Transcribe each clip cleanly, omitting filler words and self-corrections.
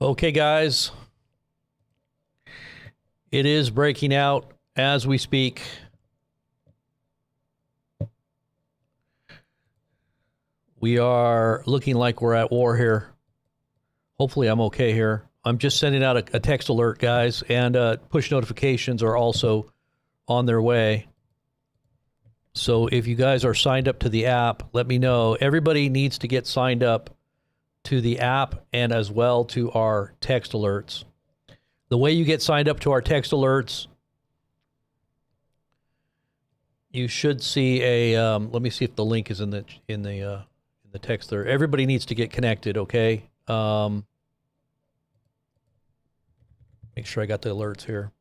Okay, guys, it is breaking out as we speak. We are looking like we're at war here. Hopefully I'm okay here. I'm just sending out a text alert, guys, and push notifications are also on their way. So if you guys are signed up to the app, let me know. Everybody needs to get signed up to the app and as well to our text alerts. The way you get signed up to our text alerts, you should see a. Let me see if the link is in the text there. Everybody needs to get connected. Okay. Make sure I got the alerts here.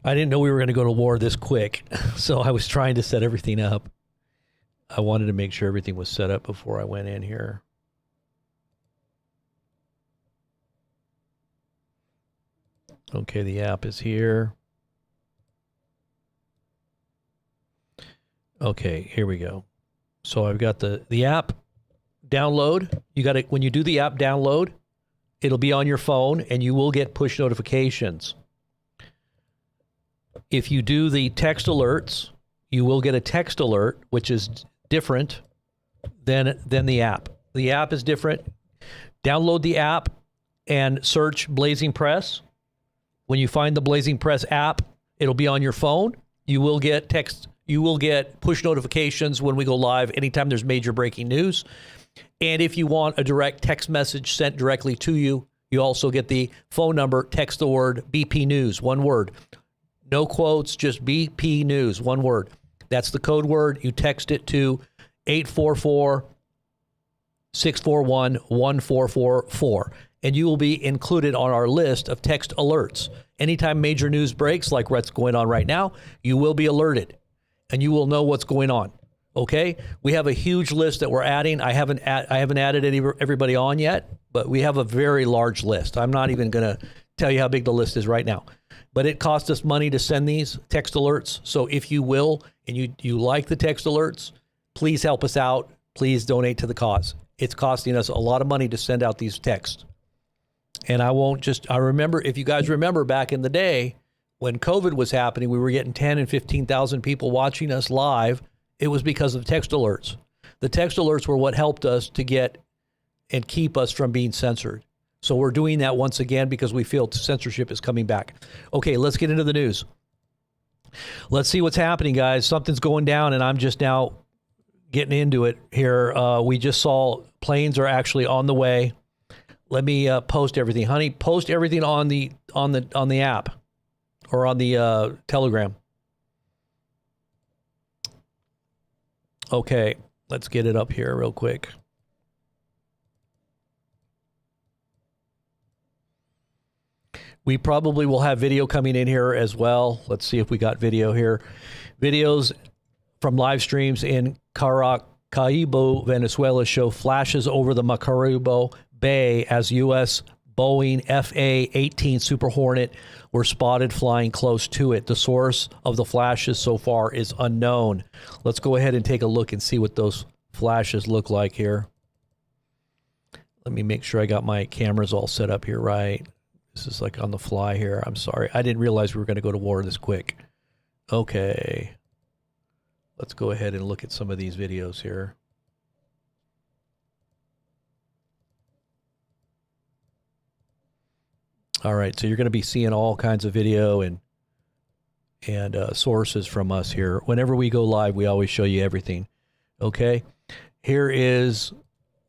I didn't know we were going to go to war this quick, so I was trying to set everything up. I wanted to make sure everything was set up before I went in here. Okay, the app is here. Okay, here we go. So I've got the app download. You got it when you do the app download, it'll be on your phone and you will get push notifications. If you do the text alerts, you will get a text alert, which is different than the app. The app is different. Download the app and search Blazing Press. When you find the Blazing Press app, it'll be on your phone. You will get text. You will get push notifications when we go live anytime there's major breaking news. And if you want a direct text message sent directly to you, you also get the phone number. Text the word BP News, one word. No quotes, just BP News, one word. That's the code word. You text it to 844-641-1444, and you will be included on our list of text alerts. Anytime major news breaks, like what's going on right now, you will be alerted, and you will know what's going on. Okay? We have a huge list that we're adding. I haven't added everybody on yet, but we have a very large list. I'm not even going to tell you how big the list is right now. But it costs us money to send these text alerts. So if you will, and you like the text alerts, please help us out. Please donate to the cause. It's costing us a lot of money to send out these texts. And I remember, if you guys remember back in the day when COVID was happening, we were getting 10 and 15,000 people watching us live. It was because of text alerts. The text alerts were what helped us to get and keep us from being censored. So we're doing that once again because we feel censorship is coming back. Okay, let's get into the news. Let's see what's happening, guys. Something's going down, and I'm just now getting into it here. We just saw planes are actually on the way. Let me post everything, honey. Post everything on the app or on the Telegram. Okay, let's get it up here real quick. We probably will have video coming in here as well. Let's see if we got video here. Videos from live streams in Maracaibo, Venezuela show flashes over the Maracaibo Bay as U.S. Boeing FA-18 Super Hornet were spotted flying close to it. The source of the flashes so far is unknown. Let's go ahead and take a look and see what those flashes look like here. Let me make sure I got my cameras all set up here right. This is like on the fly here. I'm sorry. I didn't realize we were going to go to war this quick. Okay. Let's go ahead and look at some of these videos here. All right. So you're going to be seeing all kinds of video and sources from us here. Whenever we go live, we always show you everything. Okay. Here is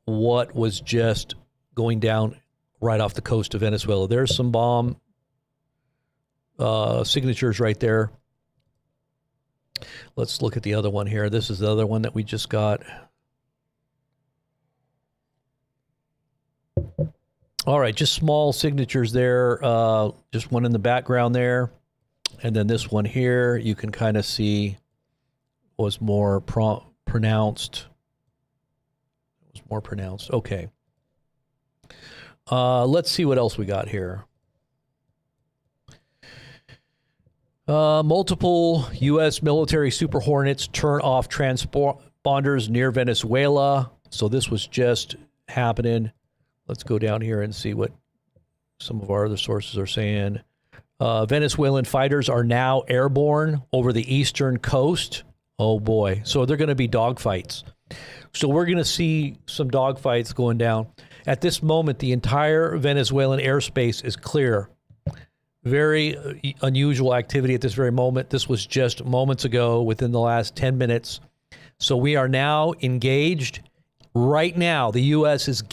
what was just going down right off the coast of Venezuela. There's some bomb signatures right there. Let's look at the other one here. This is the other one that we just got. All right, just small signatures there. Just one in the background there. And then this one here, you can kind of see was more pronounced. It was more pronounced. Okay. Let's see what else we got here. Multiple U.S. military Super Hornets turn off transponders near Venezuela. So this was just happening. Let's go down here and see what some of our other sources are saying. Venezuelan fighters are now airborne over the eastern coast. Oh boy. So they're going to be dogfights. So we're going to see some dogfights going down. At this moment, the entire Venezuelan airspace is clear. Very unusual activity at this very moment. This was just moments ago, within the last 10 minutes. So we are now engaged. Right now, the U.S. is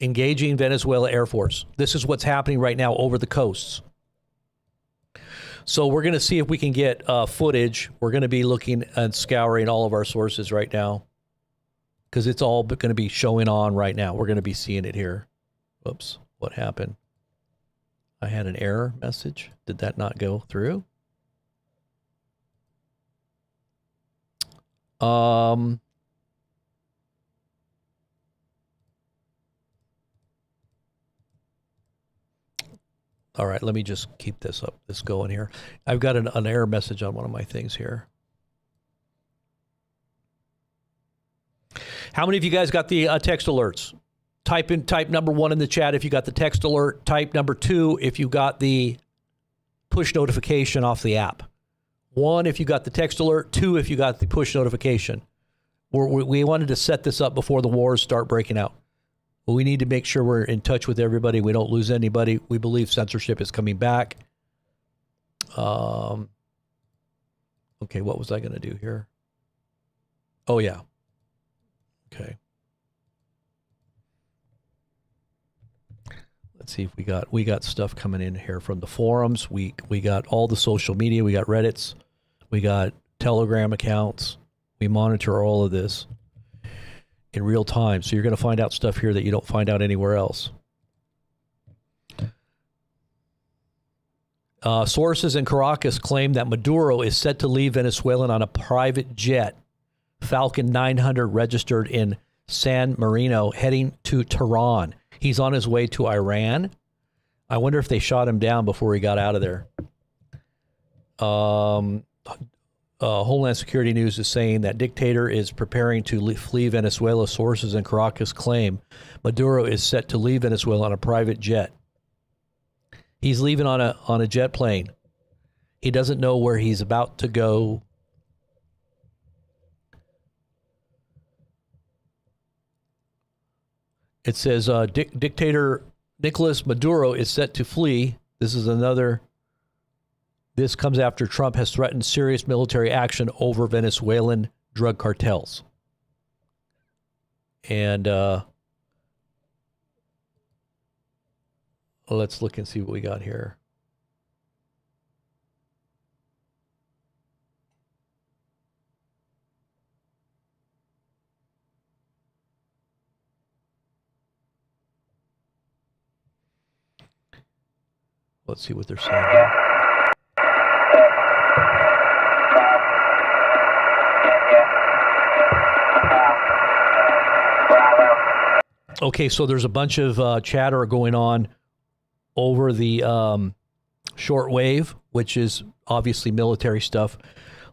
engaging Venezuela Air Force. This is what's happening right now over the coasts. So we're going to see if we can get footage. We're going to be looking and scouring all of our sources right now because it's all going to be showing on right now. We're going to be seeing it here. Whoops, what happened? I had an error message. Did that not go through? All right, let me just keep this going here. I've got an error message on one of my things here. How many of you guys got the text alerts? Type number 1 in the chat if you got the text alert. Type number 2 if you got the push notification off the app. 1 if you got the text alert. 2 if you got the push notification. We wanted to set this up before the wars start breaking out. We need to make sure we're in touch with everybody. We don't lose anybody. We believe censorship is coming back. Okay, what was I going to do here? Oh, yeah. Okay. Let's see if we got stuff coming in here from the forums. We got all the social media. We got Reddits. We got Telegram accounts. We monitor all of this in real time. So you're going to find out stuff here that you don't find out anywhere else. Sources in Caracas claim that Maduro is set to leave Venezuela on a private jet, Falcon 900, registered in San Marino, heading to Tehran. He's on his way to Iran. I wonder if they shot him down before he got out of there. Homeland Security News is saying that dictator is preparing to flee Venezuela. Sources in Caracas claim Maduro is set to leave Venezuela on a private jet. He's leaving on a jet plane. He doesn't know where he's about to go. It says dictator Nicolas Maduro is set to flee. This comes after Trump has threatened serious military action over Venezuelan drug cartels. And let's look and see what we got here. Let's see what they're saying here. Okay, so there's a bunch of chatter going on over the shortwave, which is obviously military stuff.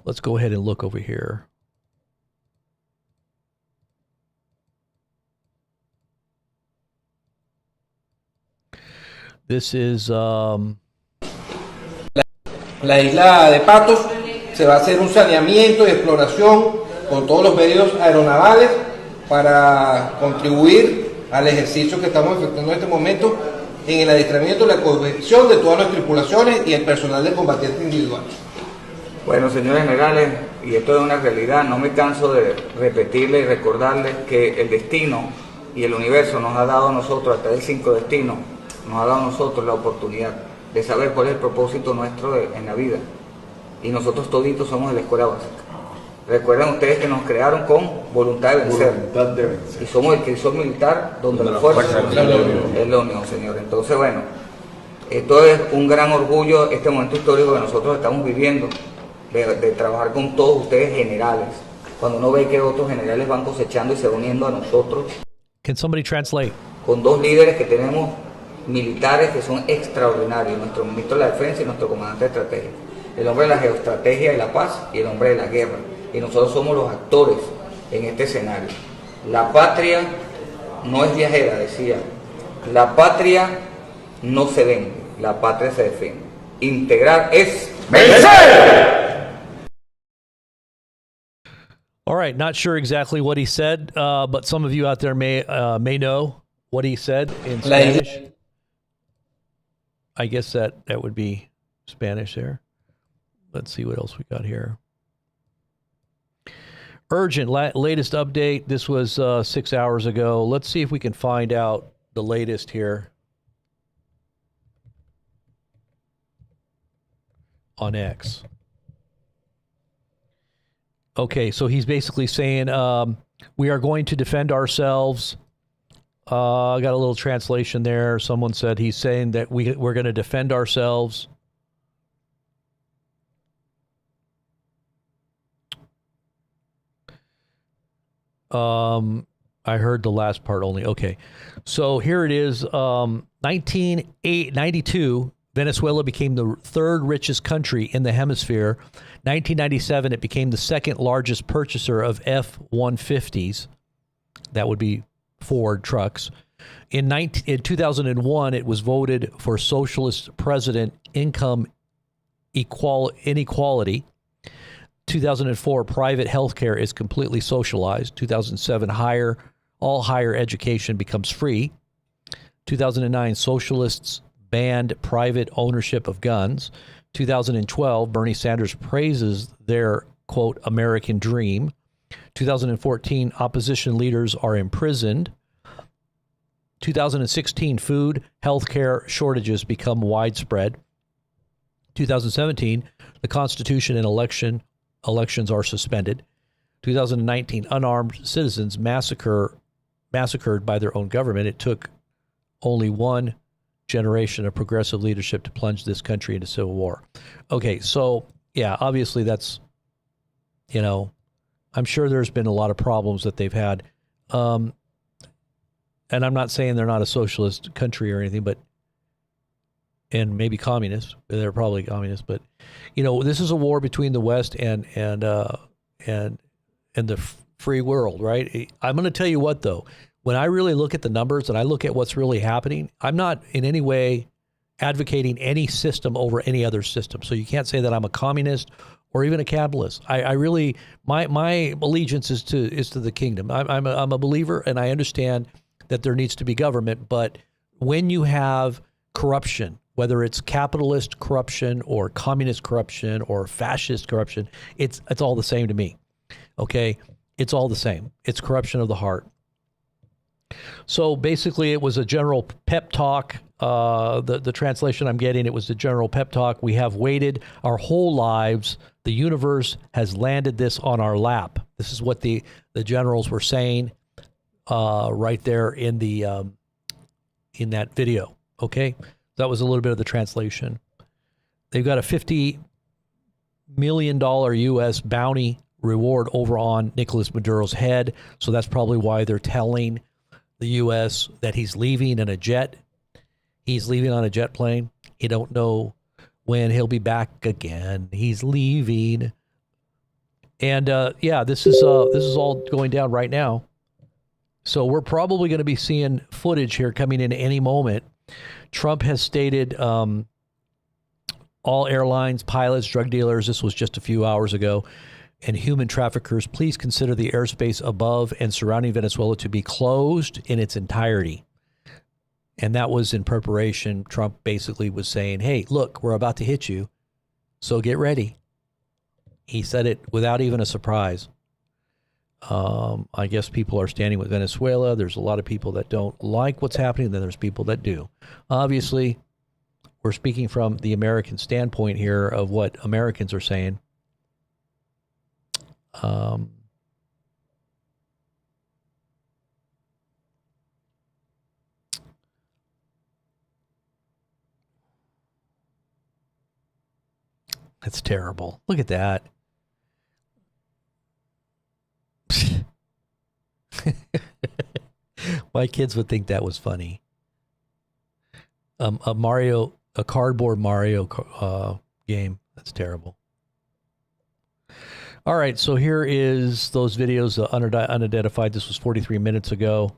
Let's go ahead and look over here. This is la isla de Patos. Se va a hacer un saneamiento y exploración con todos los medios aeronavales para contribuir al ejercicio que estamos efectuando en este momento en el adiestramiento y la cooperación de todas las tripulaciones y el personal de combatiente individual. Bueno, señores generales, y esto es una realidad, no me canso de repetirles y recordarles que el destino y el universo nos ha dado a nosotros, hasta el 5 destino, nos ha dado a nosotros la oportunidad de saber cuál es el propósito nuestro en la vida. Y nosotros toditos somos de la escuela básica. Recuerden ustedes que nos crearon con voluntad de vencer. Y somos el crisol militar donde la fuerza es la unión, señor. Entonces, bueno, esto es un gran orgullo, este momento histórico que nosotros estamos viviendo, de trabajar con todos ustedes generales. Cuando uno ve que otros generales van cosechando y se uniendo a nosotros. Can somebody translate? Con dos líderes que tenemos militares que son extraordinarios, nuestro ministro de la Defensa y nuestro comandante de estrategia. El hombre de la geoestrategia y la paz y el hombre de la guerra. Y nosotros somos los actores en este escenario. La patria no es viajera, decía. La patria no se vende, la patria se defiende. Integrar es vencer. All right, not sure exactly what he said, but some of you out there may know what he said in Spanish. I guess that would be Spanish there. Let's see what else we got here. Urgent, latest update. This was 6 hours ago. Let's see if we can find out the latest here on X. Okay, so he's basically saying we are going to defend ourselves. I got a little translation there. Someone said he's saying that we're going to defend ourselves. I heard the last part only. Okay, so here it is. 1992, Venezuela became the third richest country in the hemisphere. 1997, it became the second largest purchaser of F-150s. That would be Ford trucks. In 2001, it was voted for socialist president income inequality. 2004, private healthcare is completely socialized. 2007, all higher education becomes free. 2009, socialists banned private ownership of guns. 2012, Bernie Sanders praises their, quote, American dream. 2014, opposition leaders are imprisoned. 2016, food, healthcare shortages become widespread. 2017, the Constitution and elections are suspended. 2019, unarmed citizens massacred by their own government. It took only one generation of progressive leadership to plunge this country into civil war. Okay, so yeah, obviously that's, I'm sure there's been a lot of problems that they've had. And I'm not saying they're not a socialist country or anything, and maybe communist. They're probably communist, but this is a war between the West and the free world, right? I'm going to tell you what, though. When I really look at the numbers and I look at what's really happening, I'm not in any way advocating any system over any other system. So you can't say that I'm a communist or even a capitalist. I really, my allegiance is to the kingdom. I'm a believer, and I understand that there needs to be government. But when you have corruption, whether it's capitalist corruption or communist corruption or fascist corruption, it's all the same to me. Okay, it's all the same. It's corruption of the heart. So basically, it was a general pep talk. The translation I'm getting, it was the general pep talk. We have waited our whole lives. The universe has landed this on our lap. This is what the generals were saying right there in that video. Okay, that was a little bit of the translation. They've got a $50 million U.S. bounty reward over on Nicolas Maduro's head. So that's probably why they're telling the U.S. that he's leaving in a jet. He's leaving on a jet plane. You don't know when he'll be back again. He's leaving. And this is all going down right now. So we're probably going to be seeing footage here coming in any moment. Trump has stated all airlines, pilots, drug dealers, this was just a few hours ago, and human traffickers, please consider the airspace above and surrounding Venezuela to be closed in its entirety. And that was in preparation. Trump basically was saying, hey, look, we're about to hit you, so get ready. He said it without even a surprise. I guess people are standing with Venezuela. There's a lot of people that don't like what's happening. Then there's people that do. Obviously, we're speaking from the American standpoint here of what Americans are saying. That's terrible. Look at that. My kids would think that was funny. A cardboard Mario game. That's terrible. All right, so here is those videos, unidentified. This was 43 minutes ago.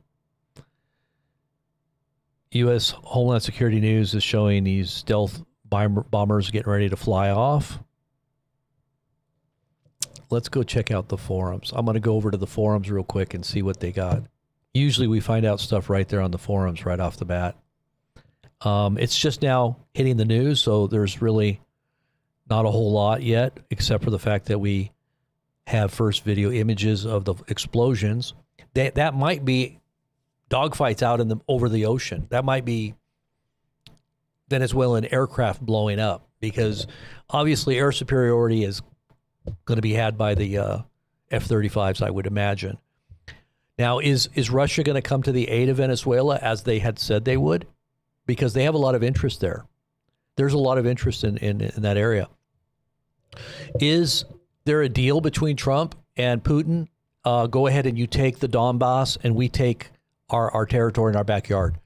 U.S. Homeland Security News is showing these stealth bombers getting ready to fly off. Let's go check out the forums. I'm going to go over to the forums real quick and see what they got. Usually we find out stuff right there on the forums right off the bat. It's just now hitting the news, so there's really not a whole lot yet, except for the fact that we have first video images of the explosions. That might be dogfights out over the ocean. That might be Venezuelan aircraft blowing up, because obviously air superiority is going to be had by the F-35s, I would imagine. Now, is Russia going to come to the aid of Venezuela as they had said they would? Because they have a lot of interest there. There's a lot of interest in that area. Is there a deal between Trump and Putin? Go ahead and you take the Donbass and we take our territory in our backyard.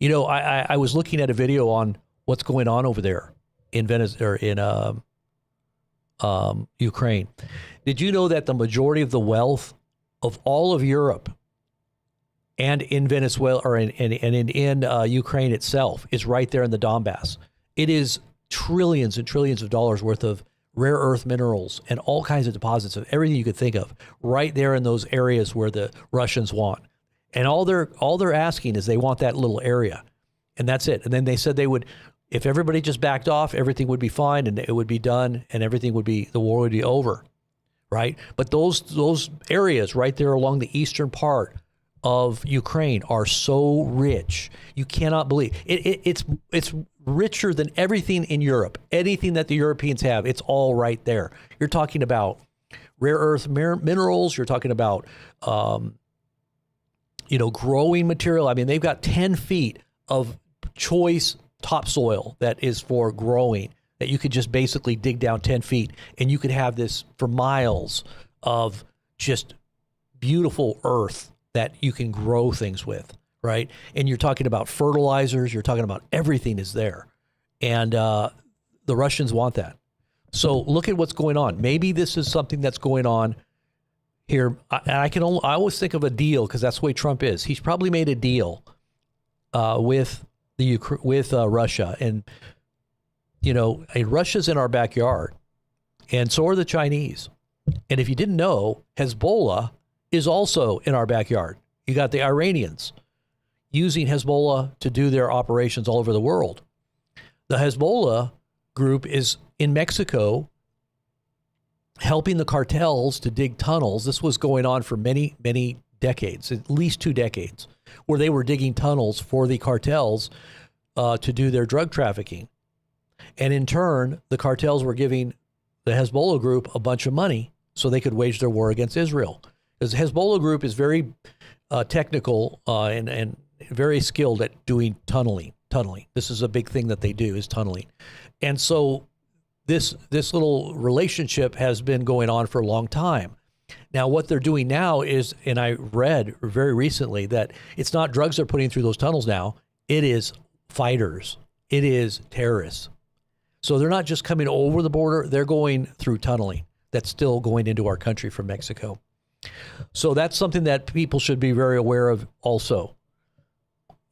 You know, I was looking at a video on what's going on over there in Ukraine. Did you know that the majority of the wealth of all of Europe and in Venezuela or in Ukraine itself is right there in the Donbass? It is trillions and trillions of dollars worth of rare earth minerals and all kinds of deposits of everything you could think of right there in those areas where the Russians want. And all they're asking is they want that little area, and that's it. And then they said they would, if everybody just backed off, everything would be fine and it would be done and the war would be over, right? But those areas right there along the eastern part of Ukraine are so rich. You cannot believe it's richer than everything in Europe. Anything that the Europeans have, it's all right there. You're talking about rare earth minerals. You're talking about, growing material. I mean, they've got 10 feet of choice topsoil that is for growing, that you could just basically dig down 10 feet and you could have this for miles of just beautiful earth that you can grow things with, right? And you're talking about fertilizers, you're talking about everything is there. And the Russians want that. So look at what's going on. Maybe this is something that's going on here. I always think of a deal, because that's the way Trump is. He's probably made a deal with Russia, and Russia's in our backyard, and so are the Chinese. And if you didn't know, Hezbollah is also in our backyard. You got the Iranians using Hezbollah to do their operations all over the world. The Hezbollah group is in Mexico helping the cartels to dig tunnels. This was going on for many, many decades, at least 2 decades, where they were digging tunnels for the cartels to do their drug trafficking. And in turn, the cartels were giving the Hezbollah group a bunch of money so they could wage their war against Israel. Because the Hezbollah group is very technical and very skilled at doing tunneling. This is a big thing that they do, is tunneling. And so this little relationship has been going on for a long time. Now, what they're doing now is, and I read very recently that it's not drugs they're putting through those tunnels now. It is fighters. It is terrorists. So they're not just coming over the border. They're going through tunneling that's still going into our country from Mexico. So that's something that people should be very aware of also.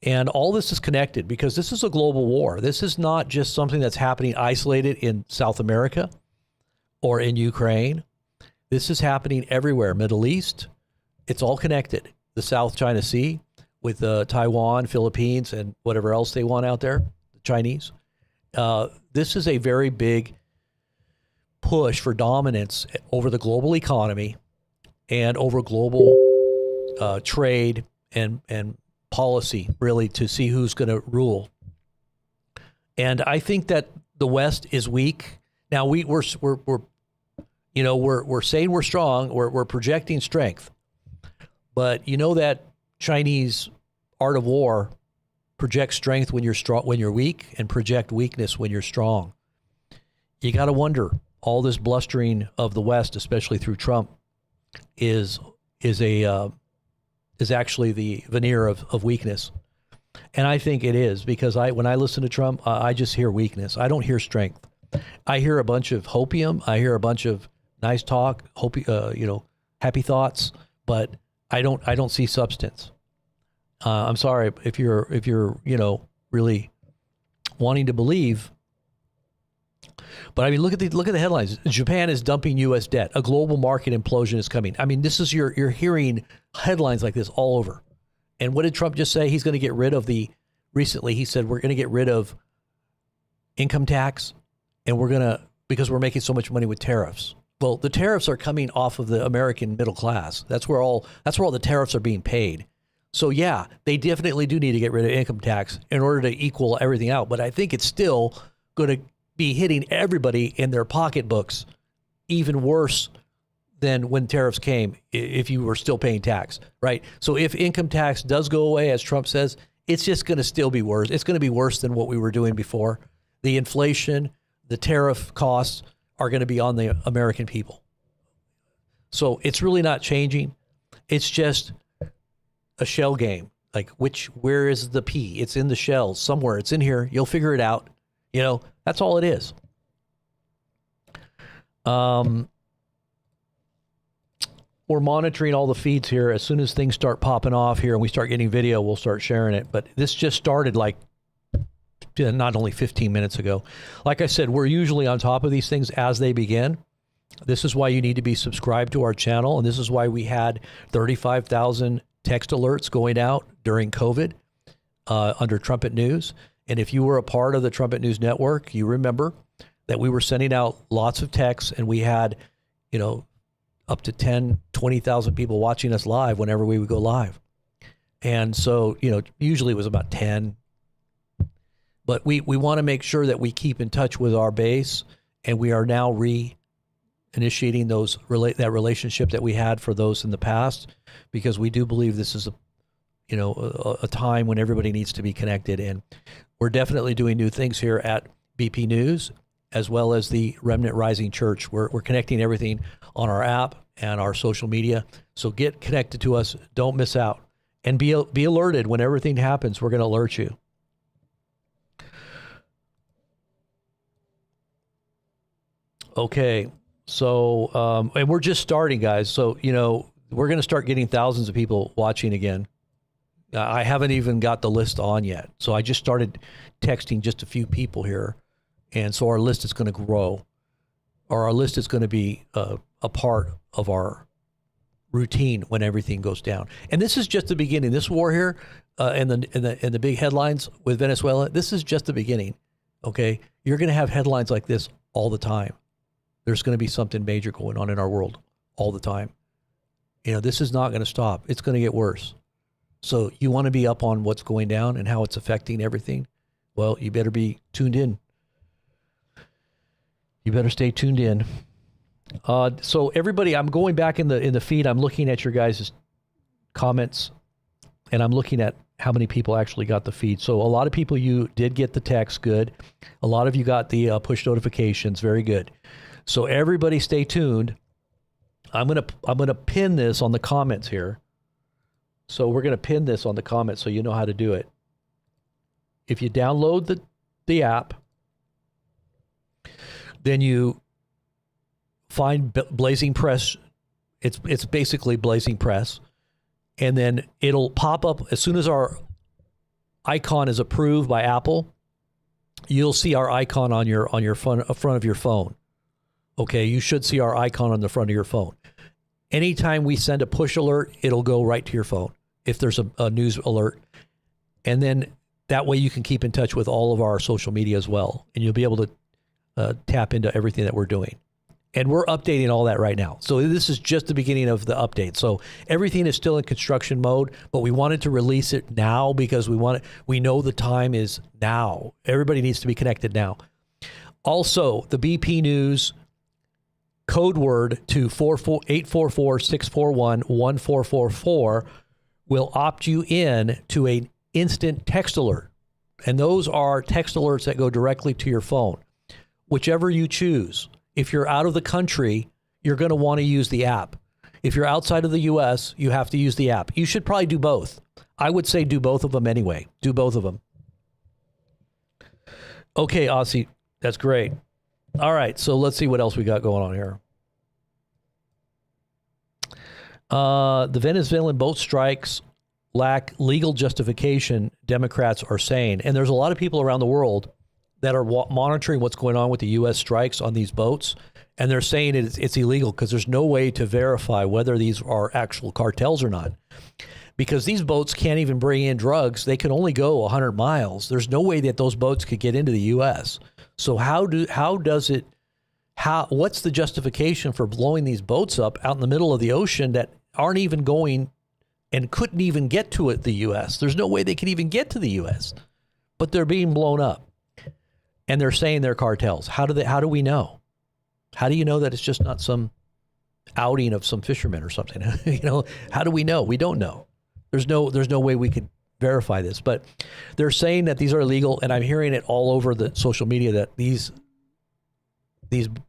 And all this is connected because this is a global war. This is not just something that's happening isolated in South America or in Ukraine. This is happening everywhere. Middle East, it's all connected. The South China Sea with Taiwan, Philippines, and whatever else they want out there, the Chinese. This is a very big push for dominance over the global economy and over global trade and policy, really, to see who's going to rule. And I think that the West is weak. Now we're saying we're strong. We're projecting strength, but you know that Chinese art of war projects strength when you're strong, when you're weak, and project weakness when you're strong. You got to wonder, all this blustering of the West, especially through Trump, is actually the veneer of weakness. And I think it is, because when I listen to Trump, I just hear weakness. I don't hear strength. I hear a bunch of hopium. I hear a bunch of nice talk, hope happy thoughts, but I don't see substance. I'm sorry if you're really wanting to believe. But I mean, look at the headlines. Japan is dumping U.S. debt. A global market implosion is coming. I mean, this is you're hearing headlines like this all over. And what did Trump just say? He's going to get rid of recently he said we're going to get rid of income tax, and because we're making so much money with tariffs. Well, the tariffs are coming off of the American middle class. That's where all the tariffs are being paid. So yeah, they definitely do need to get rid of income tax in order to equal everything out. But I think it's still going to be hitting everybody in their pocketbooks even worse than when tariffs came if you were still paying tax, right? So if income tax does go away, as Trump says, it's just going to still be worse. It's going to be worse than what we were doing before. The inflation, the tariff costs are going to be on the American people. So it's really not changing. It's just a shell game. Like where is the P? It's in the shell somewhere. It's in here. You'll figure it out. That's all it is. We're monitoring all the feeds here. As soon as things start popping off here and we start getting video, we'll start sharing it. But this just started like not only 15 minutes ago. Like I said, we're usually on top of these things as they begin. This is why you need to be subscribed to our channel. And this is why we had 35,000 text alerts going out during COVID under Trumpet News. And if you were a part of the Trumpet News Network, you remember that we were sending out lots of texts, and we had, up to 10, 20,000 people watching us live whenever we would go live. And so, usually it was about 10. But we want to make sure that we keep in touch with our base, and we are now reinitiating that relationship that we had for those in the past, because we do believe this is a time when everybody needs to be connected. And we're definitely doing new things here at BP News, as well as the Remnant Rising Church. We're connecting everything on our app and our social media. So get connected to us. Don't miss out. And be alerted when everything happens. We're going to alert you. Okay. So, and we're just starting, guys. So, we're going to start getting thousands of people watching again. I haven't even got the list on yet. So I just started texting just a few people here. And so our list is going to grow, or our list is going to be a part of our routine when everything goes down. And this is just the beginning. This war here and the big headlines with Venezuela, this is just the beginning. Okay. You're going to have headlines like this all the time. There's going to be something major going on in our world all the time. This is not going to stop. It's going to get worse. So you want to be up on what's going down and how it's affecting everything. Well, you better be tuned in. You better stay tuned in. So everybody, I'm going back in the feed. I'm looking at your guys' comments, and I'm looking at how many people actually got the feed. So a lot of people, you did get the text, good. A lot of you got the push notifications, very good. So everybody, stay tuned. I'm gonna pin this on the comments here. So we're gonna pin this on the comments so you know how to do it. If you download the app, then you find Blazing Press. It's basically Blazing Press, and then it'll pop up as soon as our icon is approved by Apple. You'll see our icon on your front of your phone. Okay, you should see our icon on the front of your phone. Anytime we send a push alert, it'll go right to your phone if there's a news alert, and then that way you can keep in touch with all of our social media as well, and you'll be able to tap into everything that we're doing. And we're updating all that right now. So this is just the beginning of the update. So everything is still in construction mode, but we wanted to release it now because we know the time is now. Everybody needs to be connected now. Also, the BP News code word to 844-641-1444 will opt you in to an instant text alert. And those are text alerts that go directly to your phone. Whichever you choose. If you're out of the country, you're going to want to use the app. If you're outside of the U.S., you have to use the app. You should probably do both. I would say do both of them anyway. Do both of them. Okay, Aussie, that's great. All right, so let's see what else we got going on here. The Venezuelan boat strikes lack legal justification, Democrats are saying. And there's a lot of people around the world that are monitoring what's going on with the U.S. strikes on these boats. And they're saying it's illegal because there's no way to verify whether these are actual cartels or not. Because these boats can't even bring in drugs. They can only go 100 miles. There's no way that those boats could get into the U.S. So what's the justification for blowing these boats up out in the middle of the ocean that aren't even going and couldn't even get to the U.S.? There's no way they could even get to the U.S., but they're being blown up. And they're saying they're cartels. How do we know? How do you know that it's just not some outing of some fishermen or something? How do we know? We don't know. There's no way we could verify this, but they're saying that these are illegal, and I'm hearing it all over the social media that these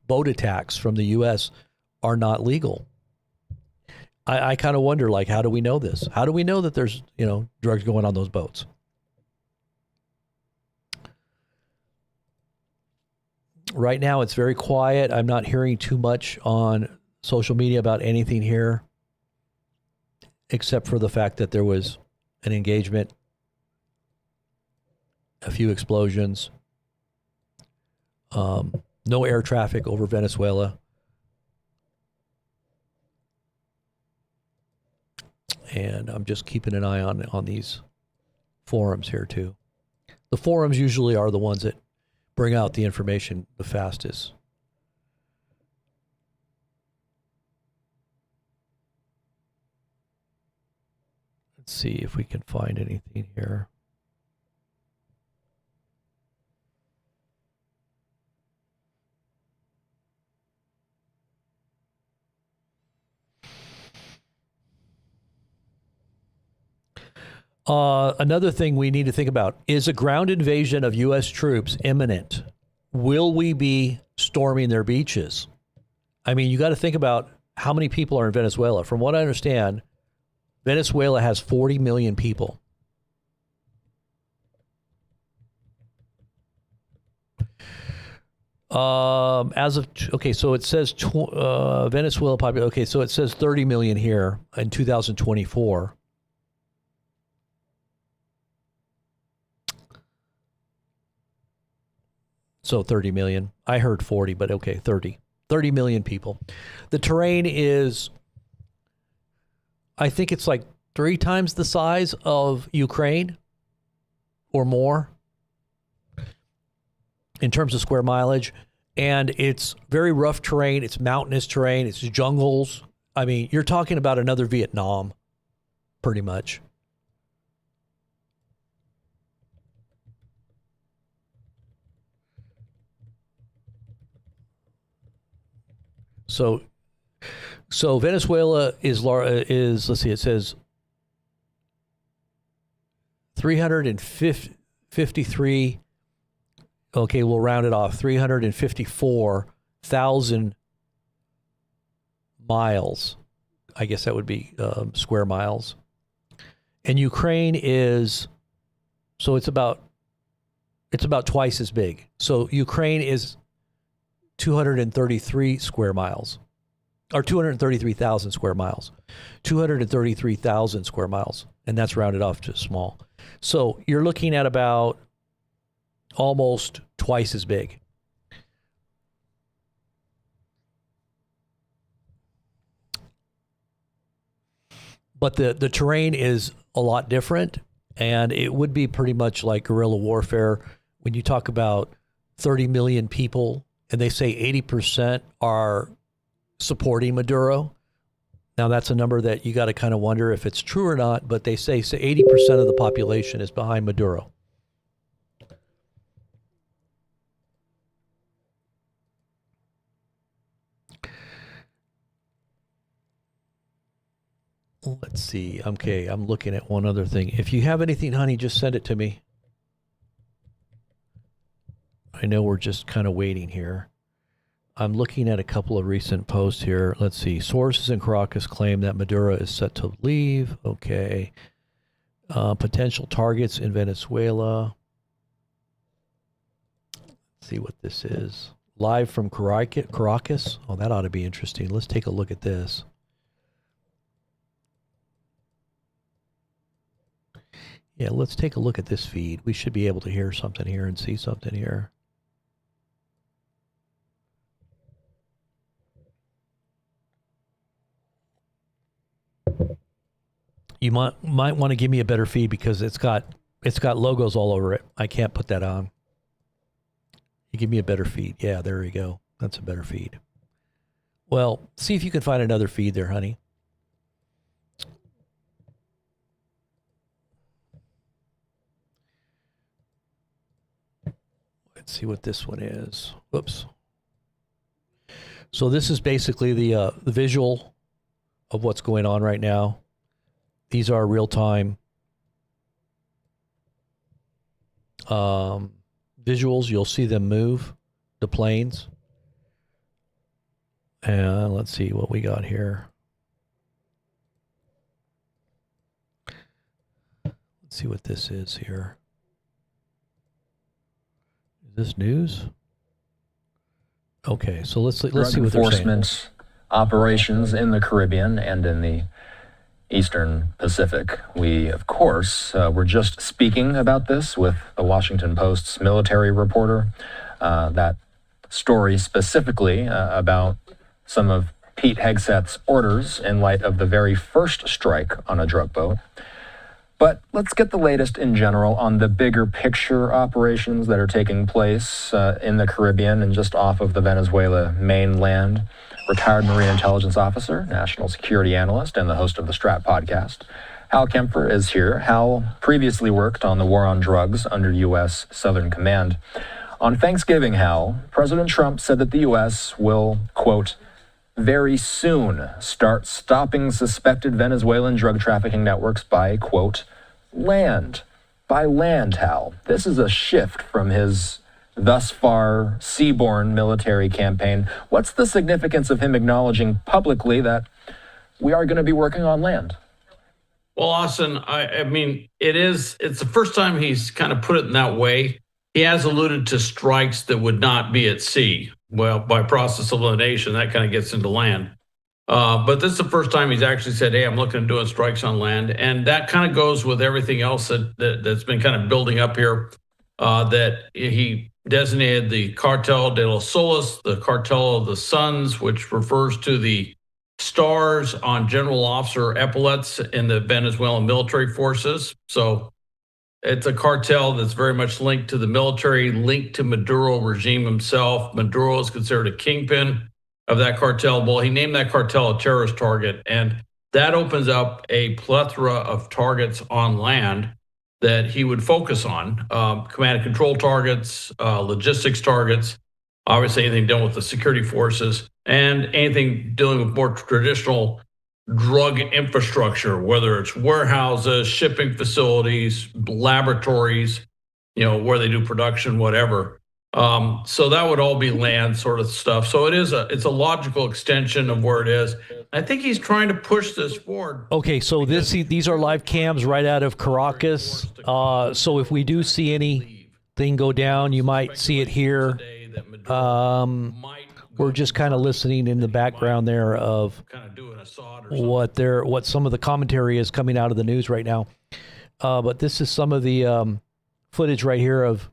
boat attacks from the U.S. are not legal. I kind of wonder, like, how do we know this? How do we know that there's drugs going on those boats? Right now, it's very quiet. I'm not hearing too much on social media about anything here, except for the fact that there was an engagement, a few explosions, no air traffic over Venezuela. And I'm just keeping an eye on these forums here, too. The forums usually are the ones that bring out the information the fastest. Let's see if we can find anything here. Another thing we need to think about is a ground invasion of U.S. troops imminent. Will we be storming their beaches? I mean, you got to think about how many people are in Venezuela. From what I understand, Venezuela has 40 million people. So it says Venezuela population. Okay, so it says 30 million here in 2024. So 30 million. I heard 40, but okay, 30. 30 million people. The terrain is, I think it's like 3 times the size of Ukraine or more in terms of square mileage. And it's very rough terrain. It's mountainous terrain. It's jungles. I mean, you're talking about another Vietnam, pretty much. So Venezuela is let's see, it says 353. Okay, we'll round it off. 354,000 miles. I guess that would be square miles. And Ukraine is, so it's about twice as big. So Ukraine is 233 square miles, or 233,000 square miles, 233,000 square miles, and that's rounded off to small. So you're looking at about almost twice as big. But the terrain is a lot different, and it would be pretty much like guerrilla warfare. When you talk about 30 million people, and they say 80% are supporting Maduro. Now, that's a number that you got to kind of wonder if it's true or not, but they say 80% of the population is behind Maduro. Let's see. Okay, I'm looking at one other thing. If you have anything, honey, just send it to me. I know we're just kind of waiting here. I'm looking at a couple of recent posts here. Let's see. Sources in Caracas claim that Maduro is set to leave. Okay. Potential targets in Venezuela. Let's see what this is. Live from Caracas. Oh, that ought to be interesting. Let's take a look at this. Yeah, let's take a look at this feed. We should be able to hear something here and see something here. You might want to give me a better feed because it's got logos all over it. I can't put that on. You give me a better feed. Yeah, there we go. That's a better feed. Well, see if you can find another feed there, honey. Let's see what this one is. Whoops. So this is basically the visual of what's going on right now. These are real-time visuals. You'll see them move, the planes. And let's see what we got here. Let's see what this is here. Is this news? Okay, so let's see what they're saying. Enforcement operations in the Caribbean and in the Eastern Pacific. We, of course, were just speaking about this with the Washington Post's military reporter. That story specifically about some of Pete Hegseth's orders in light of the very first strike on a drug boat. But let's get the latest in general on the bigger picture operations that are taking place in the Caribbean and just off of the Venezuela mainland. Retired Marine Intelligence Officer, National Security Analyst, and the host of the Strat podcast, Hal Kempfer is here. Hal previously worked on the war on drugs under U.S. Southern Command. On Thanksgiving, Hal, President Trump said that the U.S. will, quote, very soon start stopping suspected Venezuelan drug trafficking networks by, quote, land. By land, Hal. This is a shift from his thus far seaborne military campaign. What's the significance of him acknowledging publicly that we are going to be working on land? Well, Austin, I mean, it's the first time he's kind of put it in that way. He has alluded to strikes that would not be at sea. Well, by process of elimination, that kind of gets into land. But this is the first time he's actually said, hey, I'm looking at doing strikes on land. And that kind of goes with everything else that's been kind of building up here, that he designated the Cartel de los Soles, the Cartel of the Suns, which refers to the stars on general officer epaulets in the Venezuelan military forces. So it's a cartel that's very much linked to the military, linked to Maduro regime himself. Maduro is considered a kingpin of that cartel. Well, he named that cartel a terrorist target, and that opens up a plethora of targets on land that he would focus on, command and control targets, logistics targets, obviously anything dealing with the security forces, and anything dealing with more traditional drug infrastructure, whether it's warehouses, shipping facilities, laboratories, where they do production, whatever. So that would all be land sort of stuff. So it's a logical extension of where it is. I think he's trying to push this forward. Okay, so these are live cams right out of Caracas. So if we do see anything go down, you might see it here. We're just kind of listening in the background there of what some of the commentary is coming out of the news right now. But this is some of the footage right here of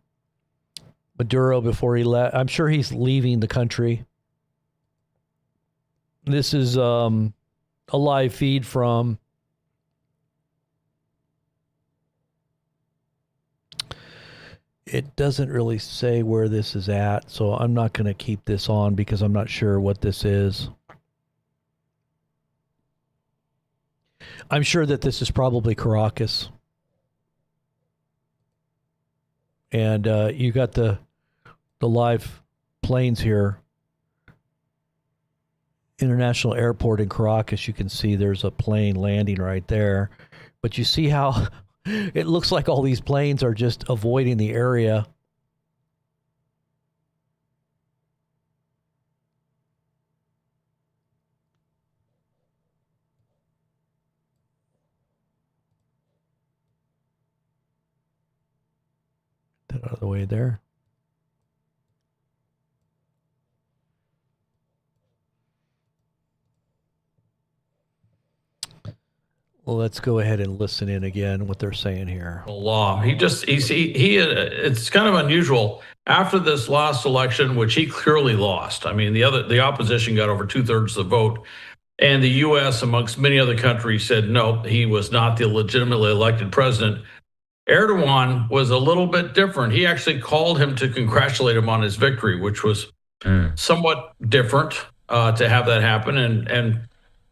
Maduro before he left. I'm sure he's leaving the country. This is a live feed from it doesn't really say where this is at, so I'm not going to keep this on because I'm not sure what this is. I'm sure that this is probably Caracas. And you got the live planes here. International Airport in Caracas, you can see there's a plane landing right there. But you see how it looks like all these planes are just avoiding the area. That out of the way there. Well, let's go ahead and listen in again what they're saying here. Law. It's kind of unusual after this last election, which he clearly lost. I mean, the opposition got over 2/3 of the vote, and the U.S., amongst many other countries, said no, he was not the legitimately elected president. Erdogan was a little bit different. He actually called him to congratulate him on his victory, which was somewhat different to have that happen. And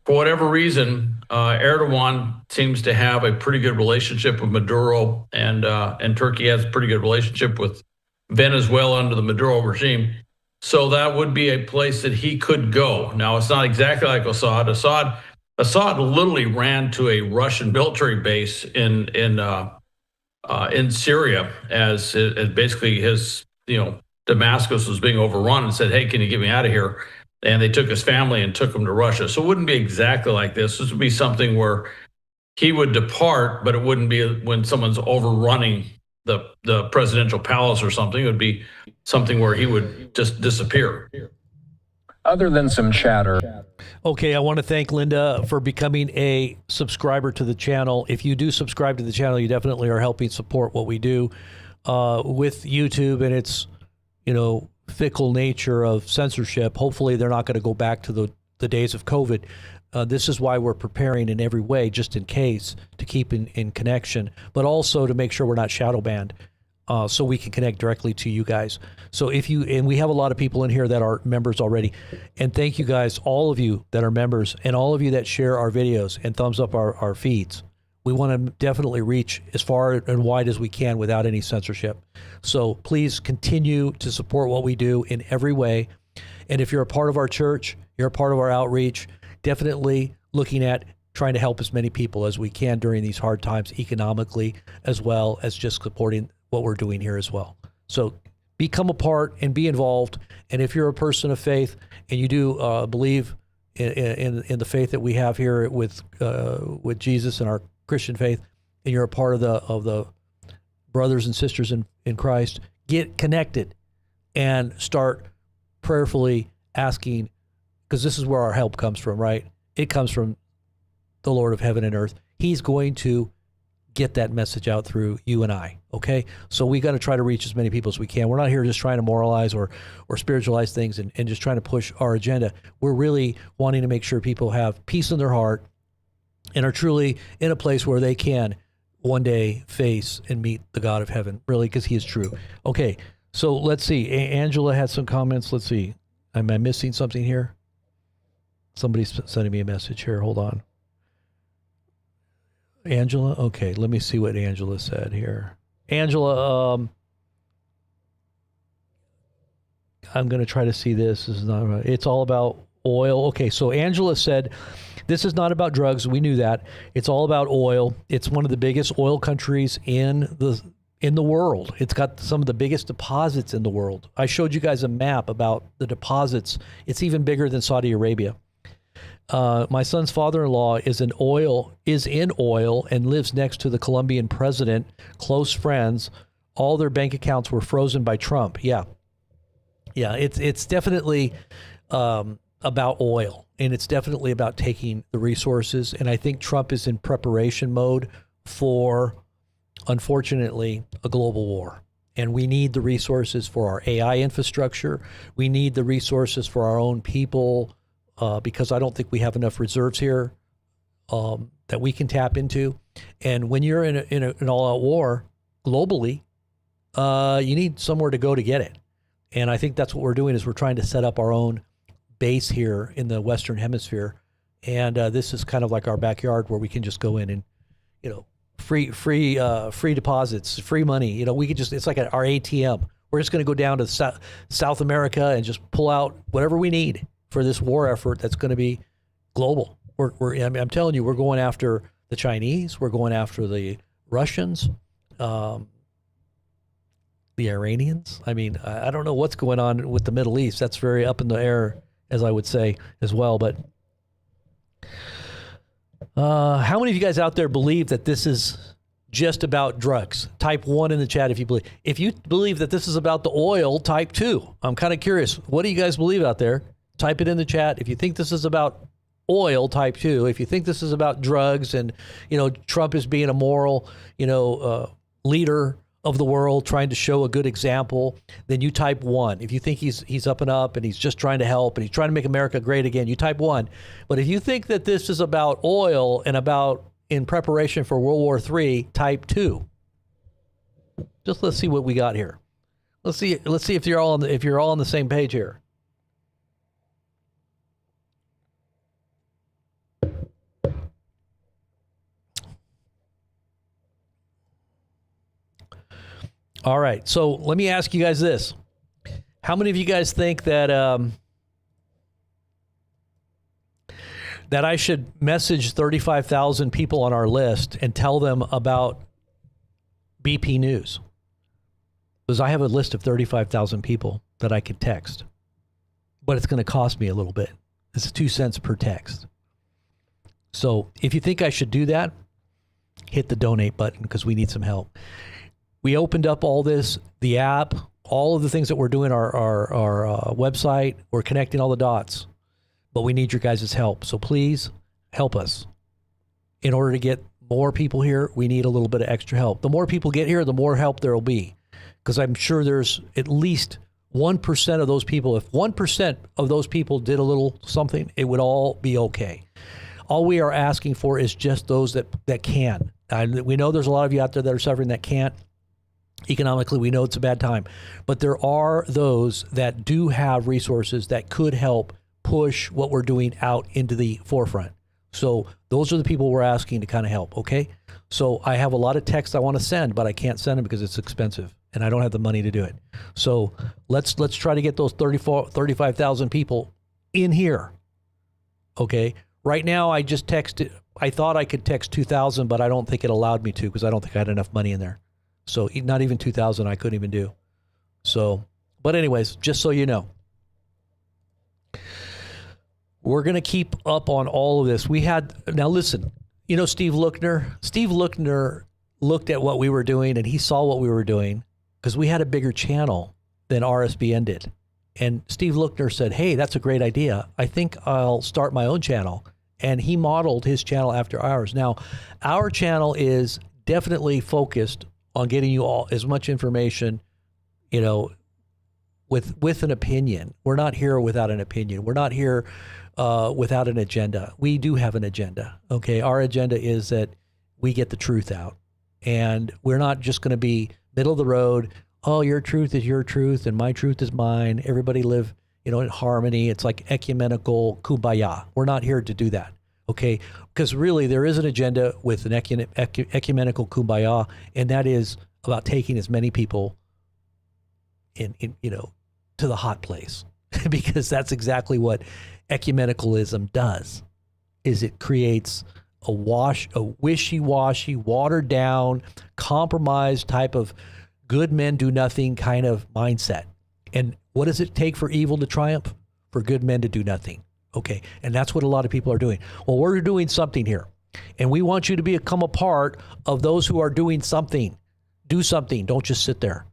for whatever reason, Erdogan seems to have a pretty good relationship with Maduro, and Turkey has a pretty good relationship with Venezuela under the Maduro regime. So that would be a place that he could go. Now, it's not exactly like Assad. Assad literally ran to a Russian military base in Syria as basically his, Damascus was being overrun, and said, "Hey, can you get me out of here?" And they took his family and took him to Russia. So it wouldn't be exactly like this. This would be something where he would depart, but it wouldn't be when someone's overrunning the presidential palace or something. It would be something where he would just disappear. Other than some chatter. Okay, I want to thank Linda for becoming a subscriber to the channel. If you do subscribe to the channel, you definitely are helping support what we do with YouTube and its, fickle nature of censorship. Hopefully they're not going to go back to the days of COVID. This is why we're preparing in every way, just in case, to keep in connection, but also to make sure we're not shadow banned, so we can connect directly to you guys. So and we have a lot of people in here that are members already. And thank you guys, all of you that are members, and all of you that share our videos and thumbs up our feeds. We want to definitely reach as far and wide as we can without any censorship. So please continue to support what we do in every way. And if you're a part of our church, you're a part of our outreach, definitely looking at trying to help as many people as we can during these hard times economically, as well as just supporting what we're doing here as well. So become a part and be involved. And if you're a person of faith and you do believe in the faith that we have here with Jesus and our Christian faith, and you're a part of the brothers and sisters in Christ, get connected and start prayerfully asking, because this is where our help comes from, right? It comes from the Lord of heaven and earth. He's going to get that message out through you and I, okay? So we got to try to reach as many people as we can. We're not here just trying to moralize or spiritualize things and just trying to push our agenda. We're really wanting to make sure people have peace in their heart and are truly in a place where they can one day face and meet the God of heaven, really, because he is true. Okay, so let's see. Angela had some comments. Let's see. Am I missing something here? Somebody's sending me a message here. Hold on. Angela? Okay, let me see what Angela said here. Angela, I'm going to try to see this. This is not right. It's all about oil. Okay, so Angela said, this is not about drugs. We knew that. It's all about oil. It's one of the biggest oil countries in the world. It's got some of the biggest deposits in the world. I showed you guys a map about the deposits. It's even bigger than Saudi Arabia. My son's father-in-law is in oil and lives next to the Colombian president, close friends. All their bank accounts were frozen by Trump. Yeah, it's definitely about oil, and it's definitely about taking the resources. And I think Trump is in preparation mode for, unfortunately, a global war. And we need the resources for our AI infrastructure. We need the resources for our own people, because I don't think we have enough reserves here that we can tap into. And when you're in an all-out war globally, you need somewhere to go to get it. And I think that's what we're doing, is we're trying to set up our own base here in the Western Hemisphere. And this is kind of like our backyard where we can just go in and, free deposits, free money. We could just, it's like our ATM. We're just going to go down to South America and just pull out whatever we need for this war effort that's going to be global. I'm telling you, we're going after the Chinese. We're going after the Russians, the Iranians. I mean, I don't know what's going on with the Middle East. That's very up in the air, as I would say as well. But how many of you guys out there believe that this is just about drugs? Type 1 in the chat if you believe. If you believe that this is about the oil, type 2. I'm kind of curious. What do you guys believe out there? Type it in the chat. If you think this is about oil type 2, if you think this is about drugs and, Trump is being a moral, leader of the world trying to show a good example, then you type 1. If you think he's up and he's just trying to help and he's trying to make America great again, you type 1. But if you think that this is about oil and about in preparation for World War III, type 2. Just let's see what we got here. Let's see if you're all on the same page here. All right. So let me ask you guys this. How many of you guys think that that I should message 35,000 people on our list and tell them about BP News? Because I have a list of 35,000 people that I could text, but it's going to cost me a little bit. It's 2 cents per text. So if you think I should do that, hit the donate button because we need some help. We opened up all this, the app, all of the things that we're doing, our website. We're connecting all the dots, but we need your guys' help. So please help us. In order to get more people here, we need a little bit of extra help. The more people get here, the more help there will be, because I'm sure there's at least 1% of those people. If 1% of those people did a little something, it would all be okay. All we are asking for is just those that can. We know there's a lot of you out there that are suffering that can't. Economically, we know it's a bad time, but there are those that do have resources that could help push what we're doing out into the forefront. So those are the people we're asking to kind of help, okay? So I have a lot of texts I want to send, but I can't send them because it's expensive and I don't have the money to do it. So let's try to get those 35,000 people in here, okay? Right now, I just texted, I thought I could text 2,000, but I don't think it allowed me to because I don't think I had enough money in there. So not even 2,000 I couldn't even do. So, but anyways, just so you know, we're going to keep up on all of this. Now listen, Steve Lookner looked at what we were doing and he saw what we were doing because we had a bigger channel than RSBN did. And Steve Lookner said, hey, that's a great idea. I think I'll start my own channel. And he modeled his channel after ours. Now, our channel is definitely focused on getting you all as much information, with an opinion. We're not here without an opinion. We're not here without an agenda. We do have an agenda. Okay, our agenda is that we get the truth out, and we're not just going to be middle of the road. Oh, your truth is your truth, and my truth is mine. Everybody live, in harmony. It's like ecumenical kumbaya. We're not here to do that. Okay, because really there is an agenda with an ecumenical kumbaya, and that is about taking as many people in to the hot place, because that's exactly what ecumenicalism does. Is it creates a wishy-washy, watered down, compromised type of good men do nothing kind of mindset. And what does it take for evil to triumph? For good men to do nothing. Okay, and that's what a lot of people are doing. Well, we're doing something here, and we want you to become a part of those who are doing something. Do something. Don't just sit there.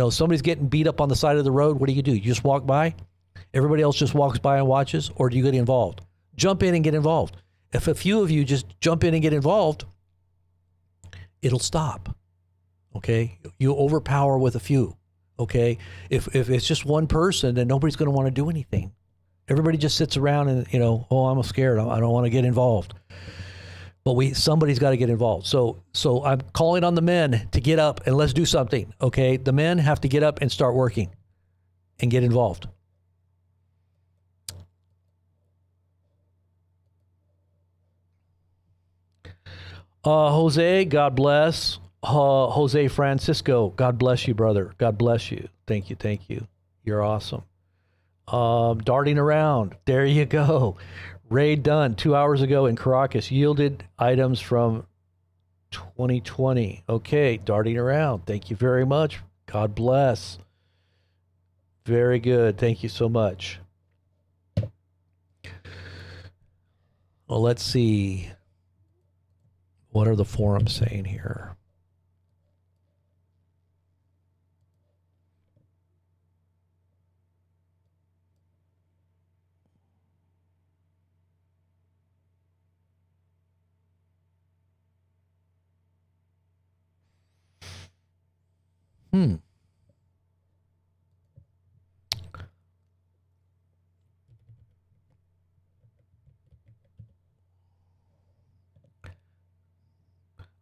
Somebody's getting beat up on the side of the road. What do? You just walk by? Everybody else just walks by and watches, or do you get involved? Jump in and get involved. If a few of you just jump in and get involved, it'll stop. Okay, you overpower with a few. Okay, if it's just one person, then nobody's going to want to do anything. Everybody just sits around and, oh, I'm scared. I don't want to get involved. But somebody's got to get involved. So I'm calling on the men to get up and let's do something. Okay, the men have to get up and start working and get involved. Jose, God bless. Jose Francisco, God bless you, brother. God bless you. Thank you. You're awesome. Darting around. There you go. Raid done 2 hours ago in Caracas. Yielded items from 2020. Okay, darting around. Thank you very much. God bless. Very good. Thank you so much. Well, let's see. What are the forums saying here?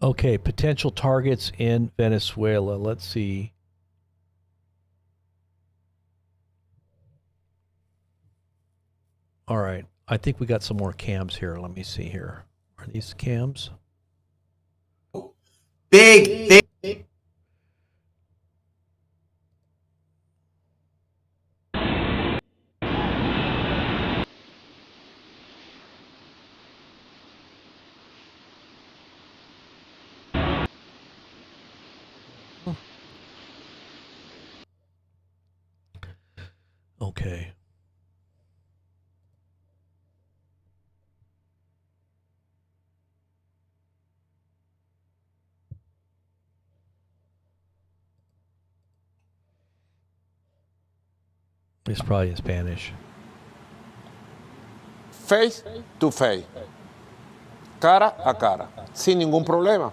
Okay, potential targets in Venezuela. Let's see. All right. I think we got some more cams here. Let me see here. Are these cams? Big. Okay. It's probably in Spanish. Face to face, cara a cara, sin ningún problema.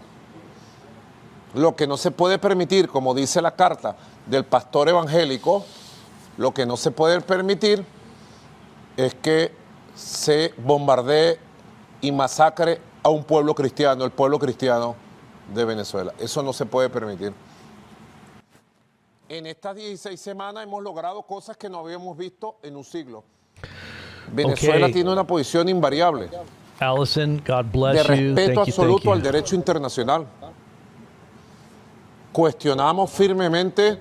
Lo que no se puede permitir, como dice la carta del pastor evangélico, lo que no se puede permitir es que se bombardee y masacre a un pueblo cristiano, el pueblo cristiano de Venezuela. Eso no se puede permitir. En estas 16 semanas hemos logrado cosas que no habíamos visto en un siglo. Venezuela tiene una posición invariable Allison, God bless de you. respeto Thank you, absoluto al derecho internacional. Cuestionamos firmemente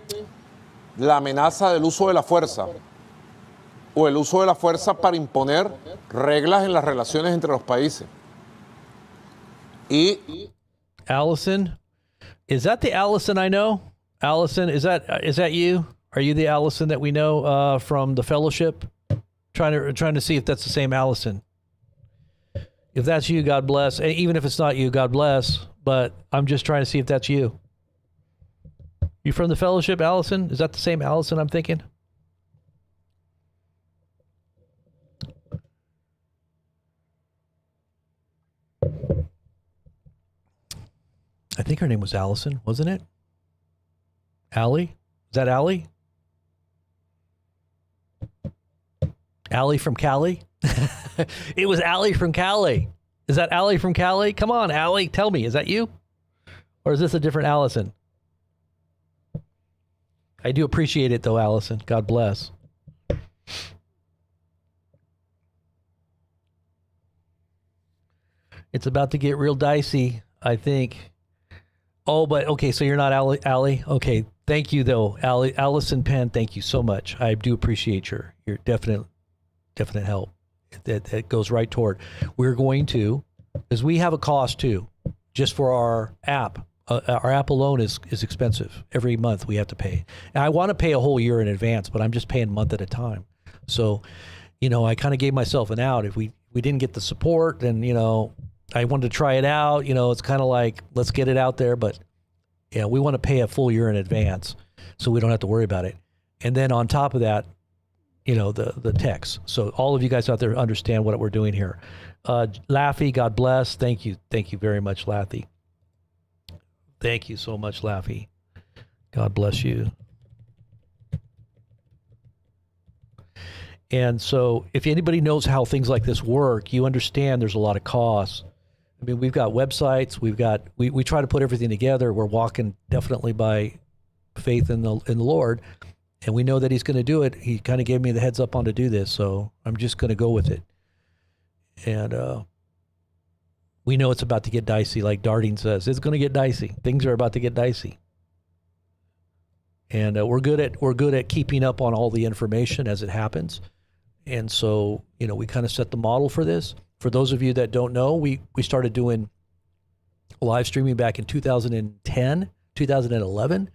la amenaza del uso de la fuerza o el uso de la fuerza para imponer reglas en las relaciones entre los países. Y Allison, is that the Allison I know? Allison, is that you? Are you the Allison that we know from the fellowship? Trying to see if that's the same Allison. If that's you, God bless. Even if it's not you, God bless. But I'm just trying to see if that's you. You from the fellowship, Allison? Is that the same Allison I'm thinking? I think her name was Allison, wasn't it? Allie? Is that Allie? Allie from Cali? It was Allie from Cali. Is that Allie from Cali? Come on, Allie, tell me, is that you? Or is this a different Allison? I do appreciate it though, Allison. God bless. It's about to get real dicey, I think. Oh, but okay, so you're not Allie? Okay, thank you though, Allison Penn, thank you so much. I do appreciate your definite help. That goes right toward. We're going to, because we have a cost too, just for our app. Our app alone is expensive. Every month we have to pay. And I want to pay a whole year in advance, but I'm just paying a month at a time. So, I kind of gave myself an out. If we didn't get the support, then, I wanted to try it out. It's kind of like, let's get it out there. But yeah, we want to pay a full year in advance so we don't have to worry about it. And then on top of that, the text. So all of you guys out there understand what we're doing here. Laffy, God bless. Thank you. Thank you very much, Laffy. Thank you so much, Laffy. God bless you. And so if anybody knows how things like this work, you understand there's a lot of costs. I mean, we've got websites, we try to put everything together. We're walking definitely by faith in the Lord, and we know that he's going to do it. He kind of gave me the heads up on to do this, so I'm just going to go with it. And we know it's about to get dicey, like Darding says. It's going to get dicey. Things are about to get dicey. And we're good at keeping up on all the information as it happens. And so, we kind of set the model for this. For those of you that don't know, we started doing live streaming back in 2010, 2011.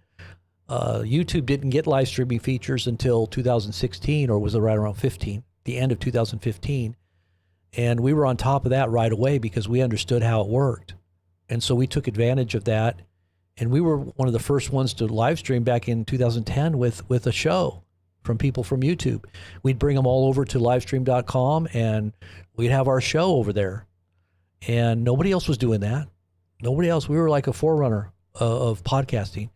YouTube didn't get live streaming features until 2016, or was it right around 15, the end of 2015. And we were on top of that right away because we understood how it worked. And so we took advantage of that. And we were one of the first ones to live stream back in 2010 with a show from people from YouTube. We'd bring them all over to livestream.com and we'd have our show over there. And nobody else was doing that. Nobody else. We were like a forerunner of podcasting.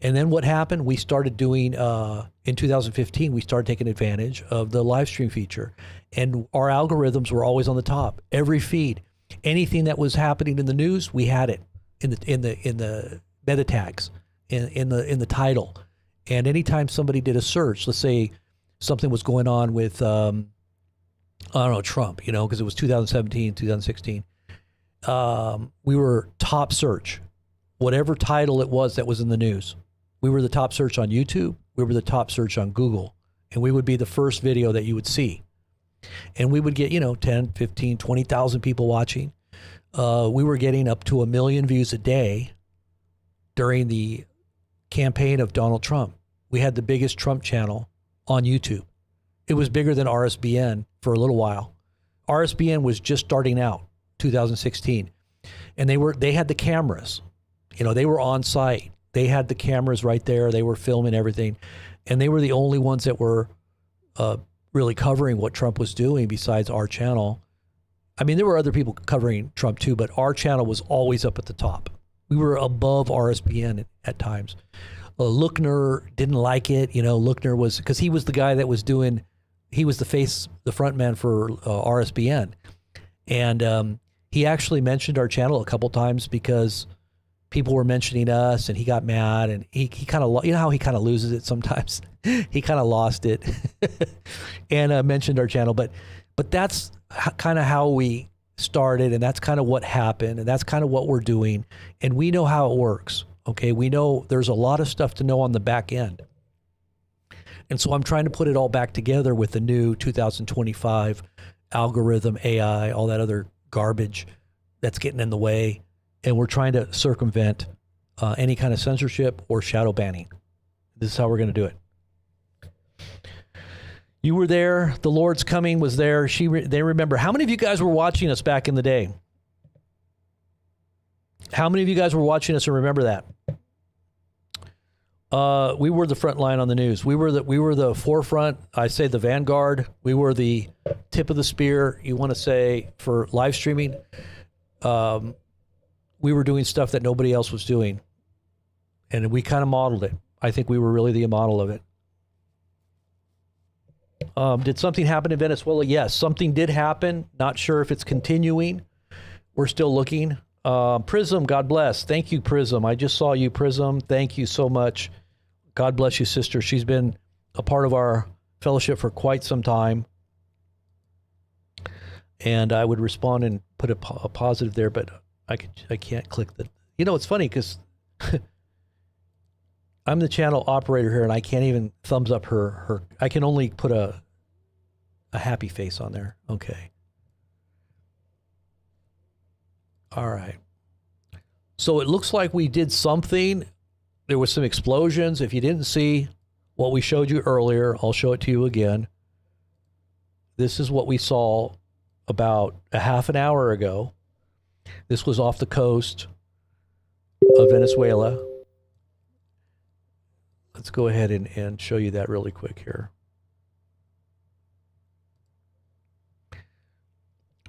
And then what happened? We started doing, in 2015, we started taking advantage of the live stream feature. And our algorithms were always on the top. Every feed, anything that was happening in the news, we had it in the meta tags, in the title. And anytime somebody did a search, let's say something was going on with, I don't know, Trump, you know, because it was 2017, 2016, we were top search. Whatever title it was that was in the news, we were the top search on YouTube. We were the top search on Google. And we would be the first video that you would see. And we would get, 10, 15, 20,000 people watching. We were getting up to 1 million views a day during the campaign of Donald Trump. We had the biggest Trump channel on YouTube. It was bigger than RSBN for a little while. RSBN was just starting out, 2016. And they had the cameras. They were on site. They had the cameras right there. They were filming everything. And they were the only ones that were really covering what Trump was doing besides our channel. I mean, there were other people covering Trump too, but our channel was always up at the top. We were above RSBN at times. Lookner didn't like it. Lookner was, because he was the guy that was doing, he was the front man for RSBN. And he actually mentioned our channel a couple times because people were mentioning us, and he got mad, and he kind of, how he kind of loses it sometimes. He kind of lost it and mentioned our channel. But that's kind of how we started, and that's kind of what happened, and that's kind of what we're doing. And we know how it works. Okay, we know there's a lot of stuff to know on the back end. And so I'm trying to put it all back together with the new 2025 algorithm, AI, all that other garbage that's getting in the way. And we're trying to circumvent any kind of censorship or shadow banning. This is how we're going to do it. You were there. The Lord's Coming was there. They remember. How many of you guys were watching us back in the day? How many of you guys were watching us and remember that? We were the front line on the news. We were the forefront. I say the vanguard. We were the tip of the spear. You want to say for live streaming. We were doing stuff that nobody else was doing, and we kind of modeled it. I think we were really the model of it. Did something happen in Venezuela? Yes, something did happen. Not sure if it's continuing. We're still looking. Prism, God bless. Thank you, Prism. I just saw you, Prism. Thank you so much. God bless you, sister. She's been a part of our fellowship for quite some time. And I would respond and put a positive there, but I can't click the. It's funny because I'm the channel operator here, and I can't even thumbs up her. I can only put a happy face on there. Okay. All right. So it looks like we did something. There was some explosions. If you didn't see what we showed you earlier, I'll show it to you again. This is what we saw about a half an hour ago. This was off the coast of Venezuela. Let's go ahead and show you that really quick here.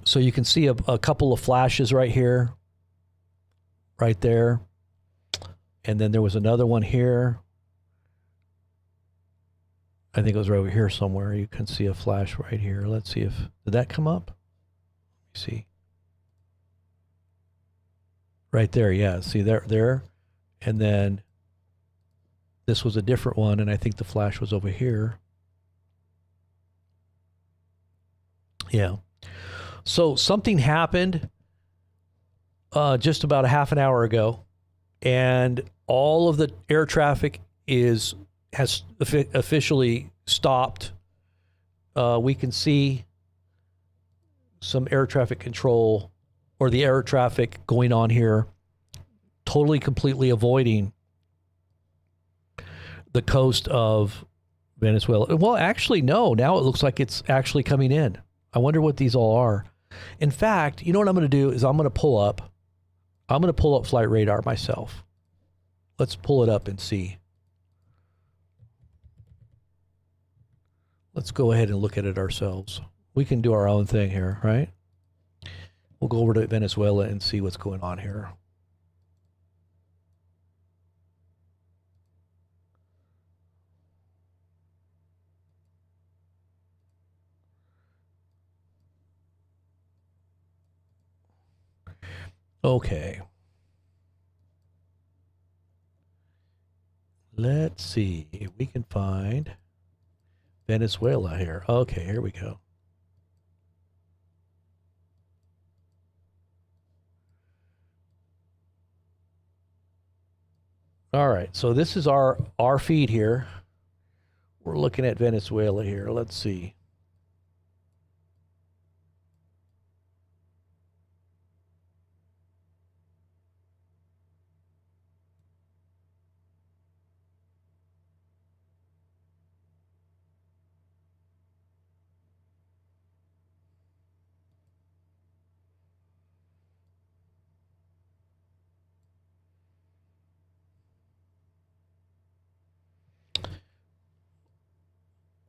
So you can see a couple of flashes right here, right there. And then there was another one here. I think it was right over here somewhere. You can see a flash right here. Let's see if, did that come up? Let me see. Right there, yeah. See there. And then this was a different one, and I think the flash was over here. Yeah. So something happened just about a half an hour ago, and all of the air traffic has officially stopped. We can see some air traffic control, or the air traffic going on here, totally, completely avoiding the coast of Venezuela. Well, actually, no. Now it looks like it's actually coming in. I wonder what these all are. In fact, you know what I'm going to do is I'm going to pull up flight radar myself. Let's pull it up and see. Let's go ahead and look at it ourselves. We can do our own thing here, right? We'll go over to Venezuela and see what's going on here. Okay. Let's see if we can find Venezuela here. Okay, here we go. All right, so this is our feed here. We're looking at Venezuela here. Let's see.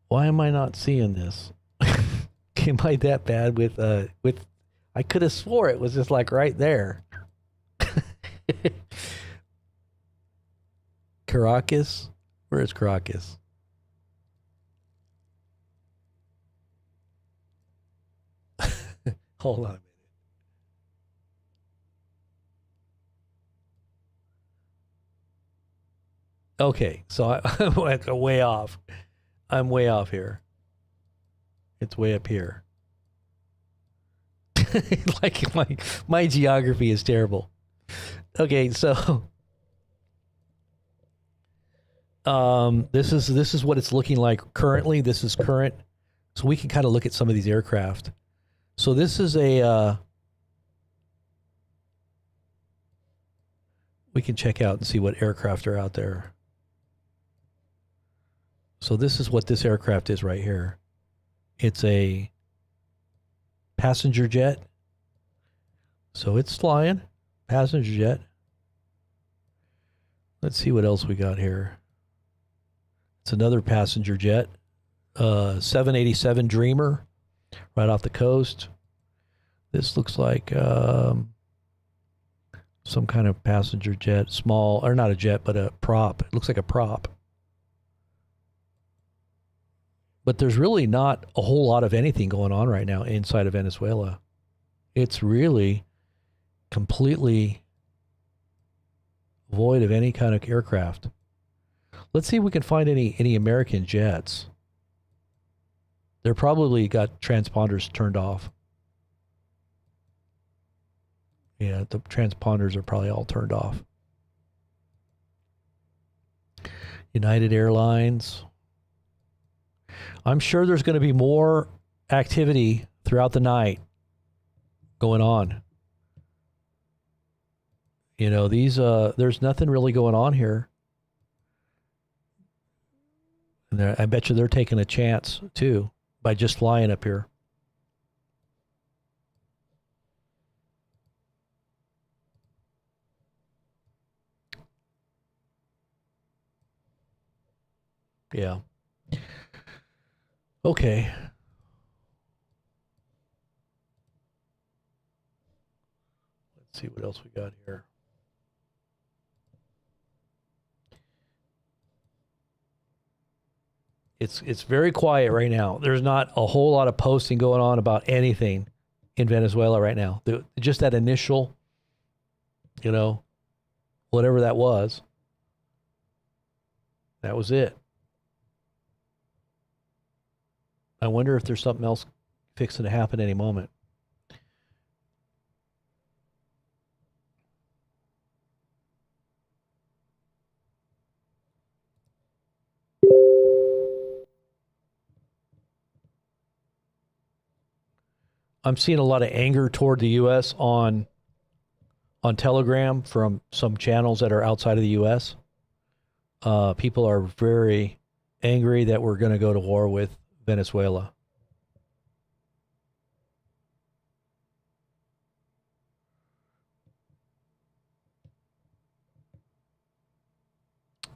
Why am I not seeing this? Am I that bad with I could have swore it was just like right there. Caracas? Where is Caracas? Hold on a minute. Okay, so I'm like way off. I'm way off here. It's way up here. Like my geography is terrible. Okay, so this is what it's looking like currently. This is current. So we can kind of look at some of these aircraft. So this is a we can check out and see what aircraft are out there. So this is what this aircraft is right here. It's a passenger jet. So it's flying, passenger jet. Let's see what else we got here. It's another passenger jet, 787 Dreamer, right off the coast. This looks like some kind of passenger jet, small, or not a jet, but a prop. It looks like a prop. But there's really not a whole lot of anything going on right now inside of Venezuela. It's really completely void of any kind of aircraft. Let's see if we can find any American jets. They're probably got transponders turned off. Yeah, the transponders are probably all turned off. United Airlines. I'm sure there's going to be more activity throughout the night going on. You know, these there's nothing really going on here. And I bet you they're taking a chance too by just flying up here. Yeah. Okay. Let's see what else we got here. It's very quiet right now. There's not a whole lot of posting going on about anything in Venezuela right now. Just that initial, whatever that was it. I wonder if there's something else fixing to happen any moment. I'm seeing a lot of anger toward the U.S. on Telegram from some channels that are outside of the U.S. People are very angry that we're going to go to war with Venezuela.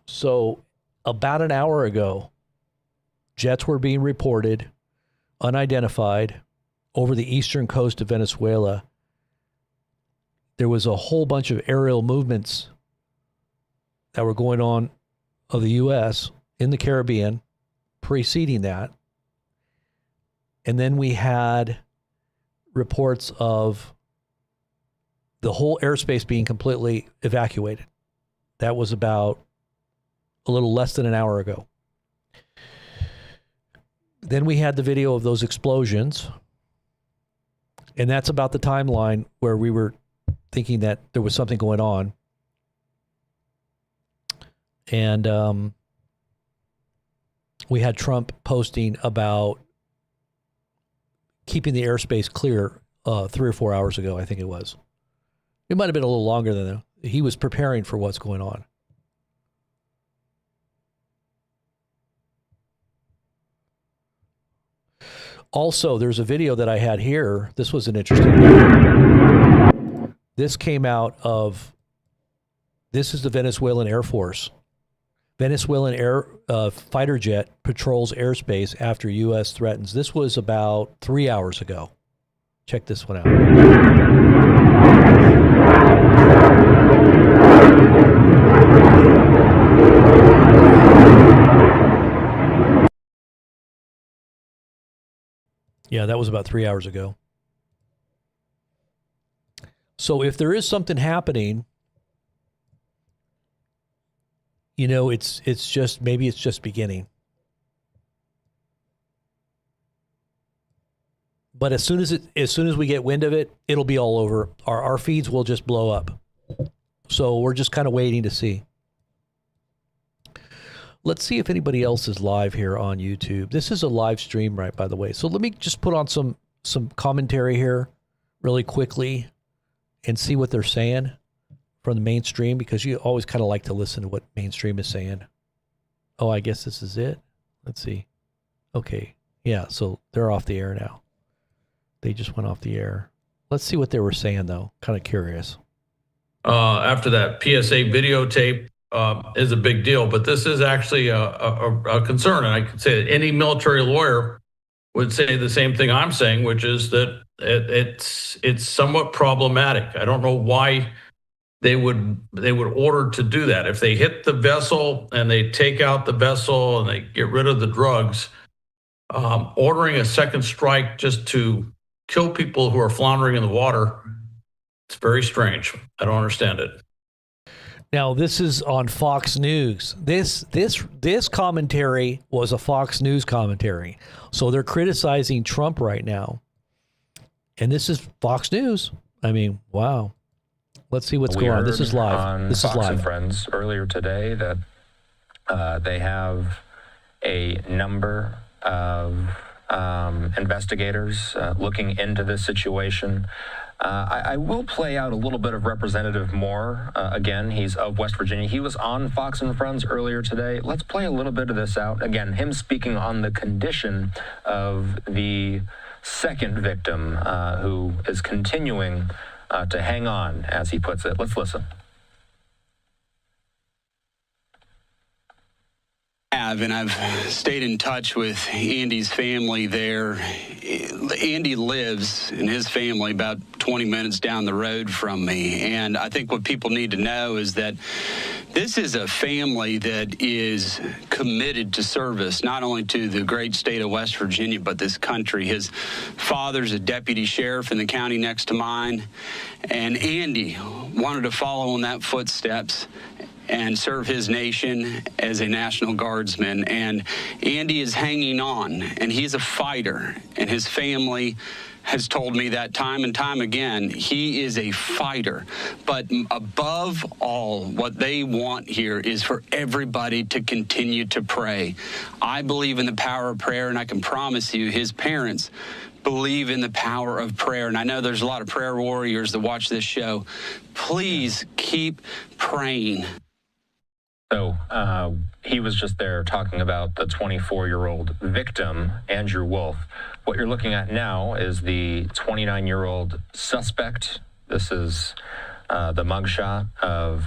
So about an hour ago, jets were being reported, unidentified, over the eastern coast of Venezuela. There was a whole bunch of aerial movements that were going on of the U.S. in the Caribbean preceding that. And then we had reports of the whole airspace being completely evacuated. That was about a little less than an hour ago. Then we had the video of those explosions. And that's about the timeline where we were thinking that there was something going on. And we had Trump posting about keeping the airspace clear 3 or 4 hours ago, I think it was. It might have been a little longer than that. He was preparing for what's going on. Also, there's a video that I had here. This was an interesting video. This came out of, this is the Venezuelan Air Force. Venezuelan fighter jet patrols airspace after U.S. threatens. This was about 3 hours ago. Check this one out. Yeah, that was about 3 hours ago. So if there is something happening, you know, it's just, maybe it's just beginning. But as soon as we get wind of it, it'll be all over. Our feeds will just blow up. So we're just kind of waiting to see. Let's see if anybody else is live here on YouTube. This is a live stream, right, by the way. So let me just put on some commentary here really quickly and see what they're saying from the mainstream, because you always kind of like to listen to what mainstream is saying. Oh, I guess this is it. Let's see. Okay. Yeah, so they're off the air now. They just went off the air. Let's see what they were saying, though. Kind of curious. After that PSA videotape is a big deal, but this is actually a concern. And I could say that any military lawyer would say the same thing I'm saying, which is that it's somewhat problematic. I don't know why they would order to do that. If they hit the vessel and they take out the vessel and they get rid of the drugs, ordering a second strike just to kill people who are floundering in the water, it's very strange. I don't understand it. Now, this is on Fox News. This commentary was a Fox News commentary. So they're criticizing Trump right now. And this is Fox News. I mean, wow. Let's see what's going on. This is live. On This is Fox live. and Friends earlier today that they have a number of investigators looking into this situation. I will play out a little bit of Representative Moore. Again, he's of West Virginia. He was on Fox and Friends earlier today. Let's play a little bit of this out. Again, him speaking on the condition of the second victim who is continuing to hang on, as he puts it. Let's listen. And I've stayed in touch with Andy's family there. Andy lives and his family about 20 minutes down the road from me. And I think what people need to know is that this is a family that is committed to service, not only to the great state of West Virginia, but this country. His father's a deputy sheriff in the county next to mine. And Andy wanted to follow in that footsteps and serve his nation as a National Guardsman. And Andy is hanging on, and he's a fighter, and his family has told me that time and time again. He is a fighter. But above all, what they want here is for everybody to continue to pray. I believe in the power of prayer, and I can promise you his parents believe in the power of prayer. And I know there's a lot of prayer warriors that watch this show. Please keep praying. So he was just there talking about the 24-year-old victim, Andrew Wolf. What you're looking at now is the 29-year-old suspect. This is the mugshot of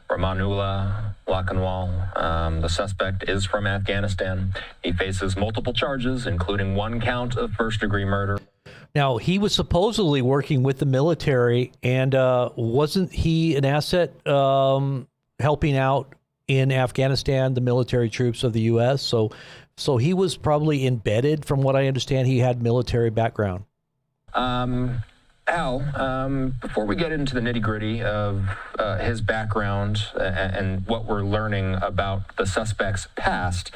Ramanullah Lakanwal. The suspect is from Afghanistan. He faces multiple charges, including 1 count of first-degree murder. Now, he was supposedly working with the military, and wasn't he an asset helping out in Afghanistan, the military troops of the U.S.? So he was probably embedded, from what I understand. He had military background. Al, before we get into the nitty-gritty of his background and what we're learning about the suspect's past,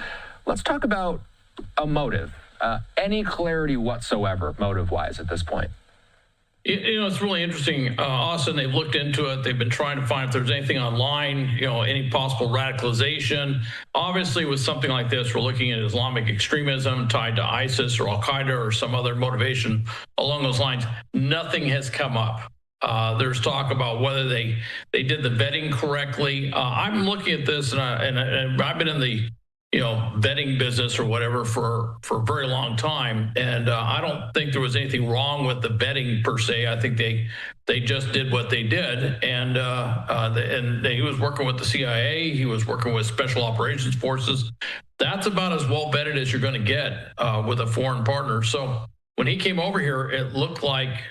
let's talk about a motive. Any clarity whatsoever, motive-wise, at this point? You know, it's really interesting, Austin. They've looked into it. They've been trying to find if there's anything online, you know, any possible radicalization. Obviously, with something like this, we're looking at Islamic extremism tied to ISIS or Al Qaeda or some other motivation along those lines. Nothing has come up. There's talk about whether they did the vetting correctly. I'm looking at this, and I've been in the vetting business or whatever for a very long time, and I don't think there was anything wrong with the vetting per se. I think they just did what they did, and he was working with the CIA. He was working with Special Operations Forces. That's about as well vetted as you're going to get with a foreign partner. So when he came over here, it looked like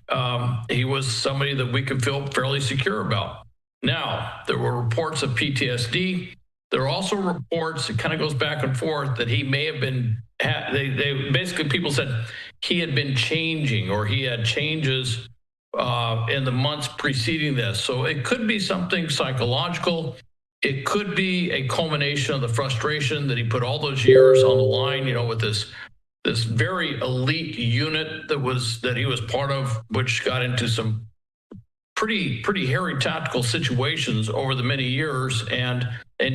he was somebody that we could feel fairly secure about. Now, there were reports of PTSD. There are also reports, it kind of goes back and forth, that he may have been, they basically, people said he had been changing or he had changes in the months preceding this. So it could be something psychological. It could be a culmination of the frustration that he put all those years on the line, with this very elite unit that he was part of, which got into some pretty hairy tactical situations over the many years, and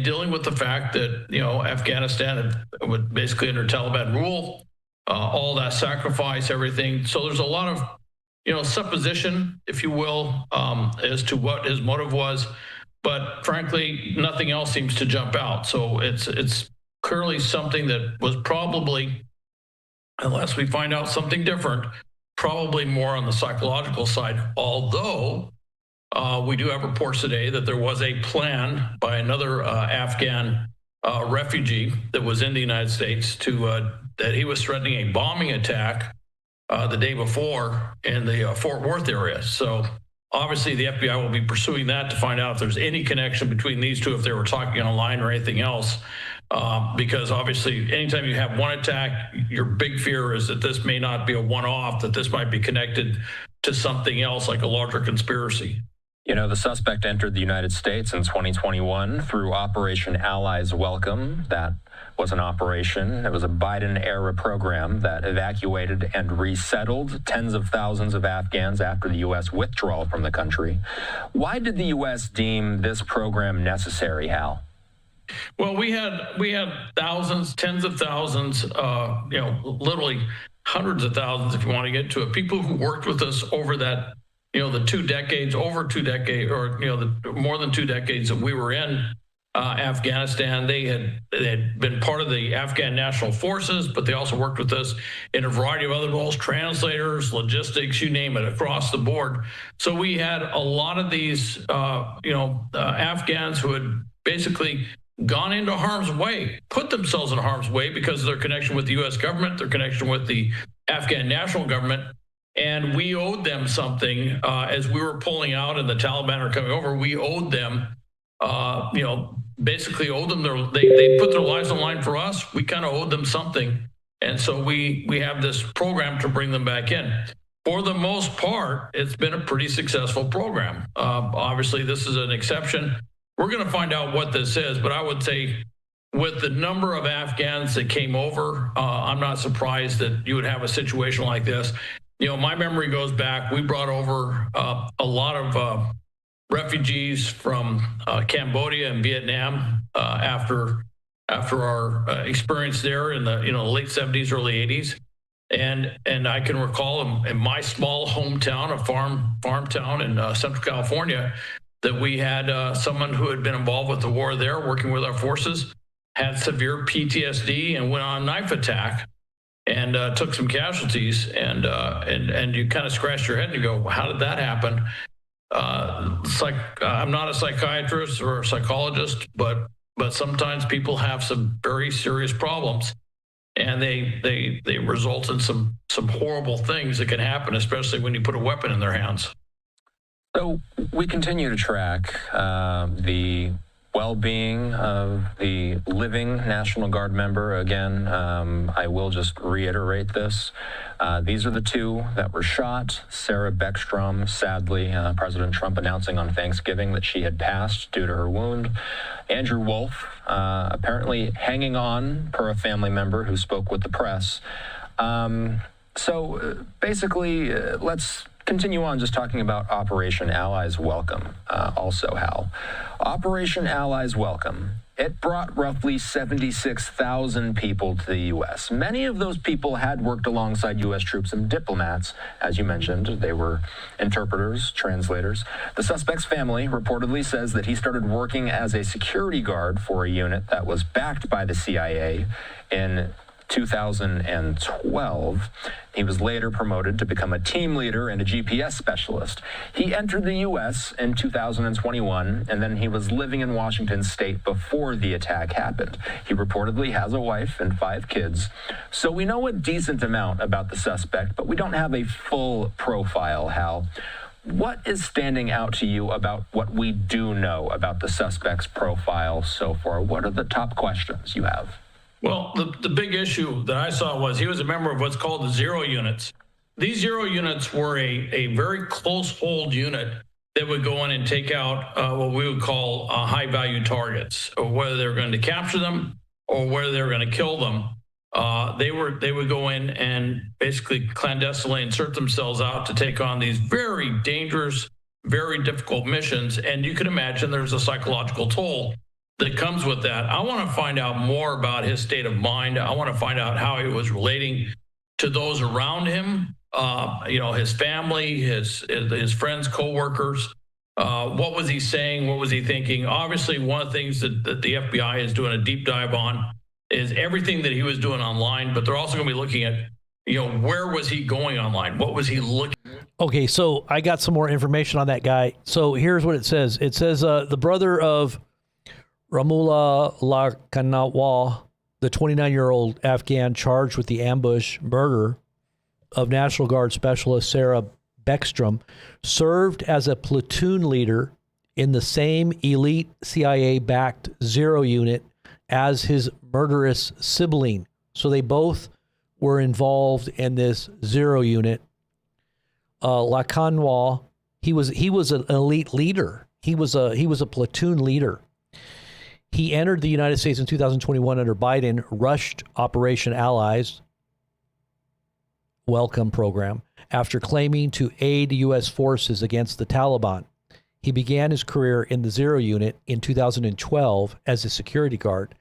dealing with the fact that Afghanistan would basically under Taliban rule, all that sacrifice, everything. So there's a lot of supposition, if you will, as to what his motive was, but frankly, nothing else seems to jump out. So it's clearly something that was probably, unless we find out something different, probably more on the psychological side, although we do have reports today that there was a plan by another Afghan refugee that was in the United States that he was threatening a bombing attack the day before in the Fort Worth area. So obviously the FBI will be pursuing that to find out if there's any connection between these two, if they were talking online or anything else. Because obviously anytime you have one attack, your big fear is that this may not be a one-off, that this might be connected to something else like a larger conspiracy. The suspect entered the United States in 2021 through Operation Allies Welcome. That was an operation. It was a Biden-era program that evacuated and resettled tens of thousands of Afghans after the U.S. withdrawal from the country. Why did the U.S. deem this program necessary, Hal? Well, we had thousands, tens of thousands, literally hundreds of thousands, if you want to get to it, people who worked with us over that, the 2 decades, over 2 decades, or the more than 2 decades that we were in Afghanistan. They had been part of the Afghan National Forces, but they also worked with us in a variety of other roles, translators, logistics, you name it, across the board. So we had a lot of these, Afghans who had basically gone into harm's way, put themselves in harm's way because of their connection with the U.S. government, their connection with the Afghan national government. And we owed them something as we were pulling out and the Taliban are coming over. We owed them, basically owed them they put their lives on the line for us. We kind of owed them something. And so we have this program to bring them back in. For the most part, it's been a pretty successful program. Obviously, this is an exception. We're going to find out what this is, but I would say with the number of Afghans that came over, I'm not surprised that you would have a situation like this. My memory goes back. We brought over a lot of refugees from Cambodia and Vietnam after our experience there in the late 70s, early 80s. And I can recall in my small hometown, a farm town in Central California, that we had someone who had been involved with the war there, working with our forces, had severe PTSD and went on a knife attack and took some casualties. And you kind of scratch your head and you go, how did that happen? It's like, I'm not a psychiatrist or a psychologist, but sometimes people have some very serious problems, and they result in some horrible things that can happen, especially when you put a weapon in their hands. So we continue to track the well-being of the living National Guard member. Again, I will just reiterate this. These are the two that were shot. Sarah Beckstrom, sadly, President Trump announcing on Thanksgiving that she had passed due to her wound. Andrew Wolf, apparently hanging on per a family member who spoke with the press. So basically, let's continue on just talking about Operation Allies Welcome, also, Hal. Operation Allies Welcome, it brought roughly 76,000 people to the U.S. Many of those people had worked alongside U.S. troops and diplomats. As you mentioned, they were interpreters, translators. The suspect's family reportedly says that he started working as a security guard for a unit that was backed by the CIA in 2012. He was later promoted to become a team leader and a GPS specialist. He entered the U.S. in 2021, and then he was living in Washington state before the attack happened. He reportedly has a wife and 5 kids. So we know a decent amount about the suspect, but we don't have a full profile, Hal. What is standing out to you about what we do know about the suspect's profile so far? What are the top questions you have? Well, the big issue that I saw was he was a member of what's called the zero units. These zero units were a very close hold unit that would go in and take out what we would call high value targets, or whether they were going to capture them or whether they were going to kill them. They would go in and basically clandestinely insert themselves out to take on these very dangerous, very difficult missions. And you can imagine there's a psychological toll that comes with that. I want to find out more about his state of mind. I want to find out how he was relating to those around him, his family, his friends, coworkers. What was he saying? What was he thinking? Obviously, one of the things that the FBI is doing a deep dive on is everything that he was doing online, but they're also going to be looking at, where was he going online? What was he looking at? Okay, so I got some more information on that guy. So here's what it says. It says the brother of Ramullah Lakanawal, the 29-year-old Afghan charged with the ambush murder of National Guard Specialist Sarah Beckstrom, served as a platoon leader in the same elite CIA-backed Zero unit as his murderous sibling. So they both were involved in this Zero unit. Lakanwal, he was an elite leader. He was a platoon leader. He entered the United States in 2021 under Biden, rushed Operation Allies Welcome program after claiming to aid U.S. forces against the Taliban. He began his career in the Zero unit in 2012 as a security guard.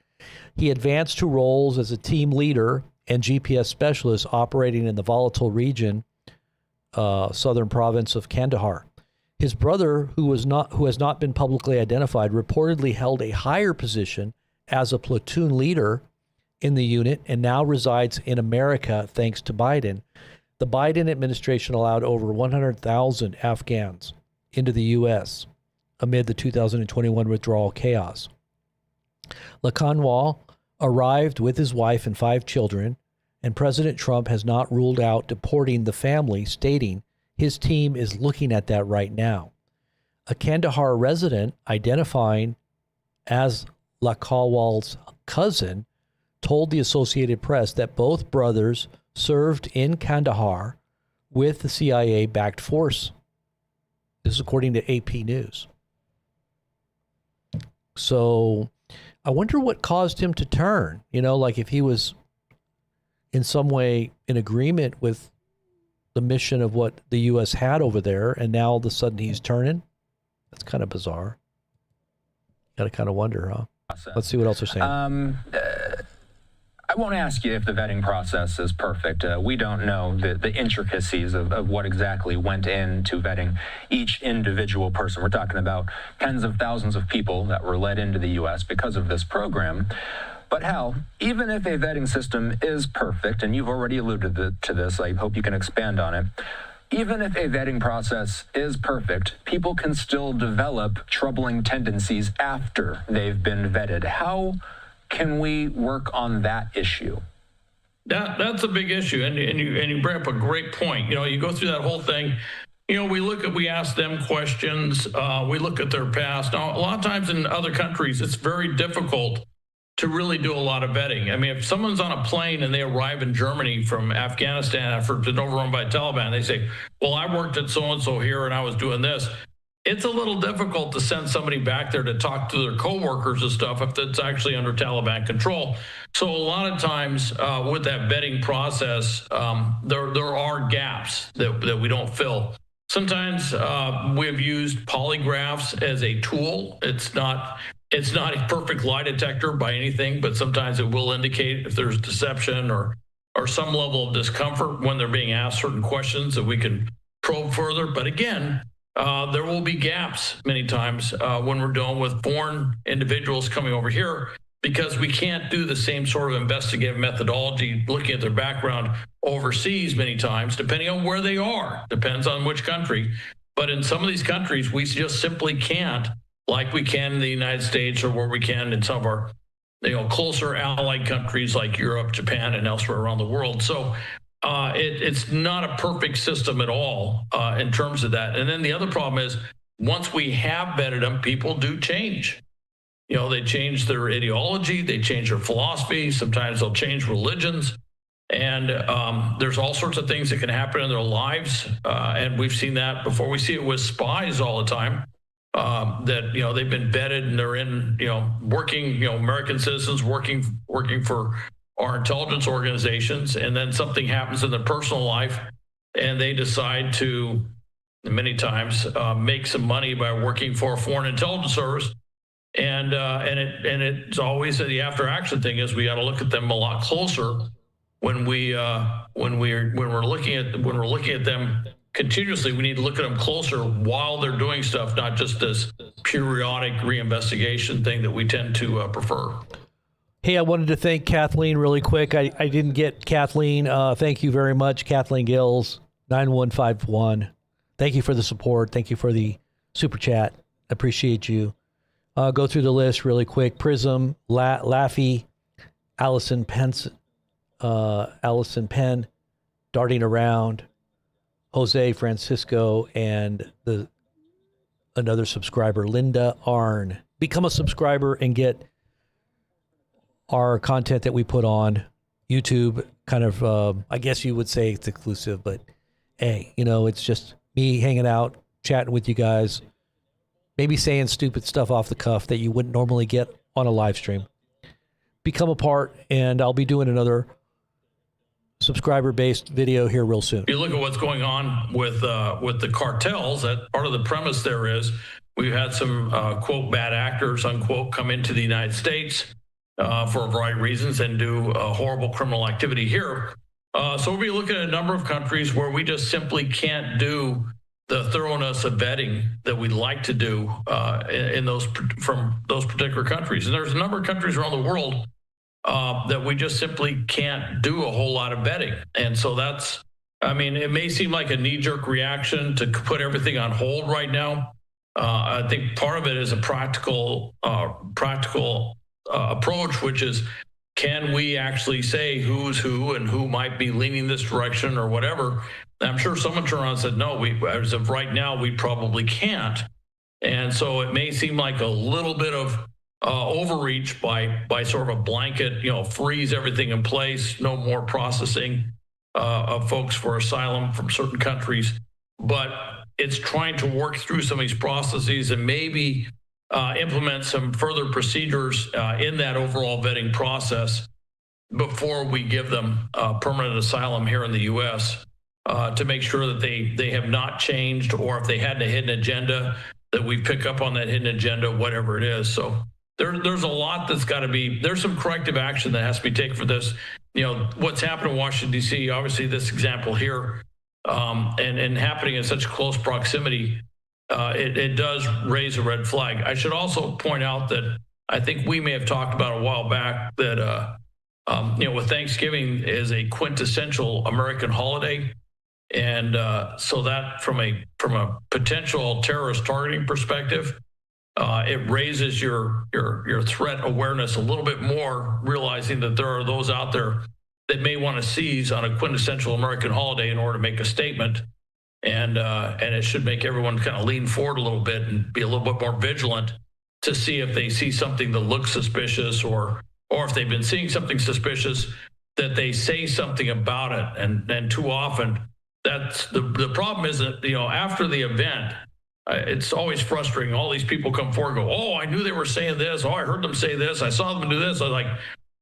He advanced to roles as a team leader and GPS specialist operating in the volatile region, southern province of Kandahar. His brother, who has not been publicly identified, reportedly held a higher position as a platoon leader in the unit and now resides in America thanks to Biden. The Biden administration allowed over 100,000 Afghans into the U.S. amid the 2021 withdrawal chaos. Lakanwal arrived with his wife and 5 children, and President Trump has not ruled out deporting the family, stating his team is looking at that right now. A Kandahar resident identifying as Lakanwal's cousin told the Associated Press that both brothers served in Kandahar with the CIA-backed force. This is according to AP News. So I wonder what caused him to turn, like if he was in some way in agreement with the mission of what the U.S. had over there, and now all of a sudden he's turning. That's kind of bizarre. Got to kind of wonder, huh? Let's see what else they're saying. I won't ask you if the vetting process is perfect. We don't know the intricacies of what exactly went into vetting each individual person. We're talking about tens of thousands of people that were let into the U.S. because of this program. But Hal, even if a vetting system is perfect, and you've already alluded to this, I hope you can expand on it, even if a vetting process is perfect, people can still develop troubling tendencies after they've been vetted. How can we work on that issue? That's a big issue, and you bring up a great point. You go through that whole thing. we ask them questions. We look at their past. Now, a lot of times in other countries, it's very difficult to really do a lot of vetting. I mean, if someone's on a plane and they arrive in Germany from Afghanistan after been overrun by Taliban, they say, well, I worked at so-and-so here and I was doing this. It's a little difficult to send somebody back there to talk to their coworkers and stuff if it's actually under Taliban control. So a lot of times with that vetting process, there are gaps that we don't fill. Sometimes we've used polygraphs as a tool. It's not a perfect lie detector by anything, but sometimes it will indicate if there's deception or some level of discomfort when they're being asked certain questions that we can probe further. But again, there will be gaps many times when we're dealing with foreign individuals coming over here, because we can't do the same sort of investigative methodology looking at their background overseas many times, depending on where they are, depends on which country. But in some of these countries, we just simply can't, like we can in the United States or where we can in some of our closer allied countries like Europe, Japan, and elsewhere around the world. So it's not a perfect system at all in terms of that. And then the other problem is once we have vetted them, people do change. They change their ideology, they change their philosophy, sometimes they'll change religions. And there's all sorts of things that can happen in their lives. And we've seen that before. We see it with spies all the time. That they've been vetted and they're in working American citizens working for our intelligence organizations, and then something happens in their personal life and they decide to many times make some money by working for a foreign intelligence service, and it's always the after action thing is we got to look at them a lot closer when we're looking at them continuously. We need to look at them closer while they're doing stuff, not just this periodic reinvestigation thing that we tend to prefer. Hey, I wanted to thank Kathleen really quick. I didn't get Kathleen. Thank you very much, Kathleen Gills, 9151. Thank you for the support. Thank you for the super chat. Appreciate you. Go through the list really quick. Prism, Laffy, Allison Penn, Darting Around, Jose Francisco, and another subscriber, Linda Arn. Become a subscriber and get our content that we put on YouTube. Kind of, I guess you would say it's exclusive, but hey, it's just me hanging out, chatting with you guys, maybe saying stupid stuff off the cuff that you wouldn't normally get on a live stream. Become a part, and I'll be doing another subscriber-based video here real soon. If you look at what's going on with the cartels, that part of the premise there is we've had some quote bad actors unquote come into the United States for a variety of reasons and do horrible criminal activity here. So we'll be looking at a number of countries where we just simply can't do the thoroughness of vetting that we'd like to do from those particular countries. And there's a number of countries around the world that we just simply can't do a whole lot of vetting. And so it may seem like a knee-jerk reaction to put everything on hold right now. I think part of it is a practical approach, which is, can we actually say who's who and who might be leaning this direction or whatever? And I'm sure someone turned around and said, no, as of right now, we probably can't. And so it may seem like a little bit of overreach by sort of a blanket, freeze everything in place, no more processing of folks for asylum from certain countries. But it's trying to work through some of these processes and maybe implement some further procedures in that overall vetting process before we give them permanent asylum here in the U.S. To make sure that they have not changed, or if they had a hidden agenda, that we pick up on that hidden agenda, whatever it is. So there's a lot that's got to be, there's some corrective action that has to be taken for this. What's happened in Washington, D.C., obviously this example here, and happening in such close proximity, it does raise a red flag. I should also point out that I think we may have talked about a while back that, with Thanksgiving is a quintessential American holiday. And so that from a potential terrorist targeting perspective, it raises your threat awareness a little bit more, realizing that there are those out there that may want to seize on a quintessential American holiday in order to make a statement. and it should make everyone kind of lean forward a little bit and be a little bit more vigilant to see if they see something that looks suspicious, or if they've been seeing something suspicious, that they say something about it. And too often, that's the problem is that, after the event, it's always frustrating. All these people come forward and go, oh, I knew they were saying this. Oh, I heard them say this. I saw them do this. I was like,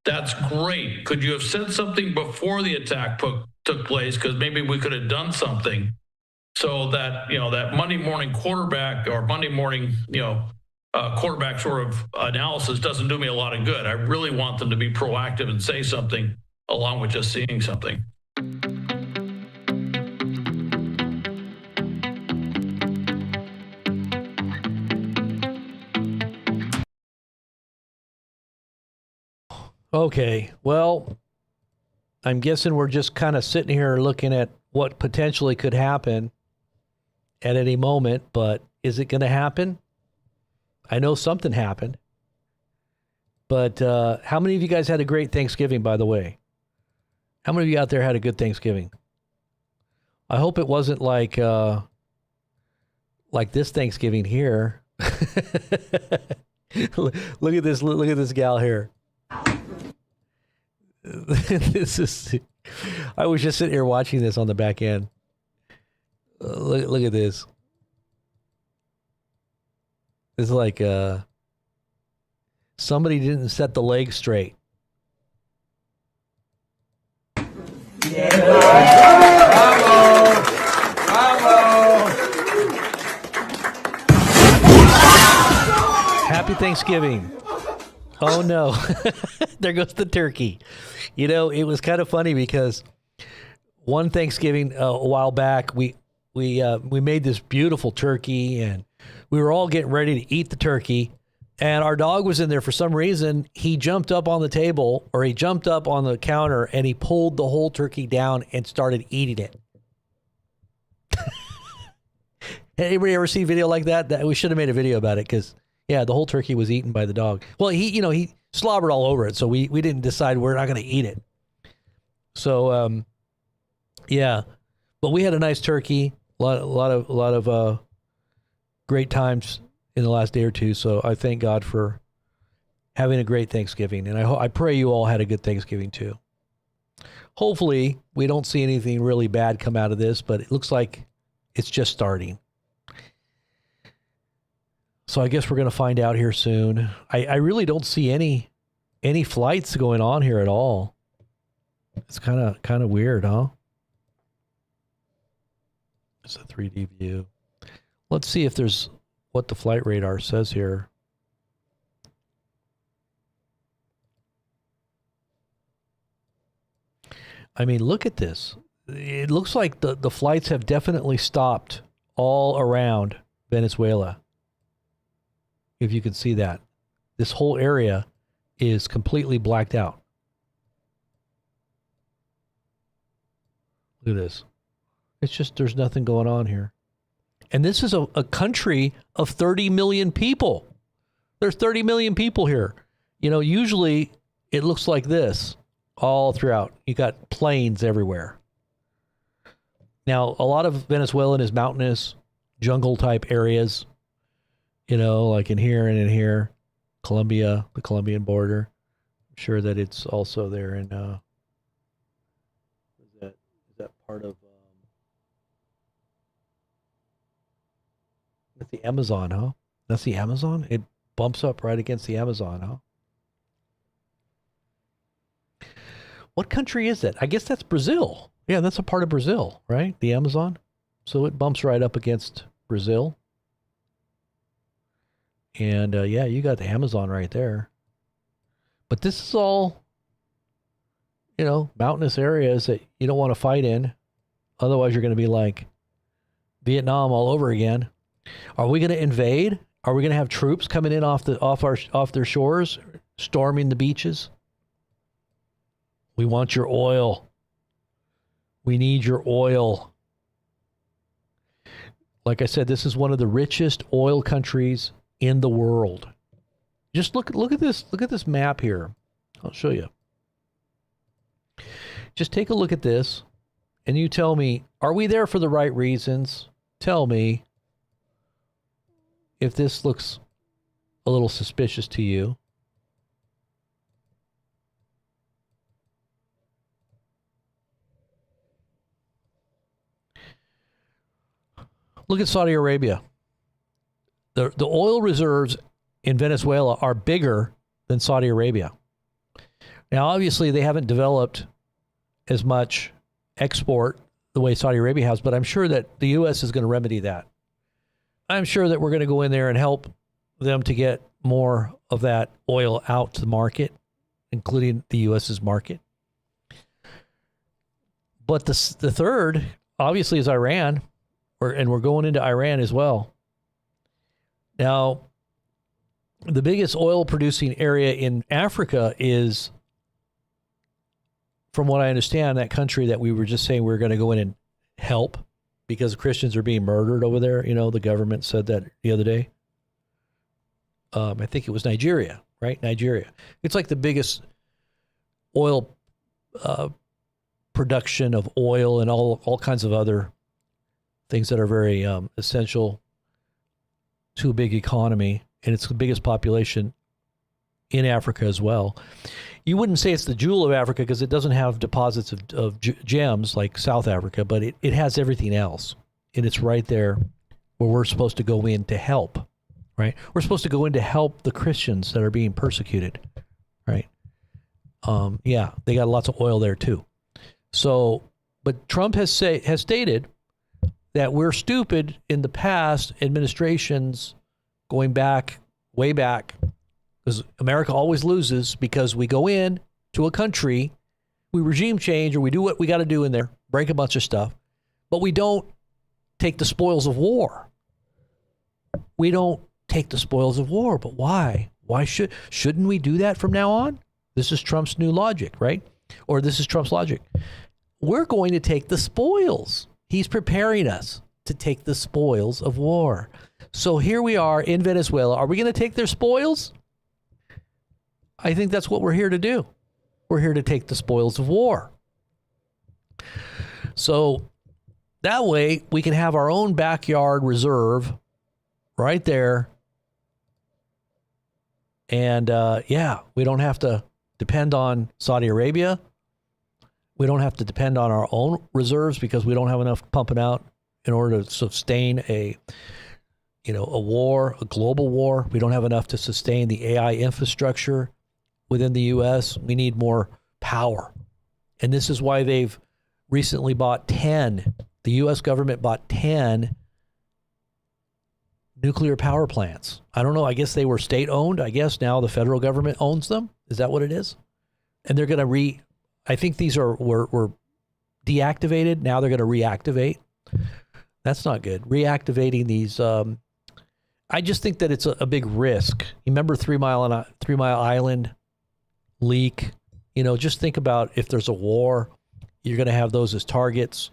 that's great. Could you have said something before the attack took place? Because maybe we could have done something so that, that Monday morning quarterback or Monday morning, quarterback sort of analysis doesn't do me a lot of good. I really want them to be proactive and say something along with just seeing something. Okay, well, I'm guessing we're just kind of sitting here looking at what potentially could happen at any moment, but is it going to happen? I know something happened. But how many of you guys had a great Thanksgiving, by the way? How many of you out there had a good Thanksgiving? I hope it wasn't like this Thanksgiving here. Look at this gal here. I was just sitting here watching this on the back end. Look at this. It's like somebody didn't set the leg straight. Happy Thanksgiving. Oh no. There goes the turkey. It was kind of funny because one Thanksgiving a while back, we made this beautiful turkey and we were all getting ready to eat the turkey, and our dog was in there for some reason. He jumped up on the table, or he jumped up on the counter, and he pulled the whole turkey down and started eating it. Anybody ever see a video like that? We should have made a video about it, because yeah, the whole turkey was eaten by the dog. Well, he slobbered all over it, so we didn't decide we're not going to eat it. So yeah, but we had a nice turkey, a lot of great times in the last day or two. So I thank God for having a great Thanksgiving, and I pray you all had a good Thanksgiving too. Hopefully, we don't see anything really bad come out of this, but it looks like it's just starting. So I guess we're going to find out here soon. I really don't see any flights going on here at all. It's kind of weird, huh? It's a 3D view. Let's see if there's what the flight radar says here. I mean, look at this. It looks like the flights have definitely stopped all around Venezuela. If you can see that. This whole area is completely blacked out. Look at this. It's just, there's nothing going on here. And this is a country of 30 million people. There's 30 million people here. Usually it looks like this all throughout. You got plains everywhere. Now, a lot of Venezuela is mountainous, jungle type areas, like in here and in here. Colombia, the Colombian border. I'm sure that it's also there in, is that part of, that's the Amazon, huh? That's the Amazon? It bumps up right against the Amazon, huh? What country is that? I guess that's Brazil. Yeah, that's a part of Brazil, right? The Amazon. So it bumps right up against Brazil. And yeah, you got the Amazon right there. But this is all, mountainous areas that you don't want to fight in. Otherwise, you're going to be like Vietnam all over again. Are we going to invade? Are we going to have troops coming in off their shores, storming the beaches? We want your oil. We need your oil. Like I said, this is one of the richest oil countries in the world. Just look at this. Look at this map here. I'll show you. Just take a look at this, and you tell me, are we there for the right reasons? Tell me if this looks a little suspicious to you. Look at Saudi Arabia. The oil reserves in Venezuela are bigger than Saudi Arabia. Now, obviously, they haven't developed as much export the way Saudi Arabia has, but I'm sure that the U.S. is going to remedy that. I'm sure that we're going to go in there and help them to get more of that oil out to the market, including the U.S.'s market. But the third, obviously, is Iran, and we're going into Iran as well. Now, the biggest oil-producing area in Africa is, from what I understand, that country that we were just saying we were going to go in and help because Christians are being murdered over there. You know, the government said that the other day. I think it was Nigeria, right? Nigeria. It's like the biggest oil production of oil and all kinds of other things that are very essential to a big economy. And it's the biggest population in Africa as well. You wouldn't say it's the jewel of Africa because it doesn't have deposits of gems like South Africa, but it has everything else. And it's right there where we're supposed to go in to help, right? We're supposed to go in to help the Christians that are being persecuted, right? Yeah, they got lots of oil there too. So, but Trump has stated that we're stupid in the past administrations going back, way back, because America always loses because we go in to a country, we regime change, or we do what we got to do in there, break a bunch of stuff, but we don't take the spoils of war. We don't take the spoils of war, but why? Why shouldn't we do that from now on? This is Trump's new logic, right? Or this is Trump's logic. We're going to take the spoils. He's preparing us to take the spoils of war. So here we are in Venezuela. Are we going to take their spoils? I think that's what we're here to do. We're here to take the spoils of war. So that way we can have our own backyard reserve right there. And yeah, we don't have to depend on Saudi Arabia. We don't have to depend on our own reserves because we don't have enough pumping out in order to sustain a war, a global war. We don't have enough to sustain the AI infrastructure within the U.S. We need more power. And this is why they've recently bought 10, the U.S. government bought 10 nuclear power plants. I don't know. I guess they were state-owned. I guess now the federal government owns them. Is that what it is? And they're going to I think these were deactivated. Now they're going to reactivate. That's not good. Reactivating these. I just think that it's a big risk. You remember 3 Mile Island leak? You know, just think about if there's a war, you're going to have those as targets.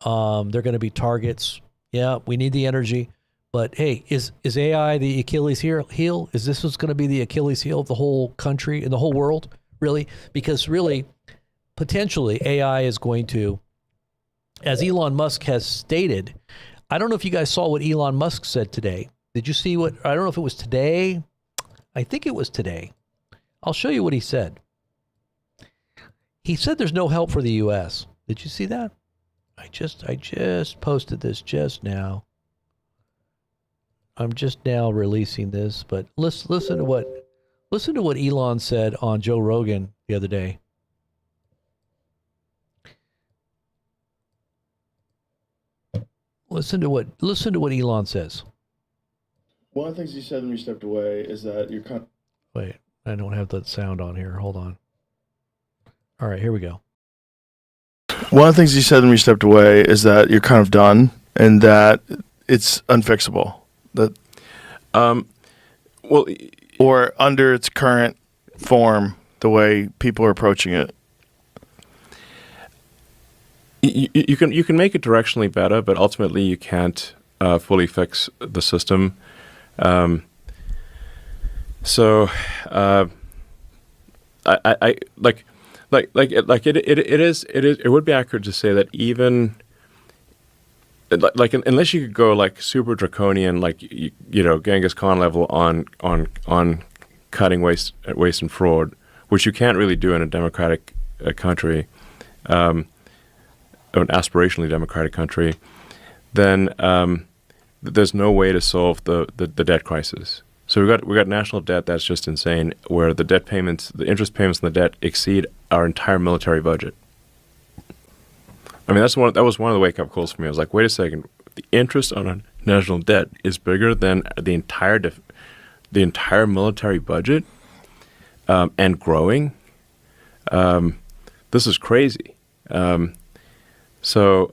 They're going to be targets. Yeah, we need the energy. But hey, is AI the Achilles heel? Is this what's going to be the Achilles heel of the whole country and the whole world? Really? Because really, potentially AI is going to, as Elon Musk has stated, I don't know if you guys saw what Elon Musk said today. Did you see what, I don't know if it was today. I think it was today. I'll show you what he said. He said there's no help for the U.S. Did you see that? I just posted this just now. I'm just now releasing this, but listen to what Elon said on Joe Rogan the other day. Listen to what Elon says. One of the things you said when you stepped away is that you're kind of... Wait, I don't have that sound on here. Hold on. All right, here we go. One of the things you said when you stepped away is that you're kind of done and that it's unfixable. That, well, or under its current form, the way people are approaching it. you can make it directionally better, but ultimately you can't fully fix the system. So I like it would be accurate to say that even unless you could go like super draconian, like Genghis Khan level on cutting waste and fraud, which you can't really do in a democratic country, or an aspirationally democratic country, then there's no way to solve the debt crisis. So we got national debt that's just insane, where the interest payments on the debt exceed our entire military budget. I mean, that was one of the wake-up calls for me. I was like, wait a second, the interest on a national debt is bigger than the entire military budget, and growing. This is crazy. So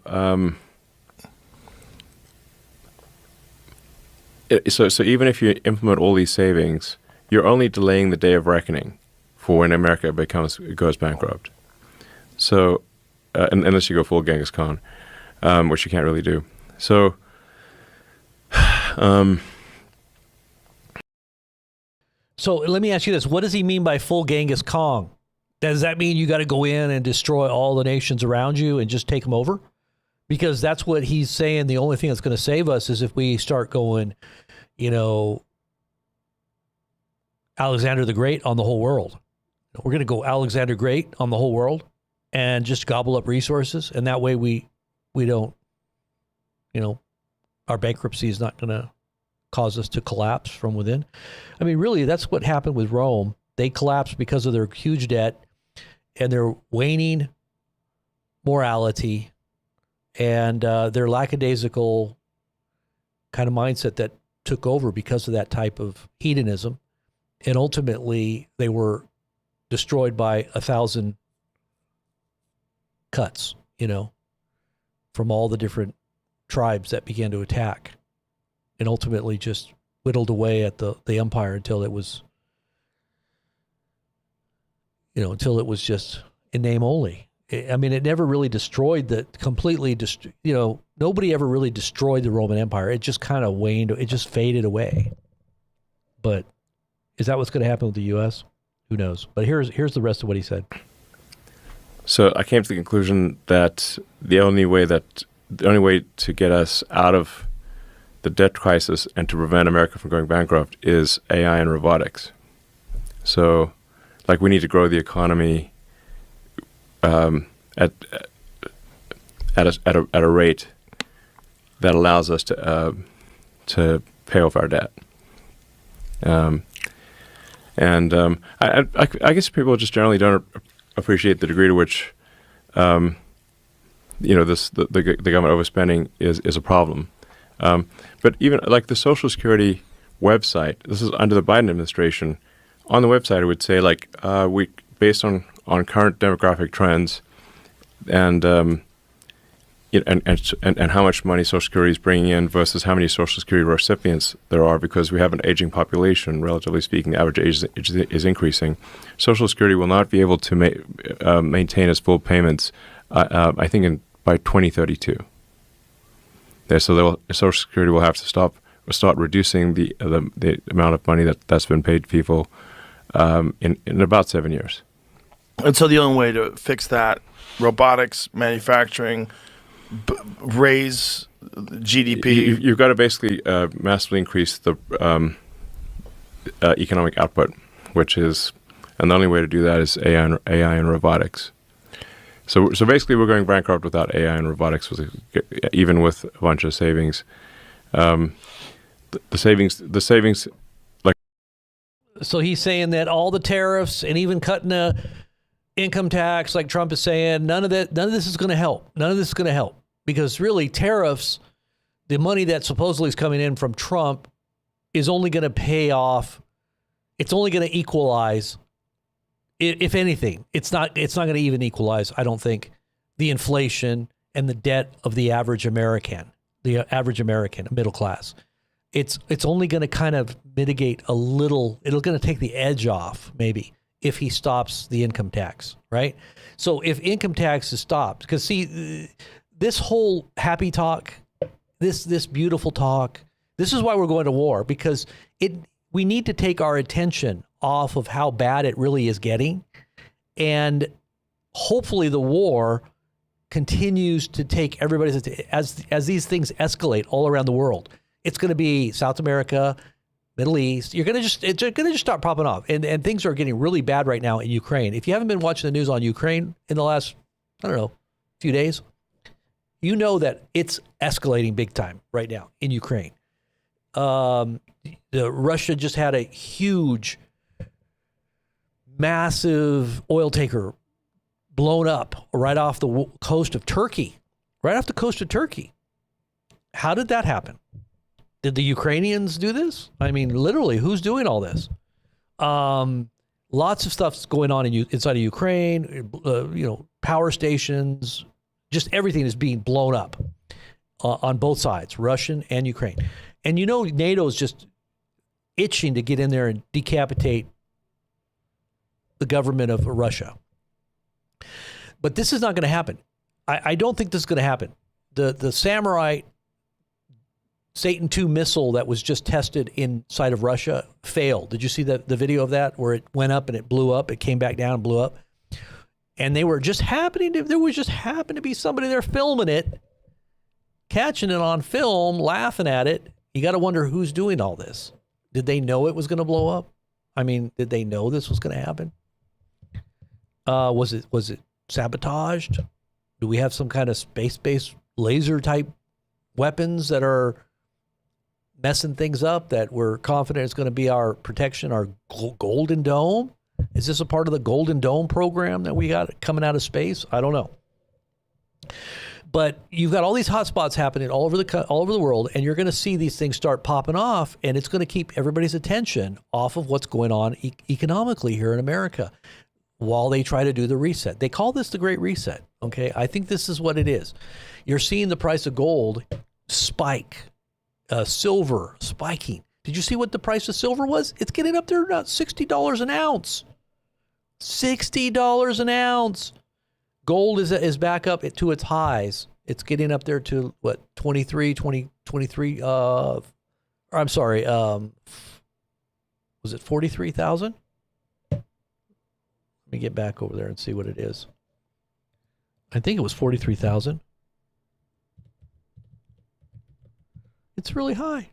even if you implement all these savings, you're only delaying the day of reckoning for when America goes bankrupt. So. Unless you go full Genghis Khan, which you can't really do. So, So let me ask you this. What does he mean by full Genghis Khan? Does that mean you got to go in and destroy all the nations around you and just take them over? Because that's what he's saying. The only thing that's going to save us is if we start going, Alexander the Great on the whole world. We're going to go Alexander Great on the whole world. And just gobble up resources, and that way we don't, our bankruptcy is not going to cause us to collapse from within. I mean, really, that's what happened with Rome. They collapsed because of their huge debt and their waning morality and their lackadaisical kind of mindset that took over because of that type of hedonism. And ultimately, they were destroyed by 1,000 cuts, from all the different tribes that began to attack, and ultimately just whittled away at the empire until it was, just in name only. I mean, it never really destroyed nobody ever really destroyed the Roman Empire. It just kind of waned, it just faded away. But is that what's going to happen with the U.S.? Who knows? But here's the rest of what he said. So I came to the conclusion that the only way to get us out of the debt crisis and to prevent America from going bankrupt is AI and robotics. So, we need to grow the economy at a rate that allows us to pay off our debt. I guess people just generally don't appreciate the degree to which, the government overspending is a problem. But even like the Social Security website, this is under the Biden administration. On the website, it would say we based on current demographic trends, and how much money Social Security is bringing in versus how many Social Security recipients there are, because we have an aging population. Relatively speaking, the average age is increasing. Social Security will not be able to maintain its full payments, I think, by 2032. So Social Security will have to start reducing the amount of money that's been paid to people in about 7 years. And so the only way to fix that, robotics, manufacturing, raise GDP. You've got to basically massively increase the economic output, and the only way to do that is AI and robotics. So basically, we're going bankrupt without AI and robotics, even with a bunch of savings. The savings. So he's saying that all the tariffs and even cutting the income tax, like Trump is saying, none of this is going to help. None of this is going to help, because really tariffs, the money that supposedly is coming in from Trump, is only going to pay off. It's only going to equalize. If anything, it's not going to even equalize, I don't think, the inflation and the debt of the average American, middle class. It's only going to kind of mitigate a little. It's going to take the edge off, maybe, if he stops the income tax, right? So if income tax is stopped, because see, this whole happy talk, this beautiful talk, this is why we're going to war, because we need to take our attention off of how bad it really is getting, and hopefully the war continues to take everybody's, as these things escalate all around the world. It's going to be South America, Middle East. It's going to just start popping off. And things are getting really bad right now in Ukraine. If you haven't been watching the news on Ukraine in the last, I don't know, few days, you know that it's escalating big time right now in Ukraine. Russia just had a huge, massive oil tanker blown up right off the coast of Turkey. Right off the coast of Turkey. How did that happen? Did the Ukrainians do this? I mean, literally, who's doing all this? Lots of stuff's going on inside of Ukraine. Power stations, just everything is being blown up on both sides, Russian and Ukraine. And NATO is just itching to get in there and decapitate the government of Russia. But this is not going to happen. I don't think this is going to happen. The Samurai Satan II missile that was just tested inside of Russia failed. Did you see the video of that where it went up and it blew up? It came back down and blew up. And there was just happened to be somebody there filming it, catching it on film, laughing at it. You got to wonder who's doing all this. Did they know it was going to blow up? I mean, did they know this was going to happen? Was it sabotaged? Do we have some kind of space-based laser type weapons that are messing things up that we're confident is going to be our protection, our Golden Dome? Is this a part of the Golden Dome program that we got coming out of space? I don't know. But you've got all these hotspots happening all over the world, and you're going to see these things start popping off, and it's going to keep everybody's attention off of what's going on economically here in America while they try to do the reset. They call this the Great Reset, okay? I think this is what it is. You're seeing the price of gold spike, silver spiking. Did you see what the price of silver was? It's getting up there about $60 an ounce. $60 an ounce. Gold is back up to its highs. It's getting up there to what, 23, I'm sorry, was it 43,000? Let me get back over there and see what it is. I think it was 43,000. It's really high.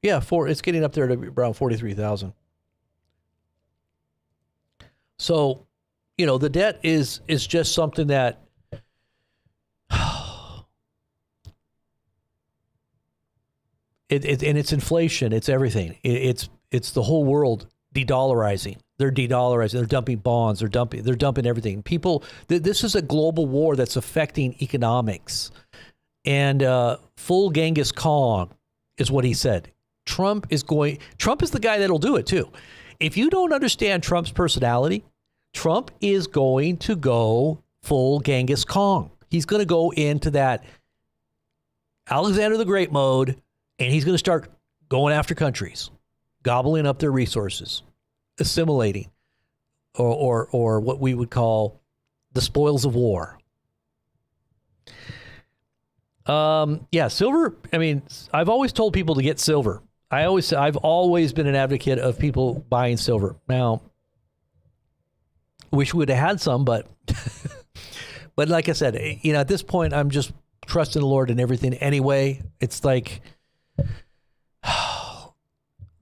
Yeah, it's getting up there to around 43,000. So, the debt is just something that and it's inflation. It's everything. It's the whole world de-dollarizing. They're de-dollarizing. They're dumping bonds. They're dumping everything. People. This is a global war that's affecting economics. And full Genghis Khan is what he said. Trump is the guy that'll do it too. If you don't understand Trump's personality, Trump is going to go full Genghis Khan. He's going to go into that Alexander the Great mode, and he's going to start going after countries, gobbling up their resources, assimilating, or what we would call the spoils of war. Silver. I mean, I've always told people to get silver. I've always been an advocate of people buying silver. Now, wish we would have had some, but like I said, at this point, I'm just trusting the Lord in everything anyway. It's like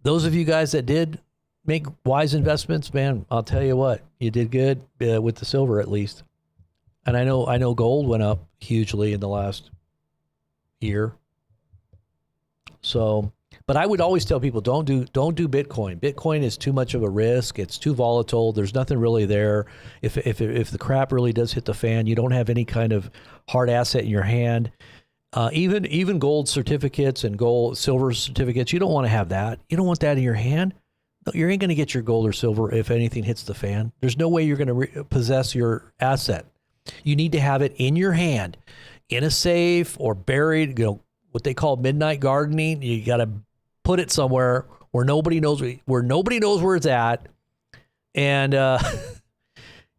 those of you guys that did make wise investments, man, I'll tell you what, you did good with the silver at least. And I know gold went up hugely in the last year. So, but I would always tell people, don't do Bitcoin. Bitcoin is too much of a risk. It's too volatile. There's nothing really there. If the crap really does hit the fan, you don't have any kind of hard asset in your hand. Even gold certificates and silver certificates, you don't want to have that. You don't want that in your hand. No, you ain't going to get your gold or silver if anything hits the fan. There's no way you're going to possess your asset. You need to have it in your hand, in a safe or buried, what they call midnight gardening. You got to put it somewhere where nobody knows where it's at. And,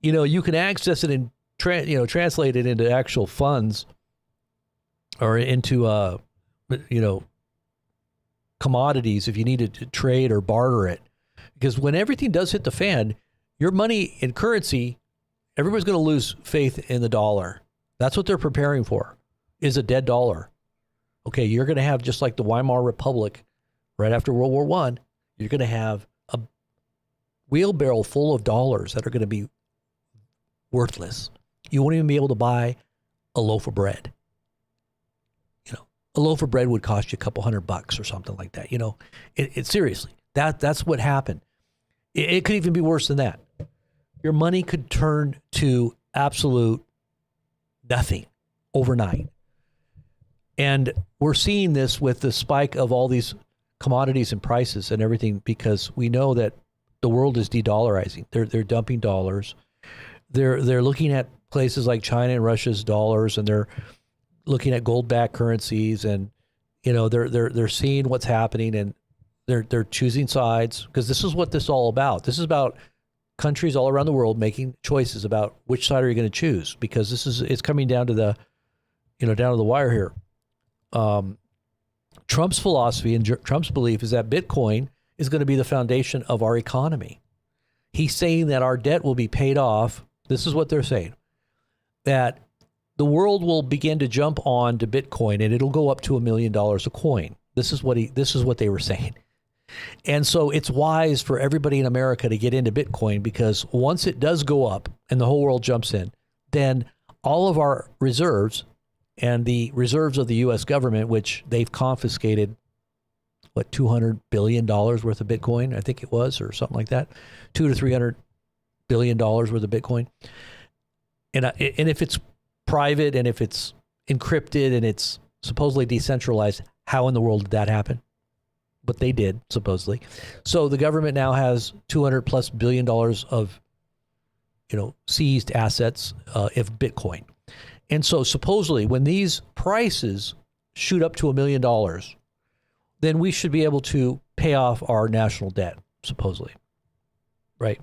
you can access it and, translate it into actual funds or into, commodities if you need to trade or barter it. Because when everything does hit the fan, your money in currency Everybody's going to lose faith in the dollar. That's what they're preparing for, is a dead dollar. Okay, you're going to have, just like the Weimar Republic right after World War I, you're going to have a wheelbarrow full of dollars that are going to be worthless. You won't even be able to buy a loaf of bread. You know, a loaf of bread would cost you a couple $100 or something like that. You know, seriously, that's what happened. It could even be worse than that. Your money could turn to absolute nothing overnight. And we're seeing this with the spike of all these commodities and prices and everything, because we know that the world is de-dollarizing. They're dumping dollars. They're looking at places like China and Russia's dollars, and they're looking at gold-backed currencies, and you know they're seeing what's happening, and they're choosing sides, because this is what this is all about. This is about countries all around the world making choices about which side are you going to choose, because it's coming down to the wire here. Trump's philosophy and Trump's belief is that Bitcoin is going to be the foundation of our economy. He's saying that our debt will be paid off. This is what they're saying, that the world will begin to jump on to Bitcoin, and it'll go up to $1 million a coin. This is what they were saying. And so it's wise for everybody in America to get into Bitcoin, because once it does go up and the whole world jumps in, then all of our reserves and the reserves of the U.S. government, which they've confiscated, $200 billion worth of Bitcoin, I think it was, or something like that, $200 to $300 billion worth of Bitcoin. And if it's private, and if it's encrypted, and it's supposedly decentralized, how in the world did that happen? But they did, supposedly. So the government now has $200+ billion of, seized assets of Bitcoin. And so supposedly when these prices shoot up to $1 million, then we should be able to pay off our national debt, supposedly. Right?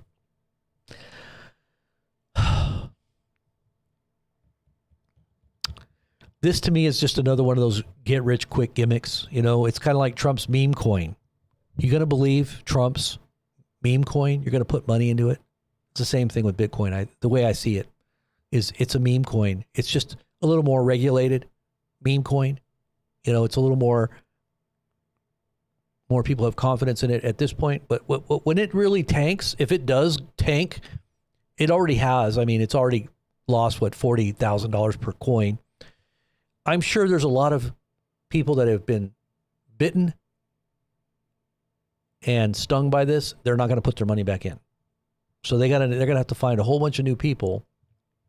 This to me is just another one of those get rich quick gimmicks. It's kind of like Trump's meme coin. You going to believe Trump's meme coin? You're going to put money into it? It's the same thing with Bitcoin. The way I see it is it's a meme coin. It's just a little more regulated meme coin. It's a little more people have confidence in it at this point. But when it really tanks, if it does tank, it already has. I mean, it's already lost, $40,000 per coin. I'm sure there's a lot of people that have been bitten and stung by this. They're not going to put their money back in. So they're going to have to find a whole bunch of new people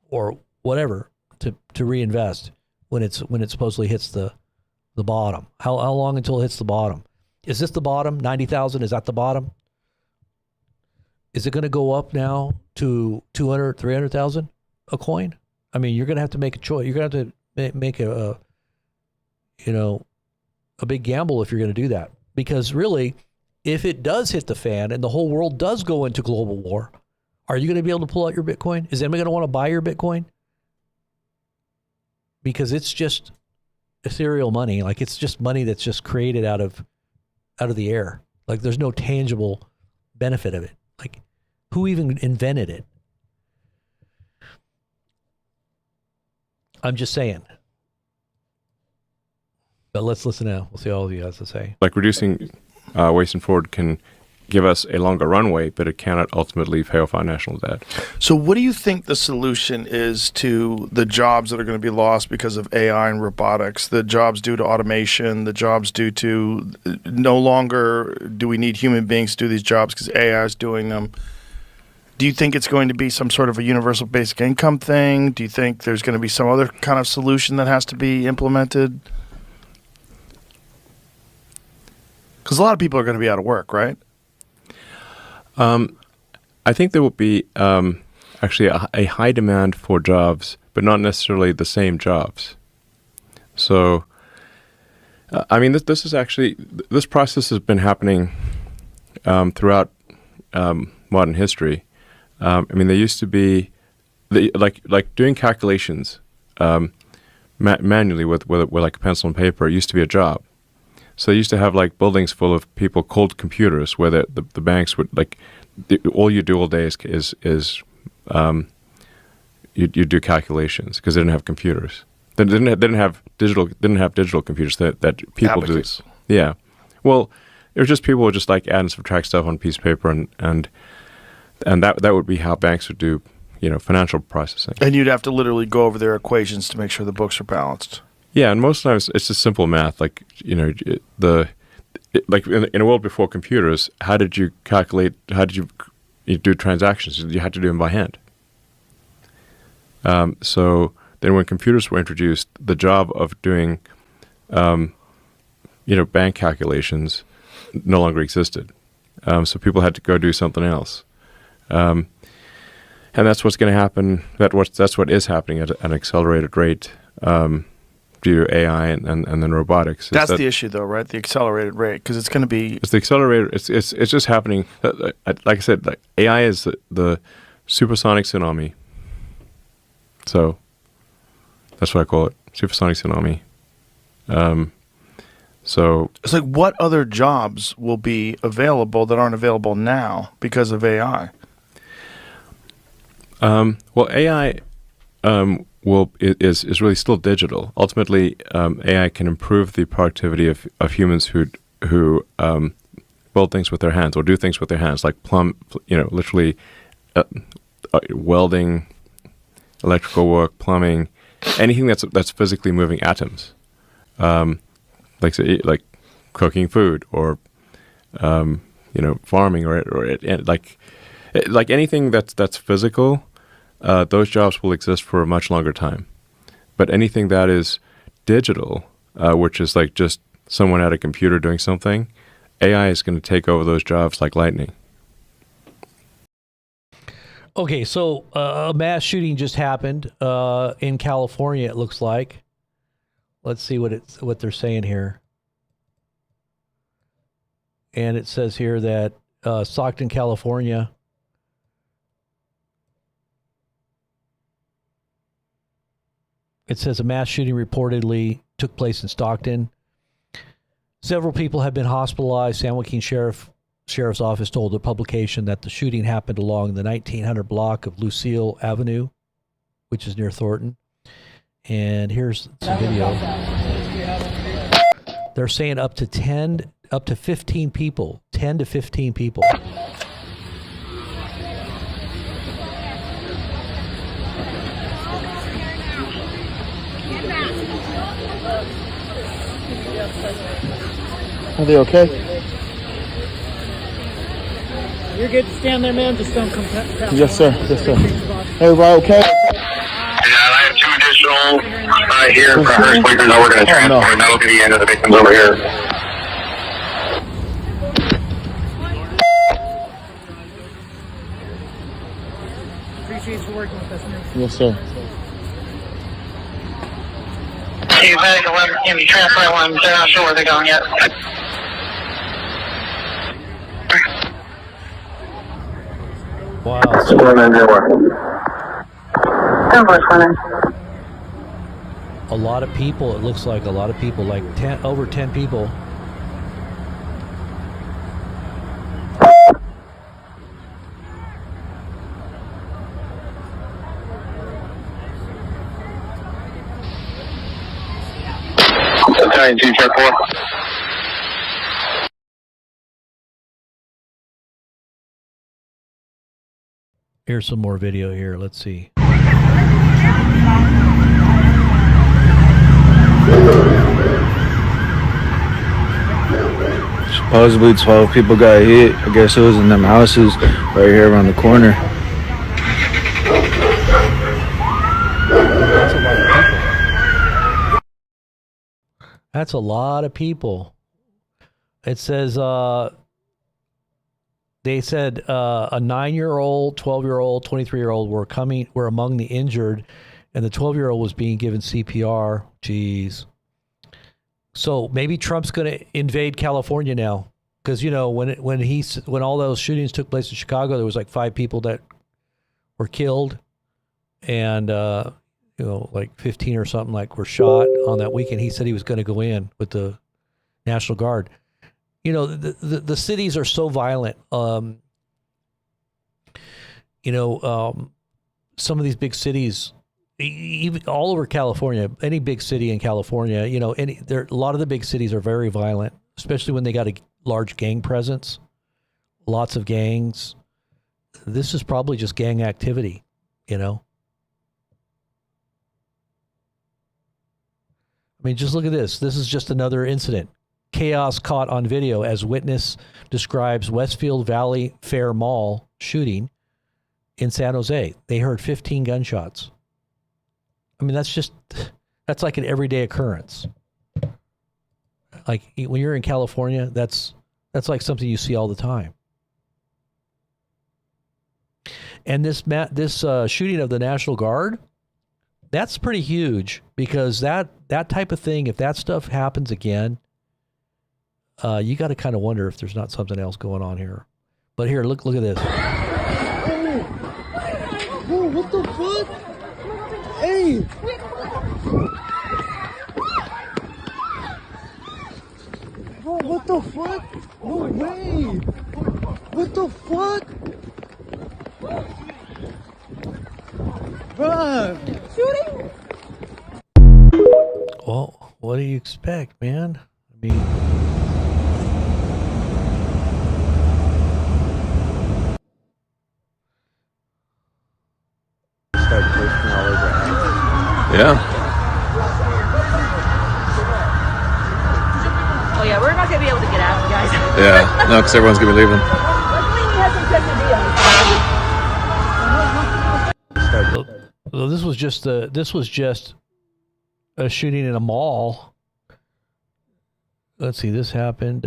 or whatever to reinvest when it supposedly hits the bottom. How long until it hits the bottom? Is this the bottom? 90,000? Is that the bottom? Is it going to go up now to 200, 300,000 a coin? I mean, you're going to have to make a choice. You're going to have to make a big gamble if you're going to do that. Because really, if it does hit the fan and the whole world does go into global war, are you going to be able to pull out your Bitcoin? Is anybody going to want to buy your Bitcoin? Because it's just ethereal money. Like, it's just money that's just created out of the air. Like, there's no tangible benefit of it. Like, who even invented it? I'm just saying. But let's listen now. We'll see all of you has to say. Like, reducing waste and fraud can give us a longer runway, but it cannot ultimately pay off our national debt. So what do you think the solution is to the jobs that are going to be lost because of AI and robotics, the jobs due to automation, the jobs due to no longer do we need human beings to do these jobs because AI is doing them? Do you think it's going to be some sort of a universal basic income thing? Do you think there's going to be some other kind of solution that has to be implemented? Because a lot of people are going to be out of work, right? I think there will be actually a high demand for jobs, but not necessarily the same jobs. So, I mean, this process has been happening throughout modern history. I mean, there used to be like doing calculations manually with like a pencil and paper. It used to be a job. So they used to have like buildings full of people, cold computers, where the banks would all you do all day is you do calculations because they didn't have computers. They didn't have digital computers that people Abacus. do. Yeah, well, it was just people would just like add and subtract stuff on a piece of paper, and that would be how banks would do, financial processing. And you'd have to literally go over their equations to make sure the books are balanced. Yeah, and most times it's just simple math. Like like in a world before computers, how did you calculate? How did you do transactions? You had to do them by hand. So then, when computers were introduced, the job of doing, bank calculations no longer existed. So people had to go do something else. And that's what's going to happen. That's what is happening at an accelerated rate due to AI and then robotics. That's the issue, though, right? The accelerated rate, because it's going to be. It's the accelerator. It's just happening. Like I said, like AI is the supersonic tsunami. So that's what I call it, supersonic tsunami. So it's like, what other jobs will be available that aren't available now because of AI? Well, AI is really still digital. Ultimately, AI can improve the productivity of humans who build things with their hands or do things with their hands, like literally welding, electrical work, plumbing, anything that's physically moving atoms, like cooking food or farming or like anything that's physical. Those jobs will exist for a much longer time. But anything that is digital, which is like just someone at a computer doing something, AI is going to take over those jobs like lightning. Okay, so a mass shooting just happened in California, it looks like. Let's see what they're saying here. And it says here that Stockton, California, it says a mass shooting reportedly took place in Stockton. Several people have been hospitalized. San Joaquin Sheriff's Office told the publication that the shooting happened along the 1900 block of Lucille Avenue, which is near Thornton. And here's some video. They're saying up to 15 people, 10 to 15 people. Are they okay? You're good to stand there, man. Just don't come past. Yes, sir. Yes, sir. Everybody okay? Yeah, I have two additional here for Hearst Lakers that we're going to transfer, and that'll be the end of the victims over here. Appreciate you working with us, man. Yes, sir. Hey, back 11, can you transfer one? They're not sure where they're going yet. Wow. A lot of people, it looks like a lot of people, like over 10 people. Battalion 2, check 4. Here's some more video here. Let's see. Supposedly 12 people got hit. I guess it was in them houses right here around the corner. That's a lot of people. It says, they said a 9-year-old, 12-year-old, 23-year-old were among the injured, and the 12-year-old was being given CPR. Jeez. So maybe Trump's going to invade California now, because when all those shootings took place in Chicago, there was like 5 people that were killed, and like 15 or something like were shot on that weekend. He said he was going to go in with the National Guard. The cities are so violent. some of these big cities, even all over California, any big city in California, you know, a lot of the big cities are very violent, especially when they got a large gang presence, lots of gangs. This is probably just gang activity, you know. I mean, just look at this. This is just another incident. Chaos caught on video as witness describes Westfield Valley Fair Mall shooting in San Jose. They heard 15 gunshots. I mean, that's like an everyday occurrence. Like when you're in California, that's like something you see all the time. And this shooting of the National Guard, that's pretty huge, because that type of thing, if that stuff happens again, you got to kind of wonder if there's not something else going on here. But here, look at this. Whoa, what the fuck? Hey! Bro, what the fuck? No way! What the fuck? Bruh! Shooting? Well, what do you expect, man? I mean, Yeah. Oh yeah, we're not gonna be able to get out, guys. Yeah. No, because everyone's gonna be leaving. Luckily, we have some quesadillas. so this was just a shooting in a mall. Let's see, this happened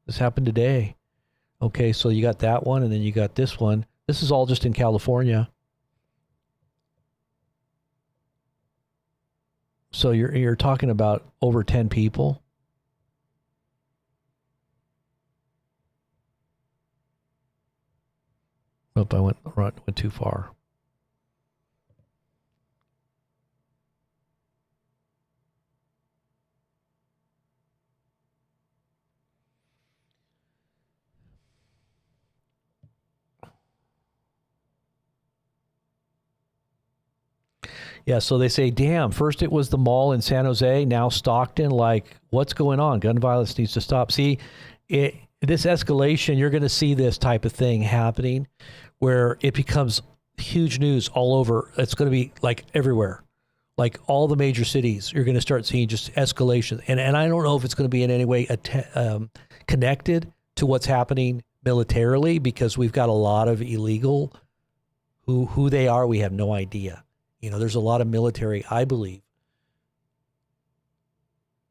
today. Okay, so you got that one, and then you got this one. This is all just in California. So you're talking about over 10 people. Nope, I went too far. Yeah, so they say, damn, first it was the mall in San Jose, now Stockton. Like, what's going on? Gun violence needs to stop. See, this escalation, you're going to see this type of thing happening where it becomes huge news all over. It's going to be like everywhere. Like all the major cities, you're going to start seeing just escalation. And I don't know if it's going to be in any way connected to what's happening militarily, because we've got a lot of illegal who they are. We have no idea. You know, there's a lot of military, I believe,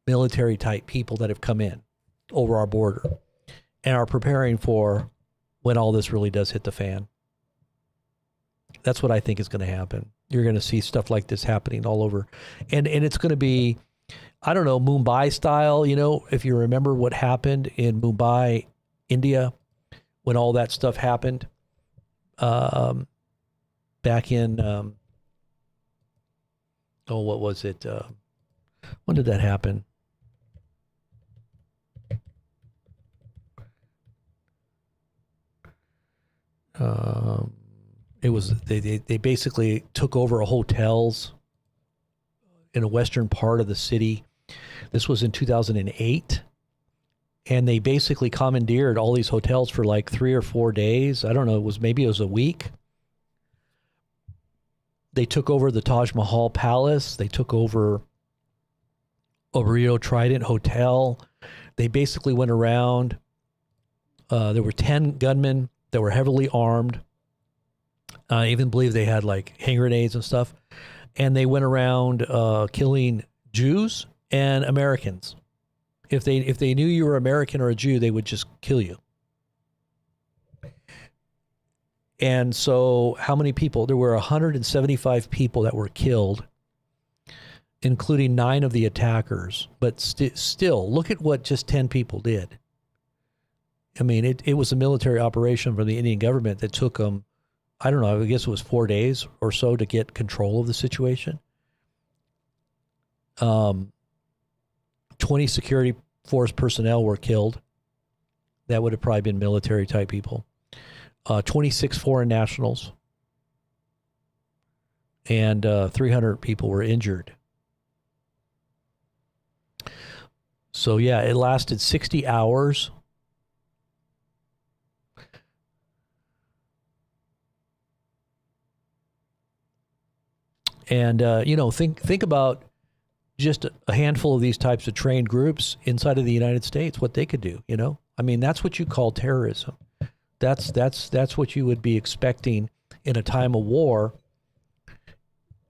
military type people that have come in over our border and are preparing for when all this really does hit the fan. That's what I think is going to happen. You're going to see stuff like this happening all over. And it's going to be, I don't know, Mumbai style. You know, if you remember what happened in Mumbai, India, when all that stuff happened back in... what was it? When did that happen? It was they basically took over hotels in a western part of the city. This was in 2008, and they basically commandeered all these hotels for like 3 or 4 days. I don't know. Maybe it was a week. They took over the Taj Mahal Palace. They took over Rio Trident Hotel. They basically went around. There were 10 gunmen that were heavily armed. I even believe they had like hand grenades and stuff. And they went around killing Jews and Americans. If they knew you were American or a Jew, they would just kill you. And so how many people? There were 175 people that were killed, including 9 of the attackers. But still, look at what just 10 people did. I mean, it was a military operation from the Indian government that took them, I don't know, I guess it was 4 days or so to get control of the situation. 20 security force personnel were killed. That would have probably been military type people. 26 foreign nationals. and 300 people were injured. So yeah, it lasted 60 hours. And think about just a handful of these types of trained groups inside of the United States, what they could do. I mean, that's what you call terrorism. That's what you would be expecting in a time of war.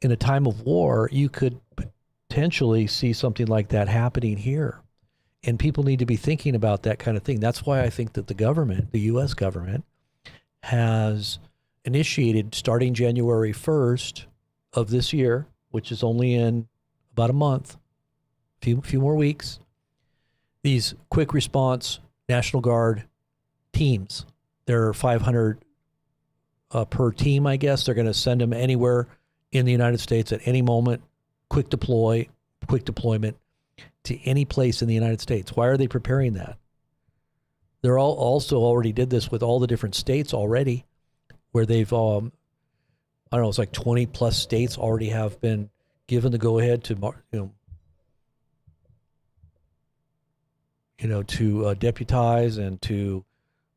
In a time of war, you could potentially see something like that happening here. And people need to be thinking about that kind of thing. That's why I think that the government, the U.S. government, has initiated, starting January 1st of this year, which is only in about a month, few more weeks, these quick response National Guard teams. There are 500 per team, I guess. They're going to send them anywhere in the United States at any moment. Quick deployment to any place in the United States. Why are they preparing that? They're also already did this with all the different states already, where they've, I don't know, it's like 20 plus states already have been given the go ahead to, to deputize and to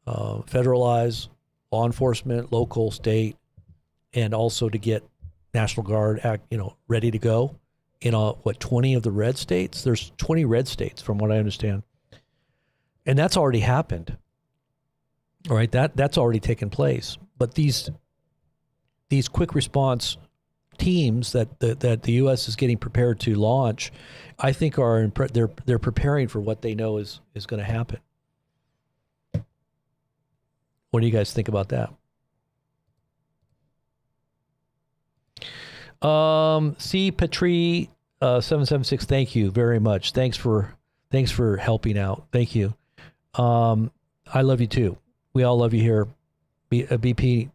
federalize law enforcement, local, state, and also to get National Guard ready to go in 20 of the red states. There's 20 red states from what I understand. And that's already happened. All right, that's already taken place. But these quick response teams that the U.S. is getting prepared to launch, I think they're preparing for what they know is going to happen. What do you guys think about that? C. Petrie 776. Thank you very much. Thanks for helping out. Thank you. I love you too. We all love you here. BP,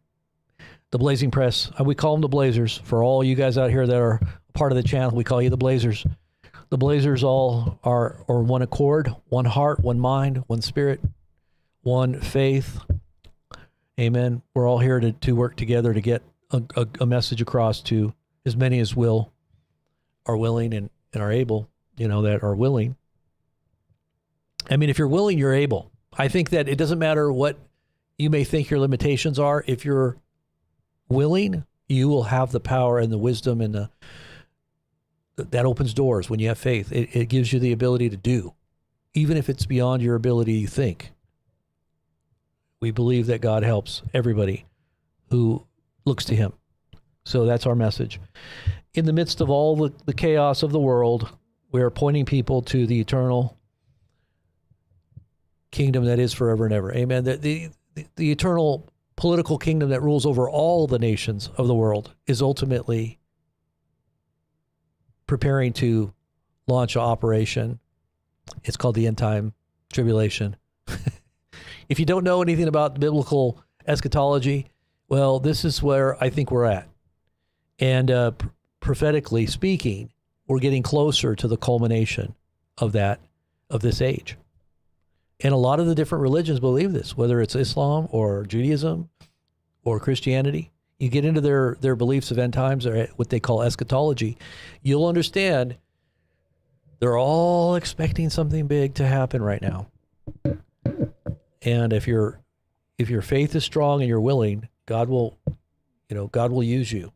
the Blazing Press. We call them the Blazers. For all you guys out here that are part of the channel, we call you the Blazers. The Blazers all are one accord, one heart, one mind, one spirit, one faith. Amen. We're all here to work together to get a message across to as many as are willing and are able, that are willing. I mean, if you're willing, you're able. I think that it doesn't matter what you may think your limitations are. If you're willing, you will have the power and the wisdom and that opens doors when you have faith. It gives you the ability to do, even if it's beyond your ability to think. We believe that God helps everybody who looks to him. So that's our message. In the midst of all the chaos of the world, we are pointing people to the eternal kingdom that is forever and ever. Amen. The eternal political kingdom that rules over all the nations of the world is ultimately preparing to launch an operation. It's called the end time tribulation. If you don't know anything about biblical eschatology, well, this is where I think we're at. And prophetically speaking, we're getting closer to the culmination of this age. And a lot of the different religions believe this, whether it's Islam or Judaism or Christianity. You get into their beliefs of end times, or what they call eschatology, you'll understand they're all expecting something big to happen right now. And if your faith is strong and you're willing, God will use you.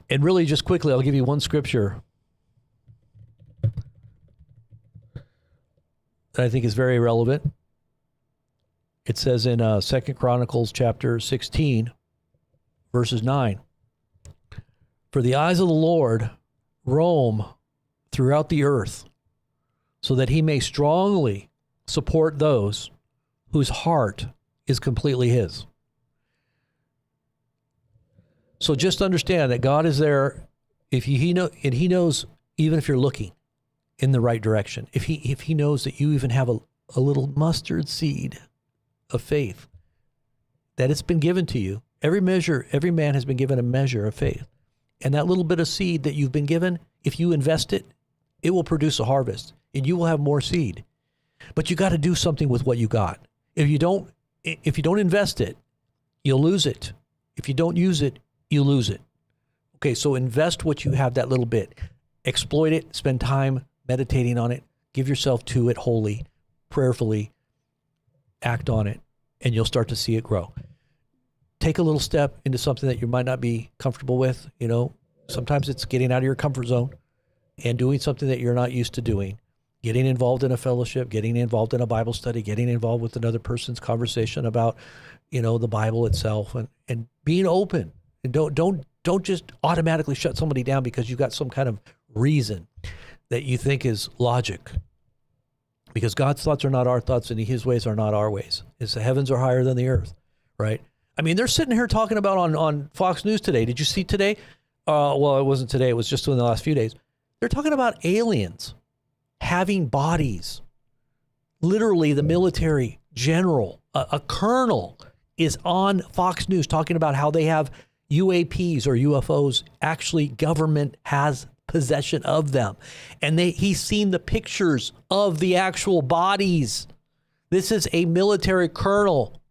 And really, just quickly, I'll give you one scripture that I think is very relevant. It says in 2 Chronicles chapter 16, verses 9, "For the eyes of the Lord roam throughout the earth, so that he may strongly support those whose heart is completely his." So just understand that God is there and he knows even if you're looking in the right direction. If he knows that you even have a little mustard seed of faith, that it's been given to you. Every man has been given a measure of faith. And that little bit of seed that you've been given, if you invest it, it will produce a harvest and you will have more seed. But you got to do something with what you got. If you don't invest it, you'll lose it. If you don't use it, you lose it. Okay, so invest what you have, that little bit. Exploit it, spend time meditating on it, give yourself to it wholly, prayerfully, act on it, and you'll start to see it grow. Take a little step into something that you might not be comfortable with. You know, sometimes it's getting out of your comfort zone and doing something that you're not used to doing. Getting involved in a fellowship, getting involved in a Bible study, getting involved with another person's conversation about, you know, the Bible itself, and being open. And don't just automatically shut somebody down because you've got some kind of reason that you think is logic. Because God's thoughts are not our thoughts and his ways are not our ways. It's the heavens are higher than the earth, right? I mean, they're sitting here talking about on Fox News today. Did you see today? Well, it wasn't today. It was just in the last few days. They're talking about aliens having bodies. Literally, the military general, a colonel, is on Fox News talking about how they have UAPs or UFOs. Actually, government has possession of them. And he's seen the pictures of the actual bodies. This is a military colonel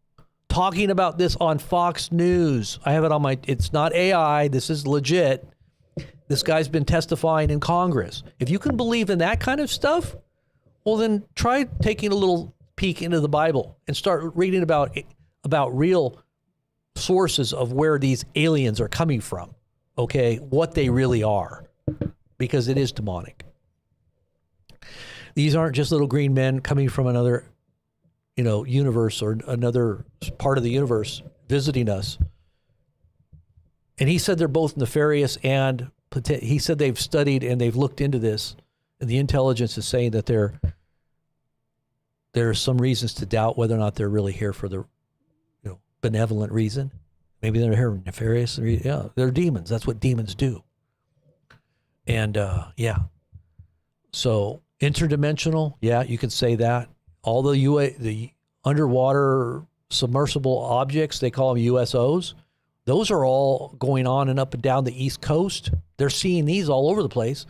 talking about this on Fox News. I have it on it's not AI. This is legit. This guy's been testifying in Congress. If you can believe in that kind of stuff, well, then try taking a little peek into the Bible and start reading about real sources of where these aliens are coming from, okay? What they really are, because it is demonic. These aren't just little green men coming from another, you know, universe or another part of the universe visiting us. And he said they're both nefarious, and he said they've studied and they've looked into this, and the intelligence is saying that there are some reasons to doubt whether or not they're really here for the, you know, benevolent reason. Maybe they're here nefarious. Yeah, they're demons. That's what demons do. And yeah, so interdimensional. Yeah, you can say that. All the underwater submersible objects, they call them USOs. Those are all going on and up and down the East Coast. They're seeing these all over the place.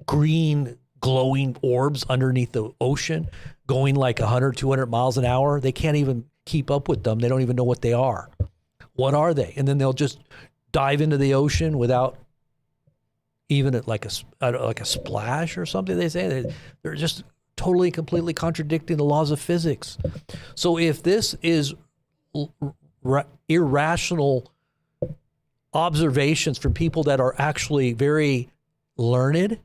Green glowing orbs underneath the ocean going like 100, 200 miles an hour. They can't even keep up with them. They don't even know what they are. What are they? And then they'll just dive into the ocean without even like a splash or something. They say they're just totally, completely contradicting the laws of physics. So if this is irrational observations from people that are actually very learned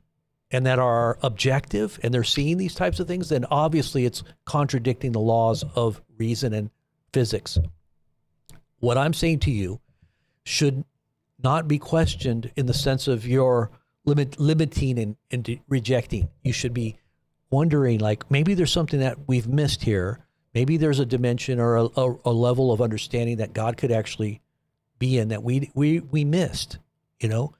and that are objective, and they're seeing these types of things, then obviously it's contradicting the laws of reason and physics. What I'm saying to you should not be questioned in the sense of your limiting and rejecting. You should be wondering, like, maybe there's something that we've missed here. Maybe there's a dimension or a level of understanding that God could actually be in that we missed. You know,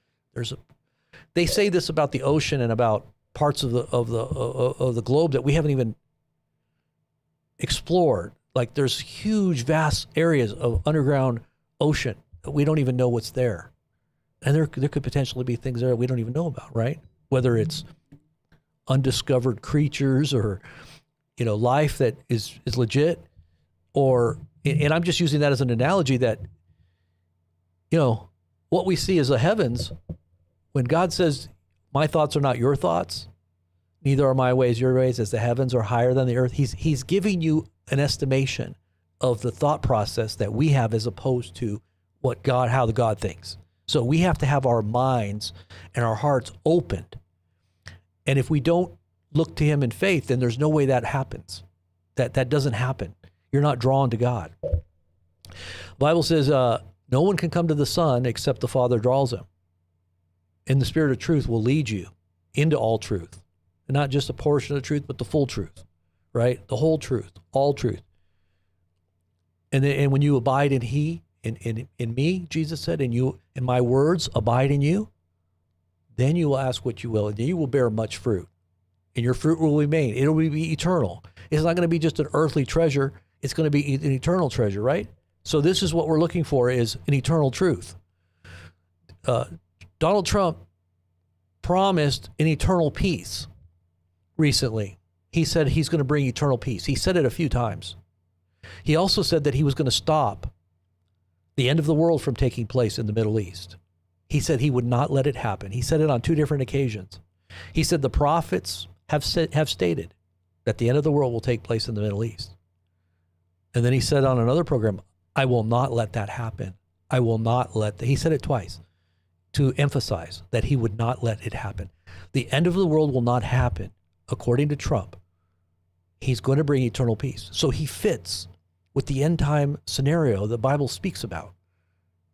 they say this about the ocean and about parts of the globe that we haven't even explored. Like, there's huge, vast areas of underground ocean that we don't even know what's there. And there could potentially be things there that we don't even know about, right? Whether it's undiscovered creatures or, you know, life that is legit, or, and I'm just using that as an analogy that, you know, what we see is the heavens. When God says, my thoughts are not your thoughts, neither are my ways your ways, as the heavens are higher than the earth, he's giving you an estimation of the thought process that we have as opposed to how the God thinks. So we have to have our minds and our hearts opened. And if we don't look to him in faith, then there's no way that happens. That doesn't happen. You're not drawn to God. The Bible says, no one can come to the Son except the Father draws him. And the Spirit of truth will lead you into all truth. And not just a portion of the truth, but the full truth, right? The whole truth, all truth. And when you abide in me, Jesus said, and my words abide in you, then you will ask what you will, and you will bear much fruit. And your fruit will remain. It will be eternal. It's not going to be just an earthly treasure. It's going to be an eternal treasure, right? So this is what we're looking for, is an eternal truth. Donald Trump promised an eternal peace recently. He said he's going to bring eternal peace. He said it a few times. He also said that he was going to stop the end of the world from taking place in the Middle East. He said he would not let it happen. He said it on 2 different occasions. He said the prophets have stated that the end of the world will take place in the Middle East. And then he said on another program, I will not let that happen. I will not let he said it twice to emphasize that he would not let it happen. The end of the world will not happen, according to Trump. He's going to bring eternal peace. So he fits with the end time scenario the Bible speaks about,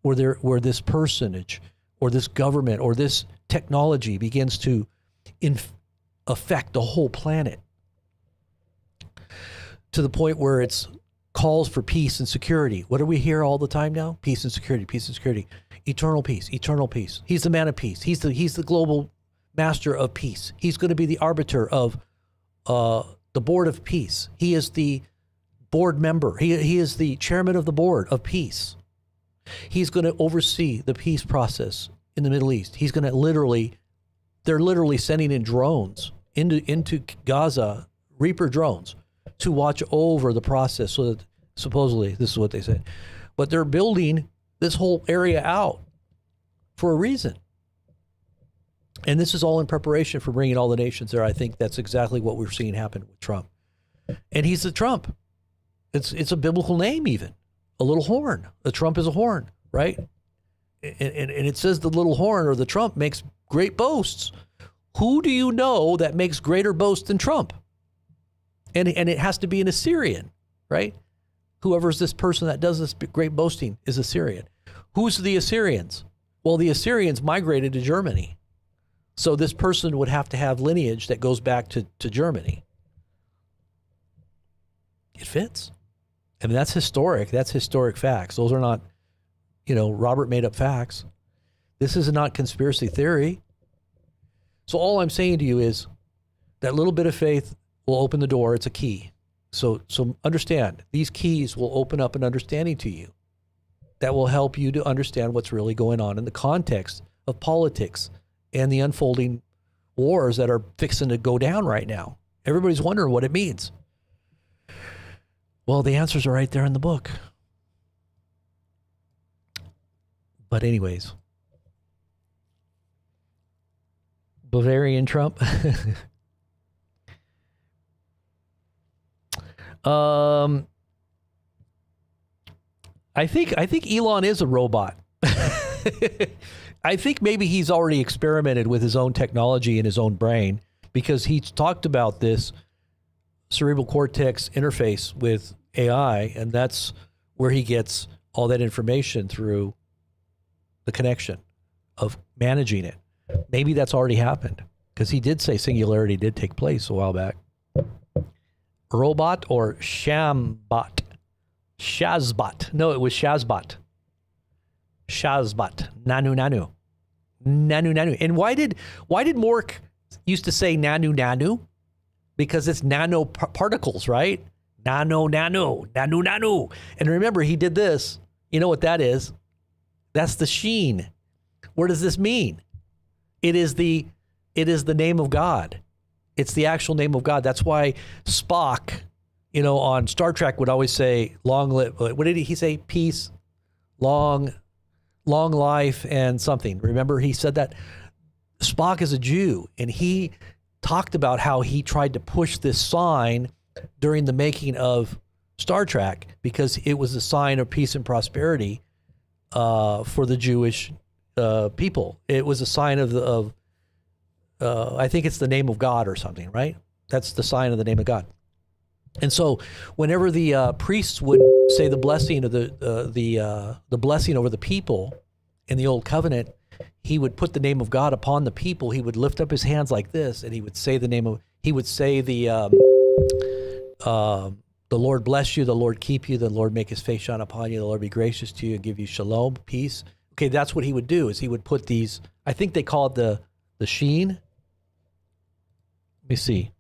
where this personage or this government or this technology begins to affect the whole planet to the point where it's calls for peace and security. What do we hear all the time now? Peace and security, peace and security. Eternal peace, eternal peace. He's the man of peace. He's the global master of peace. He's going to be the arbiter of the board of peace. He is the board member. He is the chairman of the board of peace. He's going to oversee the peace process in the Middle East. He's going to they're literally sending in drones into Gaza, Reaper drones, to watch over the process so that supposedly, this is what they said, but they're building this whole area out for a reason. And this is all in preparation for bringing all the nations there. I think that's exactly what we're seeing happen with Trump. And he's the Trump. It's a biblical name even. A little horn. The Trump is a horn, right? And it says the little horn or the Trump makes great boasts. Who do you know that makes greater boast than Trump? And it has to be an Assyrian, right? Whoever's this person that does this great boasting is Assyrian. Who's the Assyrians? Well, the Assyrians migrated to Germany. So this person would have to have lineage that goes back to Germany. It fits. I mean, that's historic. That's historic facts. Those are not, Robert made up facts. This is not conspiracy theory. So all I'm saying to you is that little bit of faith will open the door. It's a key. So understand, these keys will open up an understanding to you that will help you to understand what's really going on in the context of politics and the unfolding wars that are fixing to go down right now. Everybody's wondering what it means. Well, the answers are right there in the book. But anyways, Bavarian Trump. I think Elon is a robot. I think maybe he's already experimented with his own technology in his own brain, because he's talked about this cerebral cortex interface with AI, and that's where he gets all that information through the connection of managing it. Maybe that's already happened, because he did say singularity did take place a while back. Robot or Shambot? Shazbot. No, it was Shazbot. Shazbot. Nanu. And why did Mork used to say nanu? Because it's nano particles, right? Nano. And remember, he did this. You know what that is? That's the sheen. What does this mean? It is the name of God. It's the actual name of God. That's why Spock, on Star Trek would always say, long live, what did he say? Peace, long life, and something. Remember, he said that? Spock is a Jew, and he talked about how he tried to push this sign during the making of Star Trek because it was a sign of peace and prosperity for the Jewish people. It was a sign of I think it's the name of God or something, right? That's the sign of the name of God. And so whenever the priests would say the blessing of the blessing over the people in the old covenant, he would put the name of God upon the people. He would lift up his hands like this, and he would say the Lord bless you, the Lord keep you, the Lord make his face shine upon you, the Lord be gracious to you and give you shalom, peace. Okay, that's what he would do, is he would put these, I think they call it the sheen. Let me see.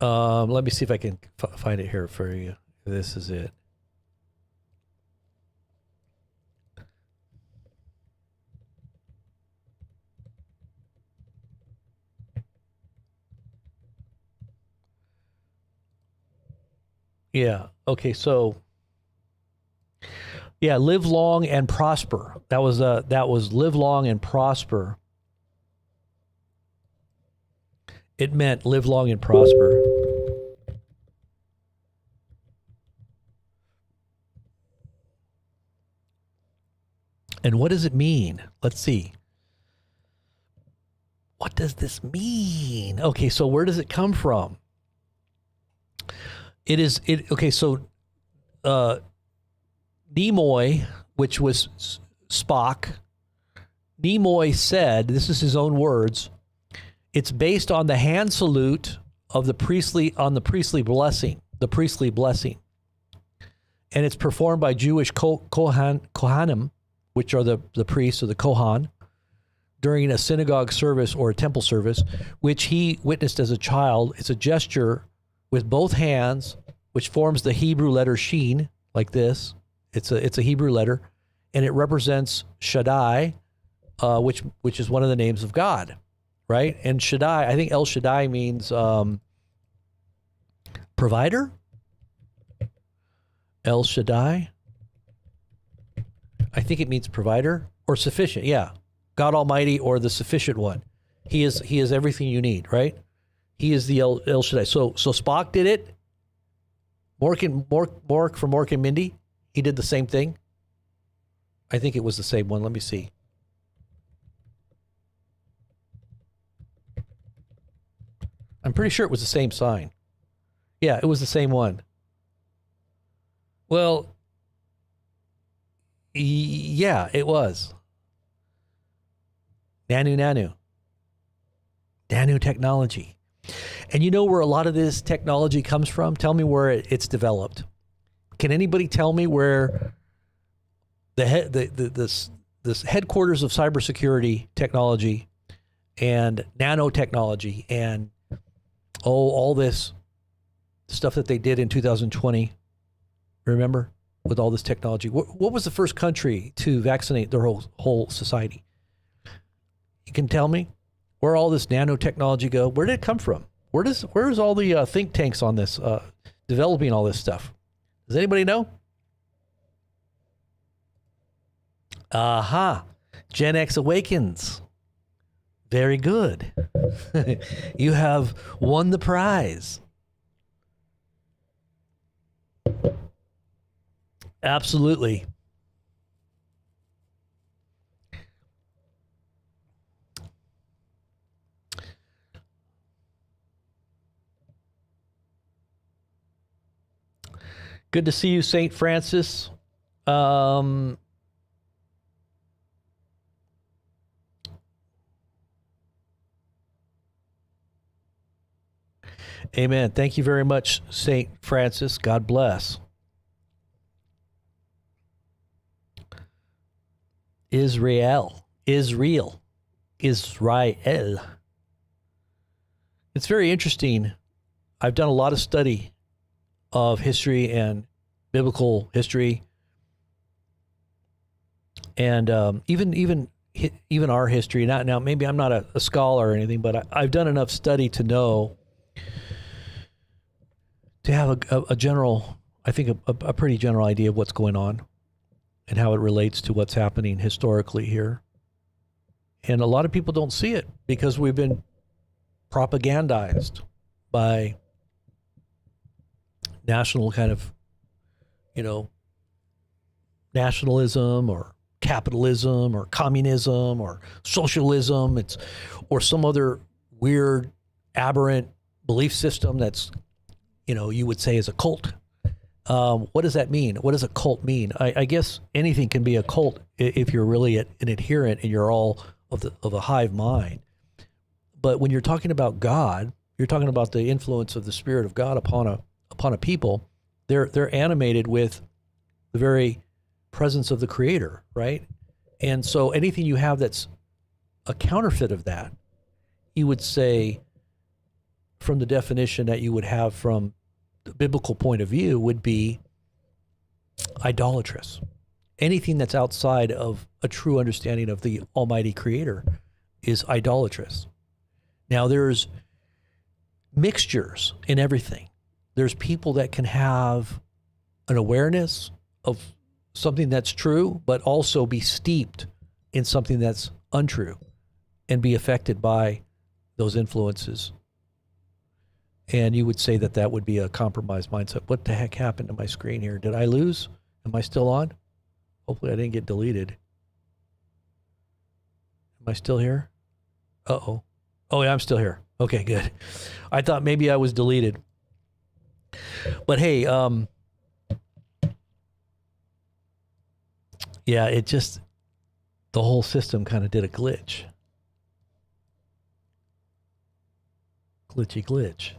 Let me see if I can find it here for you. This is it. Yeah. Okay. So, yeah, live long and prosper. That was live long and prosper. It meant live long and prosper. And what does it mean? Let's see. What does this mean? Okay, so where does it come from? Okay, so Nimoy, which was Spock, Nimoy said, this is his own words, it's based on the hand salute of the priestly blessing. And it's performed by Jewish Kohanim, which are the priests or the Kohan, during a synagogue service or a temple service, which he witnessed as a child. It's a gesture with both hands, which forms the Hebrew letter Shin, like this. It's a Hebrew letter, and it represents Shaddai, which is one of the names of God, right? And Shaddai, I think El Shaddai means provider. El Shaddai, I think it means provider or sufficient. Yeah, God Almighty or the sufficient one. He is everything you need, right? He is the El Shaddai. So Spock did it. Mork from Mork and Mindy, he did the same thing. I think it was the same one. Let me see. I'm pretty sure it was the same sign. Yeah, it was the same one. Well, yeah, it was. Nanu technology. And you know where a lot of this technology comes from? Tell me where it's developed. Can anybody tell me where this headquarters of cybersecurity technology and nanotechnology and all this stuff that they did in 2020, remember, with all this technology? What was the first country to vaccinate their whole society? You can tell me where all this nanotechnology go? Where did it come from? Where's all the think tanks on this, developing all this stuff? Does anybody know? Aha. Gen X awakens. Very good. You have won the prize. Absolutely. Good to see you, St. Francis. Amen. Thank you very much, St. Francis. God bless. Israel. It's very interesting. I've done a lot of study of history and biblical history, and even our history. Now, maybe I'm not a scholar or anything, but I've done enough study to know, to have a general, I think a pretty general idea of what's going on and how it relates to what's happening historically here. And a lot of people don't see it because we've been propagandized by national kind of, nationalism or capitalism or communism or socialism. Or some other weird, aberrant belief system that's, you would say is a cult. What does that mean? What does a cult mean? I guess anything can be a cult if you're really an adherent and you're all of a hive mind. But when you're talking about God, you're talking about the influence of the Spirit of God upon a people. They're animated with the very presence of the Creator, right? And so anything you have that's a counterfeit of that, you would say, from the definition that you would have from the biblical point of view, would be idolatrous. Anything that's outside of a true understanding of the Almighty Creator is idolatrous. Now, there's mixtures in everything. there's people that can have an awareness of something that's true, but also be steeped in something that's untrue and be affected by those influences. And you would say that that would be a compromised mindset. What the heck happened to my screen here? Did I lose? Am I still on? Hopefully I didn't get deleted. Am I still here? Uh-oh. Oh, yeah, I'm still here. Okay, good. I thought maybe I was deleted. But hey, yeah, it just, the whole system kind of did a glitch. Glitch.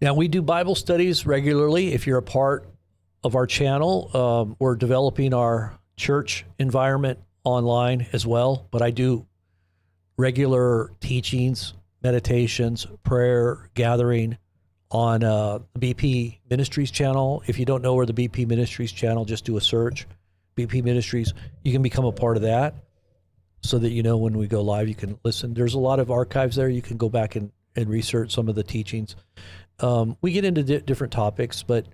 Now, we do Bible studies regularly. If you're a part of our channel, we're developing our church environment online as well. But I do regular teachings, meditations, prayer gathering on the BP Ministries channel. If you don't know where the BP Ministries channel, just do a search, BP Ministries. You can become a part of that so that you know when we go live, you can listen. There's a lot of archives there. You can go back and research some of the teachings. We get into different topics, but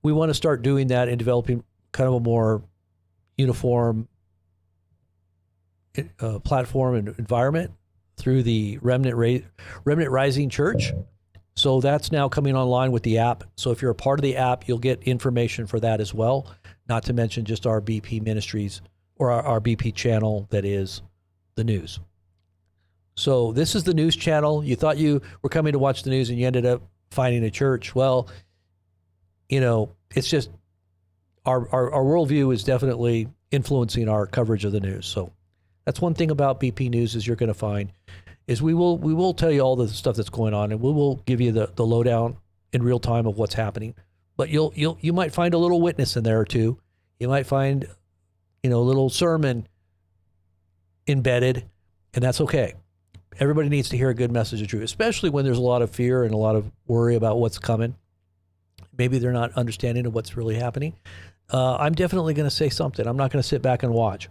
we want to start doing that and developing kind of a more uniform platform and environment through the Remnant Rising Church. So that's now coming online with the app. So if you're a part of the app, you'll get information for that as well, not to mention just our BP Ministries or our BP channel that is the news. So this is the news channel. You thought you were coming to watch the news and you ended up finding a church. Well, you know, it's just our worldview is definitely influencing our coverage of the news. So that's one thing about BP News is you're going to find is we will tell you all the stuff that's going on, and we will give you the lowdown in real time of what's happening. But you might find a little witness in there or two. You might find, you know, a little sermon embedded, and that's okay. Everybody needs to hear a good message of truth, especially when there's a lot of fear and a lot of worry about what's coming. Maybe they're not understanding of what's really happening. I'm definitely going to say something. I'm not going to sit back and watch.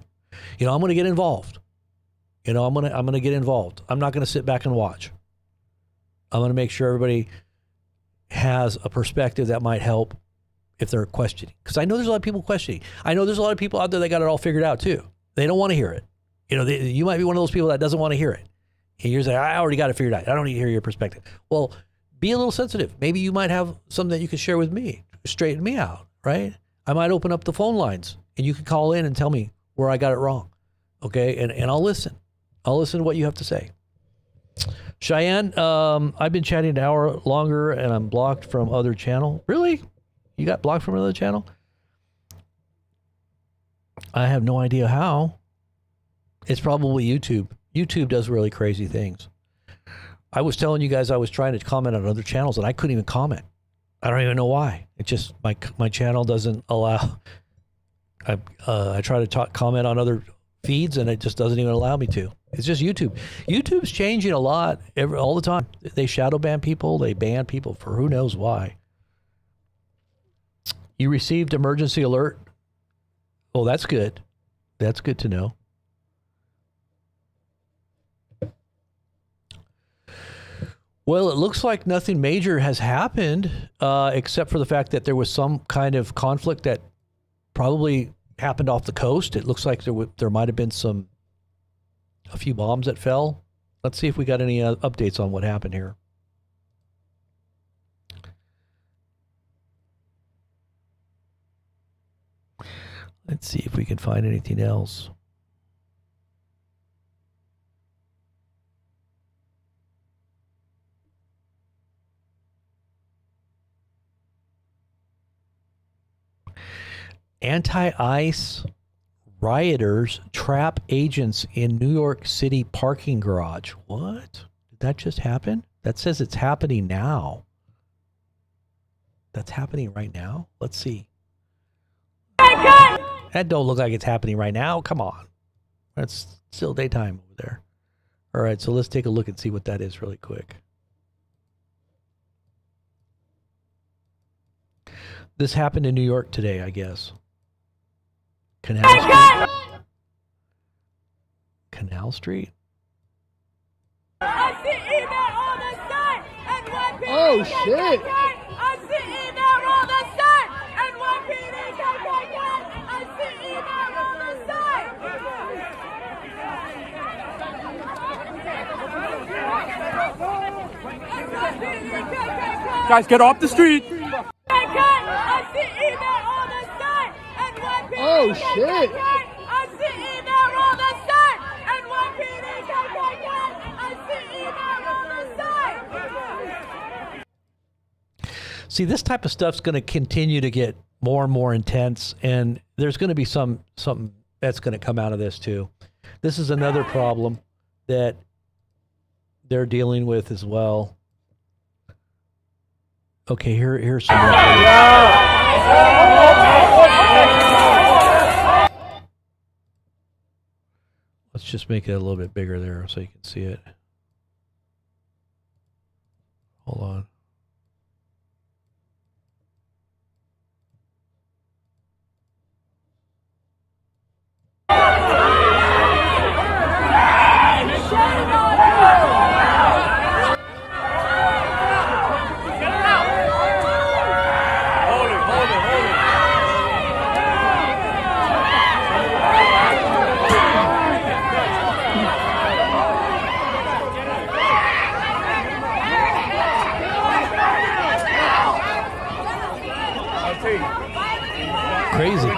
You know, I'm going to get involved. You know, I'm going to get involved. I'm not going to sit back and watch. I'm going to make sure everybody has a perspective that might help if they're questioning. Because I know there's a lot of people questioning. I know there's a lot of people out there that got it all figured out too. They don't want to hear it. You know, you might be one of those people that doesn't want to hear it. And you're saying, I already got it figured out. I don't need to hear your perspective. Well, be a little sensitive. Maybe you might have something that you can share with me, straighten me out, right? I might open up the phone lines and you can call in and tell me where I got it wrong. Okay. And I'll listen. I'll listen to what you have to say. Cheyenne, I've been chatting an hour longer and I'm blocked from other channel. Really? You got blocked from another channel? I have no idea how. It's probably YouTube. YouTube does really crazy things. I was telling you guys I was trying to comment on other channels and I couldn't even comment. I don't even know why. It just, my channel doesn't allow. I try to comment on other feeds and it just doesn't even allow me to. It's just YouTube. YouTube's changing a lot all the time. They shadow ban people. They ban people for who knows why. You received emergency alert. Oh, that's good. That's good to know. Well, it looks like nothing major has happened, except for the fact that there was some kind of conflict that probably happened off the coast. It looks like there might have been a few bombs that fell. Let's see if we got any updates on what happened here. Let's see if we can find anything else. Anti-ICE rioters trap agents in New York City parking garage. What? Did that just happen? That says it's happening now. That's happening right now? Let's see. That don't look like it's happening right now. Come on. It's still daytime over there. All right, so let's take a look and see what that is really quick. This happened in New York today, I guess. Canal Street? Canal Street? Oh shit! Guys, get off the street. Oh shit! See, this type of stuff's going to continue to get more and more intense, and there's going to be something that's going to come out of this too. This is another problem that they're dealing with as well. Okay, here's some more. Let's just make it a little bit bigger there so you can see it. Hold on. Crazy.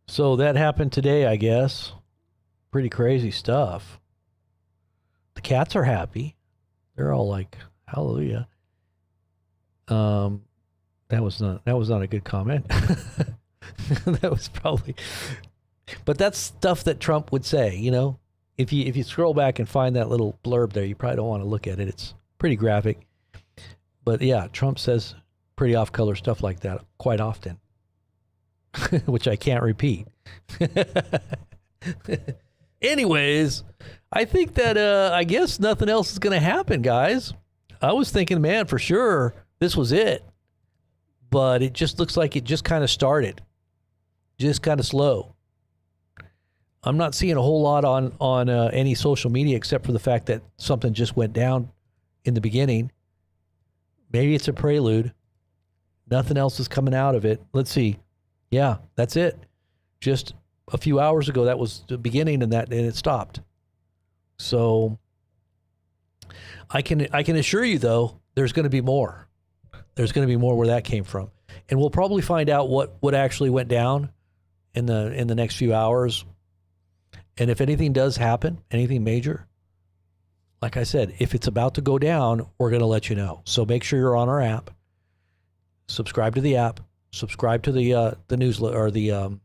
So that happened today, I guess. Pretty crazy stuff. The cats are happy. They're all like, hallelujah. That was not a good comment. That was probably, but that's stuff that Trump would say, you know. If you scroll back and find that little blurb there, you probably don't want to look at it. It's pretty graphic. But yeah, Trump says pretty off-color stuff like that quite often, which I can't repeat. Anyways, I think that I guess nothing else is going to happen, guys. I was thinking, man, for sure this was it. But it just looks like it just kind of started. Just kind of slow. I'm not seeing a whole lot on any social media except for the fact that something just went down in the beginning. Maybe it's a prelude. Nothing else is coming out of it. Let's see. Yeah, that's it. Just a few hours ago, that was the beginning, and it stopped. So I can assure you, though, there's going to be more. There's going to be more where that came from, and we'll probably find out what actually went down in the next few hours. And if anything does happen, anything major, like I said, if it's about to go down, we're going to let you know. So make sure you're on our app. Subscribe to the app. Subscribe to the newsletter or the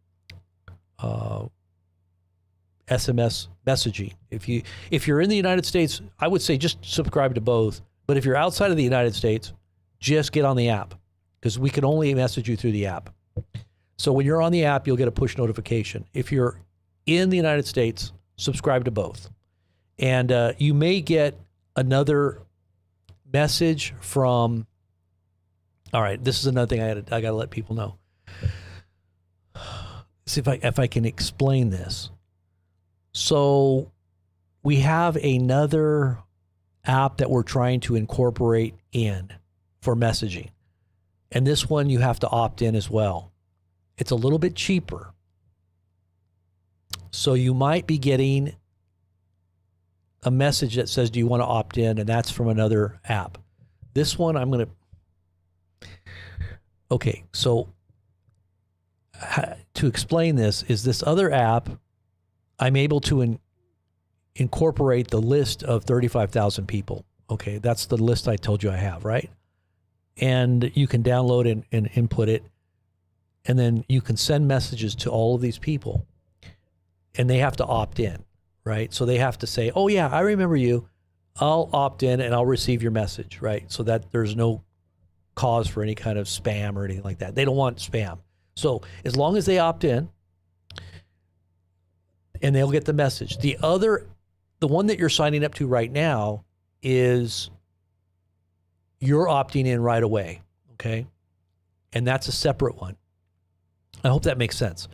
SMS messaging. If you're in the United States, I would say just subscribe to both. But if you're outside of the United States, just get on the app because we can only message you through the app. So when you're on the app, you'll get a push notification. If you're in the United States, subscribe to both. And you may get another message from, all right, this is another thing I got to let people know. See if I can explain this. So we have another app that we're trying to incorporate in for messaging. And this one you have to opt in as well. It's a little bit cheaper. So you might be getting a message that says, do you want to opt in? And that's from another app. This one I'm going to... Okay, so to explain this, is this other app, I'm able to incorporate the list of 35,000 people. Okay, that's the list I told you I have, right? And you can download and input it. And then you can send messages to all of these people, and they have to opt in, right? So they have to say, oh yeah, I remember you. I'll opt in and I'll receive your message, right? So that there's no cause for any kind of spam or anything like that. They don't want spam. So as long as they opt in, and they'll get the message. The one that you're signing up to right now is you're opting in right away, okay? And that's a separate one. I hope that makes sense.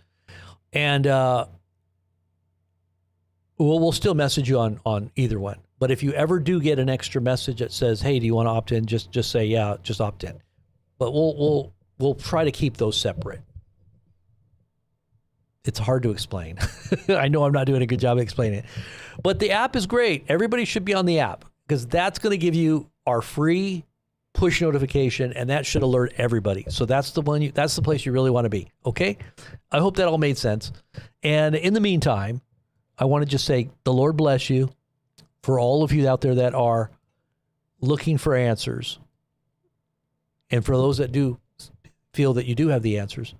And we'll still message you on either one. But if you ever do get an extra message that says, "Hey, do you want to opt in?" Just say, "Yeah, just opt in." But we'll try to keep those separate. It's hard to explain. I know I'm not doing a good job of explaining it. But the app is great. Everybody should be on the app because that's going to give you our free push notification, and that should alert everybody. So that's the one. That's the place you really want to be. Okay? I hope that all made sense. And in the meantime, I want to just say the Lord bless you for all of you out there that are looking for answers. And for those that do feel that you do have the answers,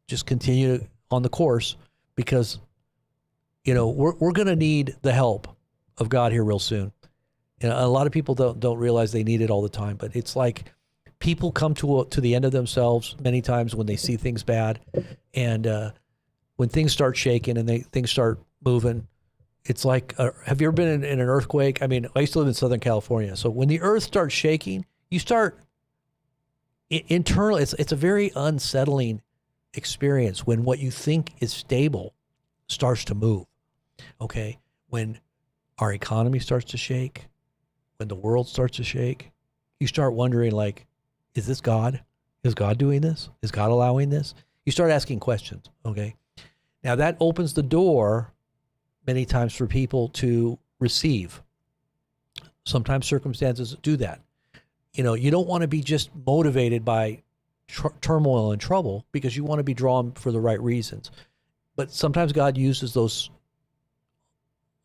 just continue on the course because, we're going to need the help of God here real soon. A lot of people don't realize they need it all the time, but it's like people come to the end of themselves many times when they see things bad. And when things start shaking and things start moving, it's like, have you ever been in an earthquake? I mean, I used to live in Southern California. So when the earth starts shaking, you start internally, it's a very unsettling experience when what you think is stable starts to move. Okay. When our economy starts to shake, when the world starts to shake, you start wondering, like, is this God? Is God doing this? Is God allowing this? You start asking questions. Okay. Now that opens the door many times for people to receive. Sometimes circumstances do that. You don't want to be just motivated by turmoil and trouble because you want to be drawn for the right reasons. But sometimes God uses those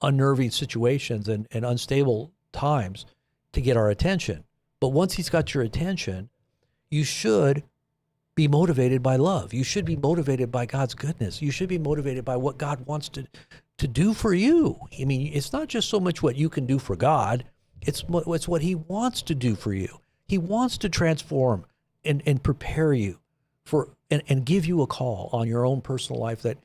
unnerving situations and unstable times to get our attention. But once he's got your attention, you should be motivated by love. You should be motivated by God's goodness. You should be motivated by what God wants to do for you. I mean, it's not just so much what you can do for God. It's what he wants to do for you. He wants to transform and prepare you for and give you a call on your own personal life that,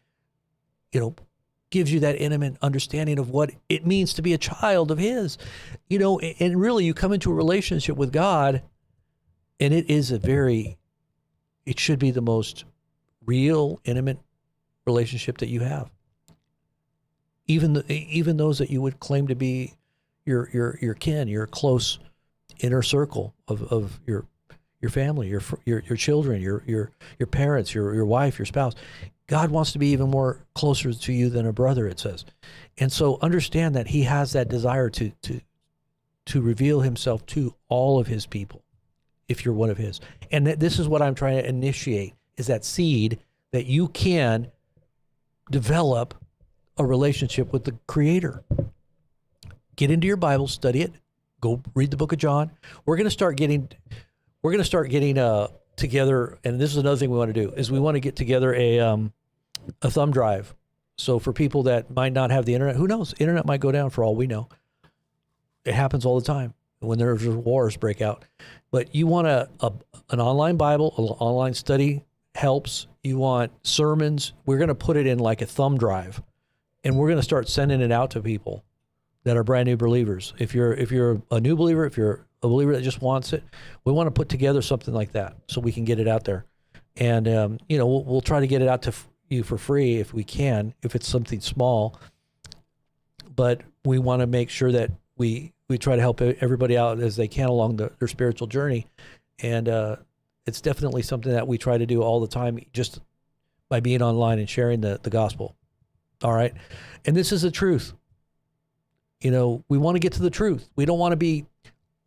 gives you that intimate understanding of what it means to be a child of his. And really you come into a relationship with God, and it should be the most real, intimate relationship that you have. Even those that you would claim to be your kin, your close inner circle of your family, your children, your parents, your wife, your spouse. God wants to be even more closer to you than a brother, it says. And so understand that he has that desire to reveal himself to all of his people, if you're one of his. And this is what I'm trying to initiate, is that seed that you can develop a relationship with the Creator. Get into your Bible, study it, go read the book of John. We're going to start getting together, and this is another thing we want to do, is we want to get together a thumb drive. So for people that might not have the internet, who knows? Internet might go down for all we know. It happens all the time when there's wars break out. But you want an online Bible, an online study helps. You want sermons. We're going to put it in like a thumb drive, and we're going to start sending it out to people that are brand new believers. If you're a new believer, if you're a believer that just wants it, we want to put together something like that so we can get it out there. And we'll try to get it out to you for free if we can, if it's something small. But we want to make sure that we try to help everybody out as they can along their spiritual journey. And it's definitely something that we try to do all the time, just by being online and sharing the gospel. All right. And this is the truth. We want to get to the truth. We don't want to be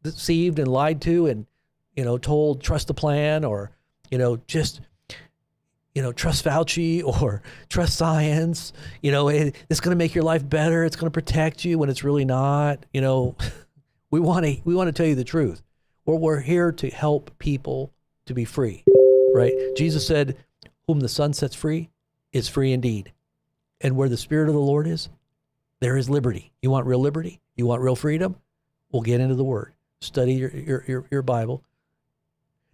deceived and lied to and, told trust the plan, or, just, trust Fauci or trust science. It's going to make your life better. It's going to protect you when it's really not. We want to tell you the truth. We're here to help people to be free. right? Jesus said, whom the Son sets free is free indeed. And where the Spirit of the Lord is, there is liberty. You want real liberty? You want real freedom? Well, get into the Word. Study your Bible.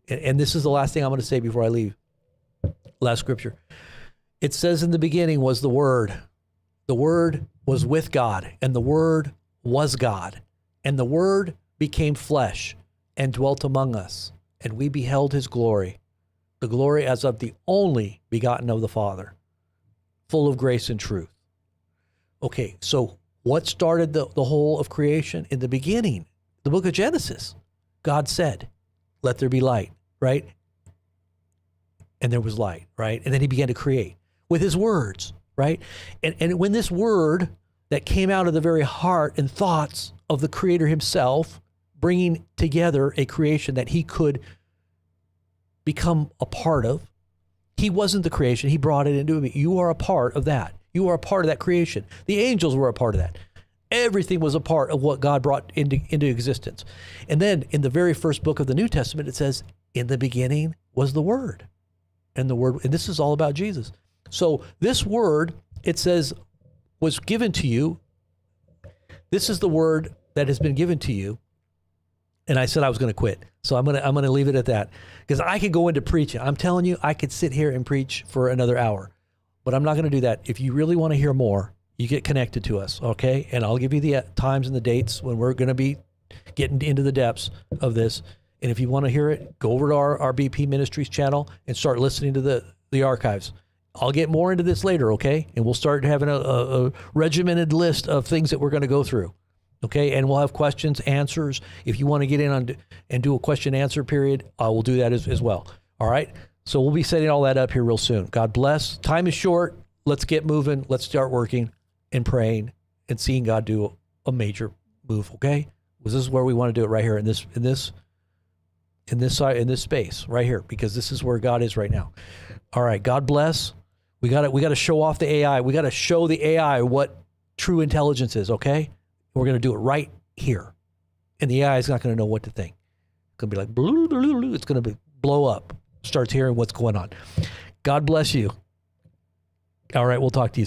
And this is the last thing I'm going to say before I leave. Last scripture. It says in the beginning was the Word. The Word was with God, and the Word was God. And the Word became flesh and dwelt among us, and we beheld his glory, the glory as of the only begotten of the Father, full of grace and truth. Okay, so what started the whole of creation? In the beginning, the book of Genesis, God said, let there be light, right? And there was light, right? And then he began to create with his words, right? And when this word that came out of the very heart and thoughts of the Creator himself, bringing together a creation that he could become a part of. He wasn't the creation. He brought it into me. You are a part of that. You are a part of that creation. The angels were a part of that. Everything was a part of what God brought into existence. And then in the very first book of the New Testament, it says, in the beginning was the Word. And the Word, and this is all about Jesus. So this Word, it says, was given to you. This is the Word that has been given to you. And I said I was going to quit. So I'm going to leave it at that, because I could go into preaching. I'm telling you, I could sit here and preach for another hour, but I'm not going to do that. If you really want to hear more, you get connected to us, okay? And I'll give you the times and the dates when we're going to be getting into the depths of this. And if you want to hear it, go over to our BP Ministries channel and start listening to the archives. I'll get more into this later, okay? And we'll start having a regimented list of things that we're going to go through. Okay, and we'll have questions, answers. If you want to get in on and do a question answer period, we'll do that as well. All right, so we'll be setting all that up here real soon. God bless. Time is short. Let's get moving. Let's start working and praying and seeing God do a major move. Okay, because this is where we want to do it, right here in this space right here, because this is where God is right now. All right, God bless. We got to show off the AI. We got to show the AI what true intelligence is. Okay. We're going to do it right here. And the AI is not going to know what to think. It's going to be like, blue, blue, blue. It's going to blow up. Starts hearing what's going on. God bless you. All right, we'll talk to you soon.